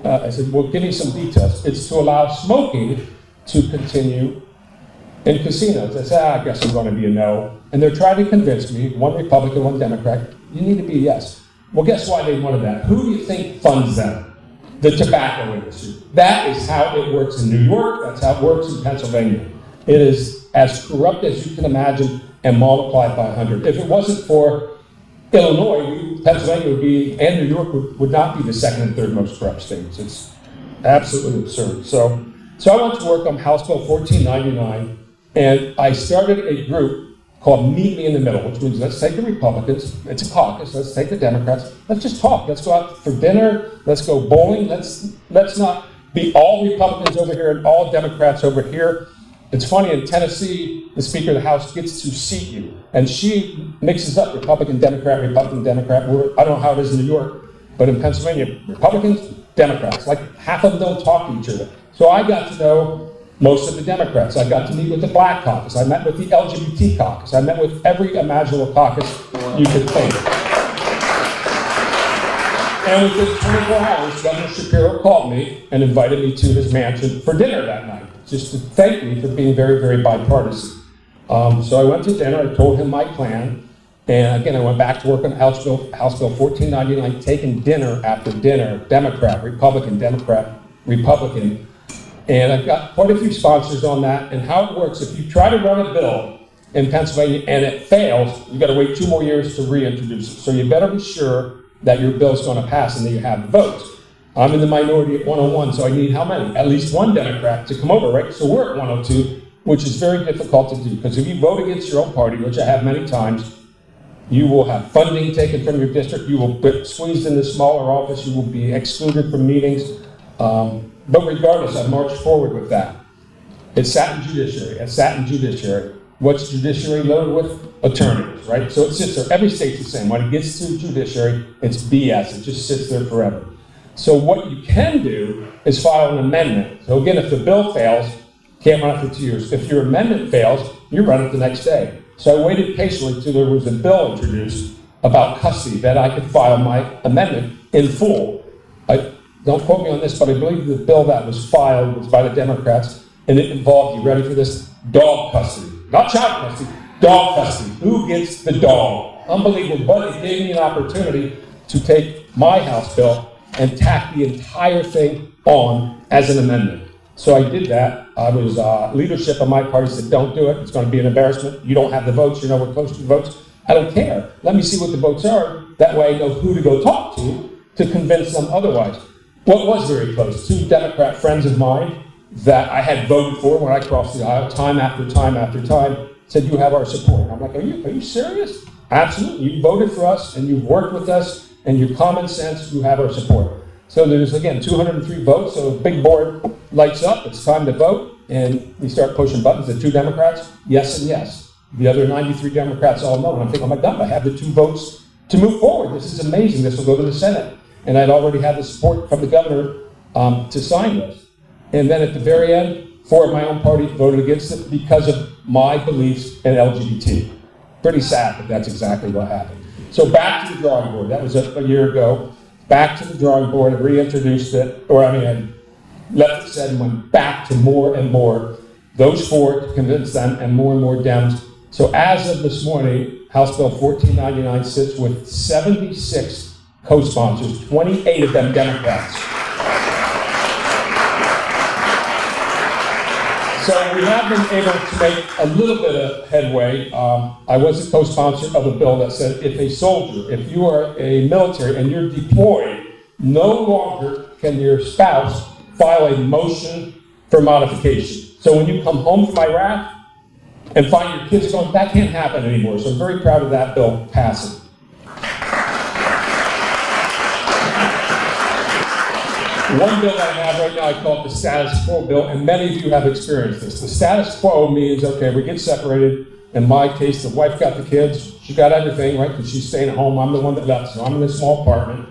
I said, well, give me some details. It's to allow smoking to continue in casinos. I said, I guess I'm going to be a no. And they're trying to convince me, one Republican, one Democrat, you need to be a yes. Well, guess why they wanted that? Who do you think funds them? The tobacco industry. That is how it works in New York. That's how it works in Pennsylvania. It is as corrupt as you can imagine and multiplied by 100. If it wasn't for Illinois, Pennsylvania would be, and New York would not be the second and third most corrupt states. It's absolutely absurd. So So I went to work on House Bill 1499, and I started a group called Meet Me in the Middle, which means let's take the Republicans, it's a caucus, let's take the Democrats, let's just talk, let's go out for dinner, let's go bowling, let's not be all Republicans over here and all Democrats over here. It's funny, in Tennessee, the Speaker of the House gets to seat you, and she mixes up Republican, Democrat. I don't know how it is in New York, but in Pennsylvania, Republicans, Democrats, like half of them don't talk to each other. So I got to know most of the Democrats. I got to meet with the Black Caucus. I met with the LGBT caucus. I met with every imaginable caucus you could think. And within 24 hours, Governor Shapiro called me and invited me to his mansion for dinner that night, just to thank me for being very, very bipartisan. So I went to dinner, I told him my plan, and again, I went back to work on House Bill 1499, taking dinner after dinner, Democrat, Republican, Democrat, Republican. And I've got quite a few sponsors on that, and how it works, if you try to run a bill in Pennsylvania and it fails, you've got to wait 2 more years to reintroduce it. So you better be sure that your bill's going to pass and that you have the votes. I'm in the minority at 101, so I need how many? At least one Democrat to come over, right? So we're at 102, which is very difficult to do, because if you vote against your own party, which I have many times, you will have funding taken from your district, you will be squeezed in the smaller office, you will be excluded from meetings. But regardless, I marched forward with that. It sat in judiciary. What's judiciary loaded with? Attorneys, right? So it sits there. Every state's the same. When it gets to judiciary, it's BS. It just sits there forever. So what you can do is file an amendment. So again, if the bill fails, can't run it for 2 years. If your amendment fails, you run it the next day. So I waited patiently till there was a bill introduced about custody that I could file my amendment in full. Don't quote me on this, but I believe the bill that was filed was by the Democrats, and it involved, you ready for this? Dog custody. Not child custody, dog custody. Who gets the dog? Unbelievable, but it gave me an opportunity to take my House bill and tack the entire thing on as an amendment. So I did that. I was leadership of my party said, don't do it. It's going to be an embarrassment. You don't have the votes. You're nowhere close to the votes. I don't care. Let me see what the votes are. That way I know who to go talk to convince them otherwise. What was very close, 2 Democrat friends of mine that I had voted for when I crossed the aisle, time after time after time, said, you have our support. I'm like, are you serious? Absolutely. You voted for us, and you've worked with us, and your common sense, you have our support. So there's, again, 203 votes, so the big board lights up, it's time to vote, and we start pushing buttons. The 2 Democrats, yes and yes. The other 93 Democrats all no, and I'm thinking, oh my God, I have the 2 votes to move forward. This is amazing. This will go to the Senate. And I'd already had the support from the governor to sign this. And then at the very end, 4 of my own party voted against it because of my beliefs in LGBT. Pretty sad, but that's exactly what happened. So back to the drawing board. That was a year ago. Back to the drawing board and reintroduced it, I left it said and went back to more and more. Those 4 to convince them, and more Dems. So as of this morning, House Bill 1499 sits with 76 co-sponsors, 28 of them Democrats. So we have been able to make a little bit of headway. I was a co-sponsor of a bill that said if a soldier, if you are a military and you're deployed, no longer can your spouse file a motion for modification. So when you come home from Iraq and find your kids going, that can't happen anymore. So I'm very proud of that bill passing. One bill that I have right now, I call it the status quo bill, and many of you have experienced this. The status quo means, okay, we get separated. In my case, the wife got the kids. She got everything, right, because she's staying at home. I'm the one that left, so I'm in a small apartment.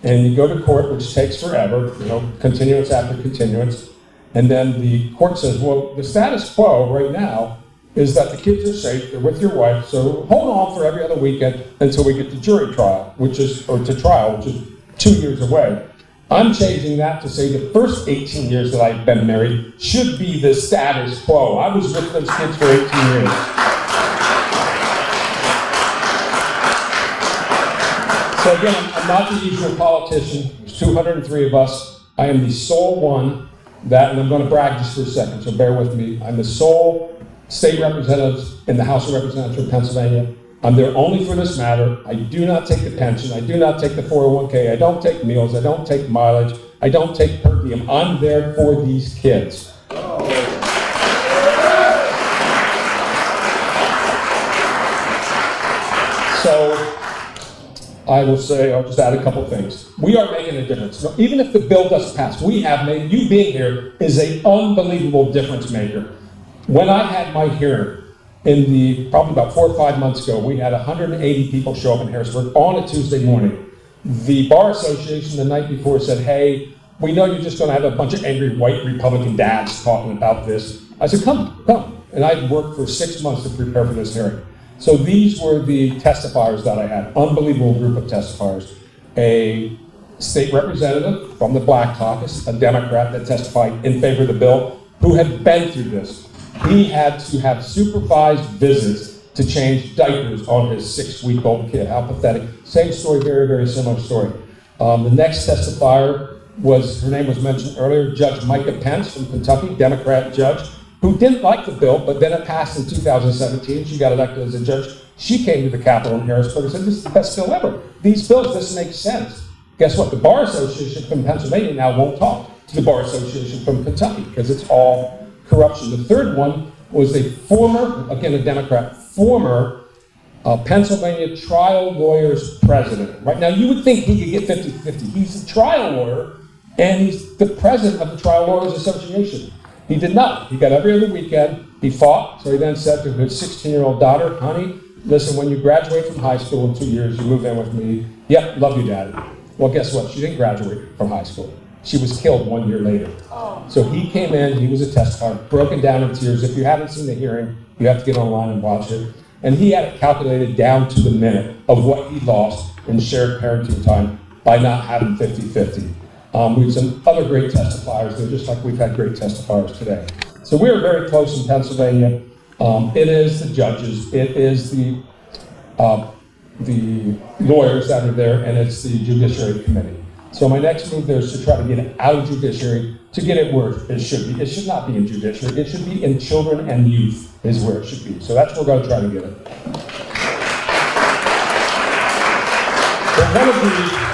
And you go to court, which takes forever, continuance after continuance. And then the court says, well, the status quo right now is that the kids are safe, they're with your wife, so hold on for every other weekend until we get to jury trial, which is 2 years away. I'm changing that to say the first 18 years that I've been married should be the status quo. I was with those kids for 18 years. So again, I'm not the usual politician. There's 203 of us. I am the sole one that, and I'm going to brag just for a second, so bear with me. I'm the sole state representative in the House of Representatives of Pennsylvania. I'm there only for this matter. I do not take the pension. I do not take the 401k. I don't take meals. I don't take mileage. I don't take per diem. I'm there for these kids. So I will say, I'll just add a couple things. We are making a difference. Now, even if the bill doesn't pass, we have made, you being here is an unbelievable difference maker. When I had my hearing, probably about 4 or 5 months ago, we had 180 people show up in Harrisburg on a Tuesday morning. The Bar Association the night before said, hey, we know you're just going to have a bunch of angry white Republican dads talking about this. I said, come. And I'd worked for 6 months to prepare for this hearing. So these were the testifiers that I had. Unbelievable group of testifiers. A state representative from the Black Caucus, a Democrat that testified in favor of the bill, who had been through this. He had to have supervised visits to change diapers on his 6-week-old kid. How pathetic. Same story, very, very similar story. The next testifier her name was mentioned earlier, Judge Micah Pence from Kentucky, Democrat judge, who didn't like the bill, but then it passed in 2017. She got elected as a judge. She came to the Capitol in Harrisburg and said, this is the best bill ever. These bills, this makes sense. Guess what? The Bar Association from Pennsylvania now won't talk to the Bar Association from Kentucky because it's all corruption. The third one was a former, again a Democrat, former Pennsylvania trial lawyers president. Right now, you would think he could get 50-50. He's a trial lawyer, and he's the president of the Trial Lawyers Association. He did not. He got every other weekend. He fought. So he then said to his 16-year-old daughter, honey, listen, when you graduate from high school in 2 years, you move in with me. Yep, love you, Daddy. Well, guess what? She didn't graduate from high school. She was killed 1 year later. So he came in, he was a testifier, broken down in tears. If you haven't seen the hearing, you have to get online and watch it. And he had it calculated down to the minute of what he lost in shared parenting time by not having 50-50. We have some other great testifiers there, just like we've had great testifiers today. So we are very close in Pennsylvania. It is the judges, it is the lawyers that are there, and it's the Judiciary Committee. So my next move there is to try to get it out of Judiciary to get it where it should be. It should not be in Judiciary. It should be in children and youth is where it should be. So that's where we're going to try to get it. But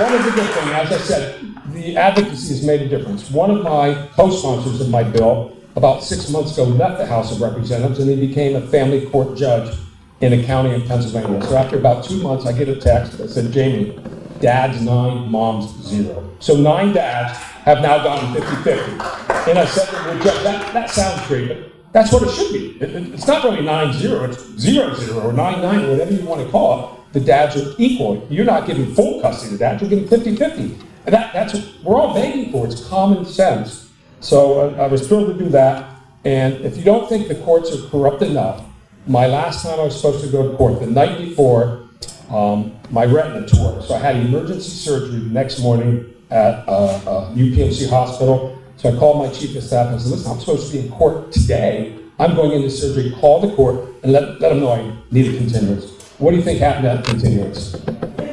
one of the good things, as I said, the advocacy has made a difference. One of my co-sponsors of my bill, about 6 months ago, left the House of Representatives and he became a family court judge in a county in Pennsylvania. So after about 2 months, I get a text that said, Jamie, dad's 9, mom's 0. So 9 dads have now gotten 50-50. And I said to the judge, that sounds great, but that's what it should be. It's not really 9-0, it's 0-0 or 9-9 or whatever you want to call it. The dads are equal. You're not giving full custody to dads, you're giving 50-50. And that's what we're all begging for. It's common sense. So I was thrilled to do that. And if you don't think the courts are corrupt enough, my last time I was supposed to go to court, the night before, my retina tore. So I had emergency surgery the next morning at UPMC hospital. So I called my chief of staff and said, listen, I'm supposed to be in court today. I'm going into surgery, call the court and let them know I need a continuance. What do you think happened to that continuance?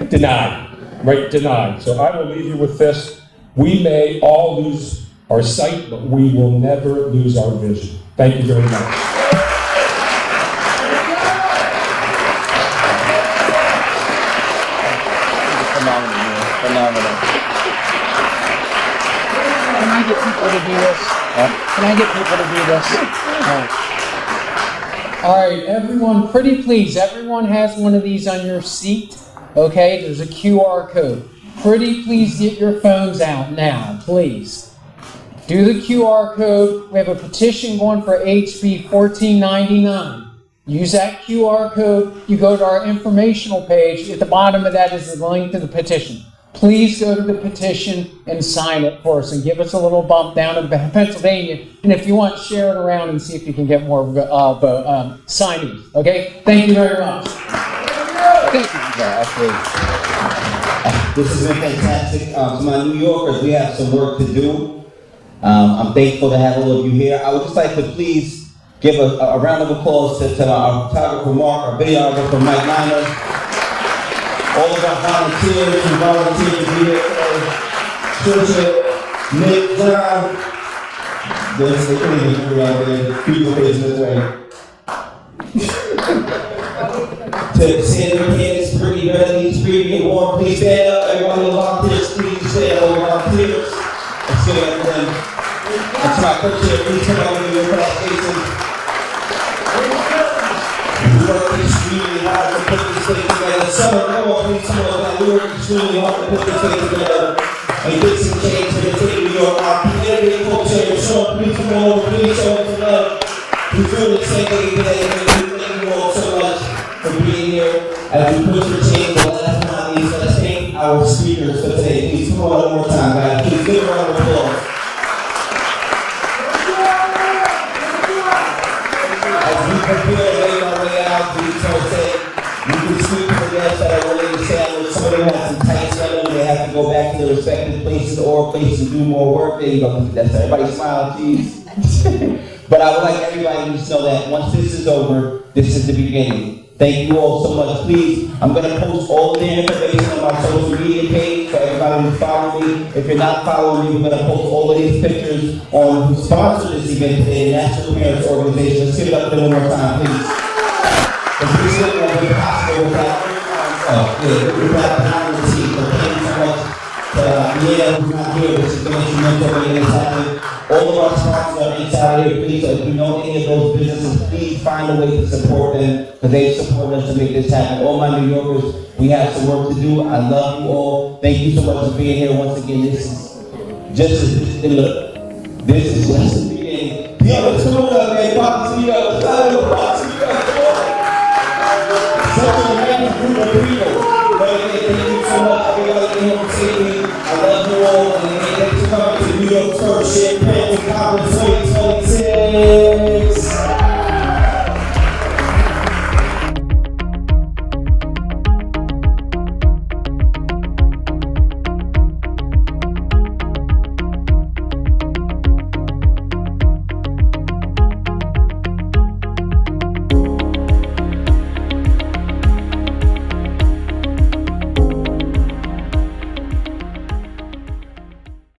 Denied, right? Denied. So I will leave you with this. We may all lose our sight, but we will never lose our vision. Thank you very much. Phenomenal. Can I get people to do this? Can I get people to do this? All right, everyone, pretty please, everyone has one of these on your seat, okay? There's a QR code. Pretty please get your phones out now, please. Do the QR code. We have a petition going for HB 1499. Use that QR code. You go to our informational page. At the bottom of that is the link to the petition. Please go to the petition and sign it for us and give us a little bump down in Pennsylvania. And if you want, share it around and see if you can get more signings. Okay? Thank you very much. Thank you. This has been fantastic. To my New Yorkers, we have some work to do. I'm thankful to have all of you here. I would just like to please give a round of applause to our photographer Mark, our videographer Mike Liner, all of our volunteers who volunteered to be here today. Trisha, Nick, John. There's the thing out there, people facing this way. To Sandra, Candace, Brittany, Bethany, Speedy, Warren, please stand up. Everyone who volunteers, please stand up. Volunteers. Let's give it up for them. And to my co-chair, please come on with your class, Jason. worked extremely hard to put this thing together. Summer, come on, please come on down. We worked extremely hard to put this thing together and get some change to the city of New York. Our community culture, Sean, please come on over, please show us some love. We're doing the same thing today, and we thank you all so much for being here as we push for change. But last but not least, let's thank our speakers for today. Please come on one more time, guys. Please give a round of applause. As we prepare to make our way out, please don't say, you can speak to the guests that are willing to say, some of them have some tight schedules, they have to go back to their respective places or places to do more work. There you go. That's everybody smile, please. But I would like everybody to know that once this is over, this is the beginning. Thank you all so much. Please, I'm going to post all the information on my social media page for everybody who's following me. If you're not following me, we're going to post all of these pictures on who sponsored this event today, the National Parents Organization. Let's give it up to them one more time, please. Because this is going to be possible without behind the scenes. So thank you so much to Leah, who's not here, which is going to instrumental in this happening. All of our sponsors are inside here. Please, if you know any of those businesses, please find a way to support them because they support us to make this happen. All my New Yorkers, we have some work to do. I love you all. Thank you so much for being here once again. This is just the beginning. Yo, let's come on up, man. Pop, see you.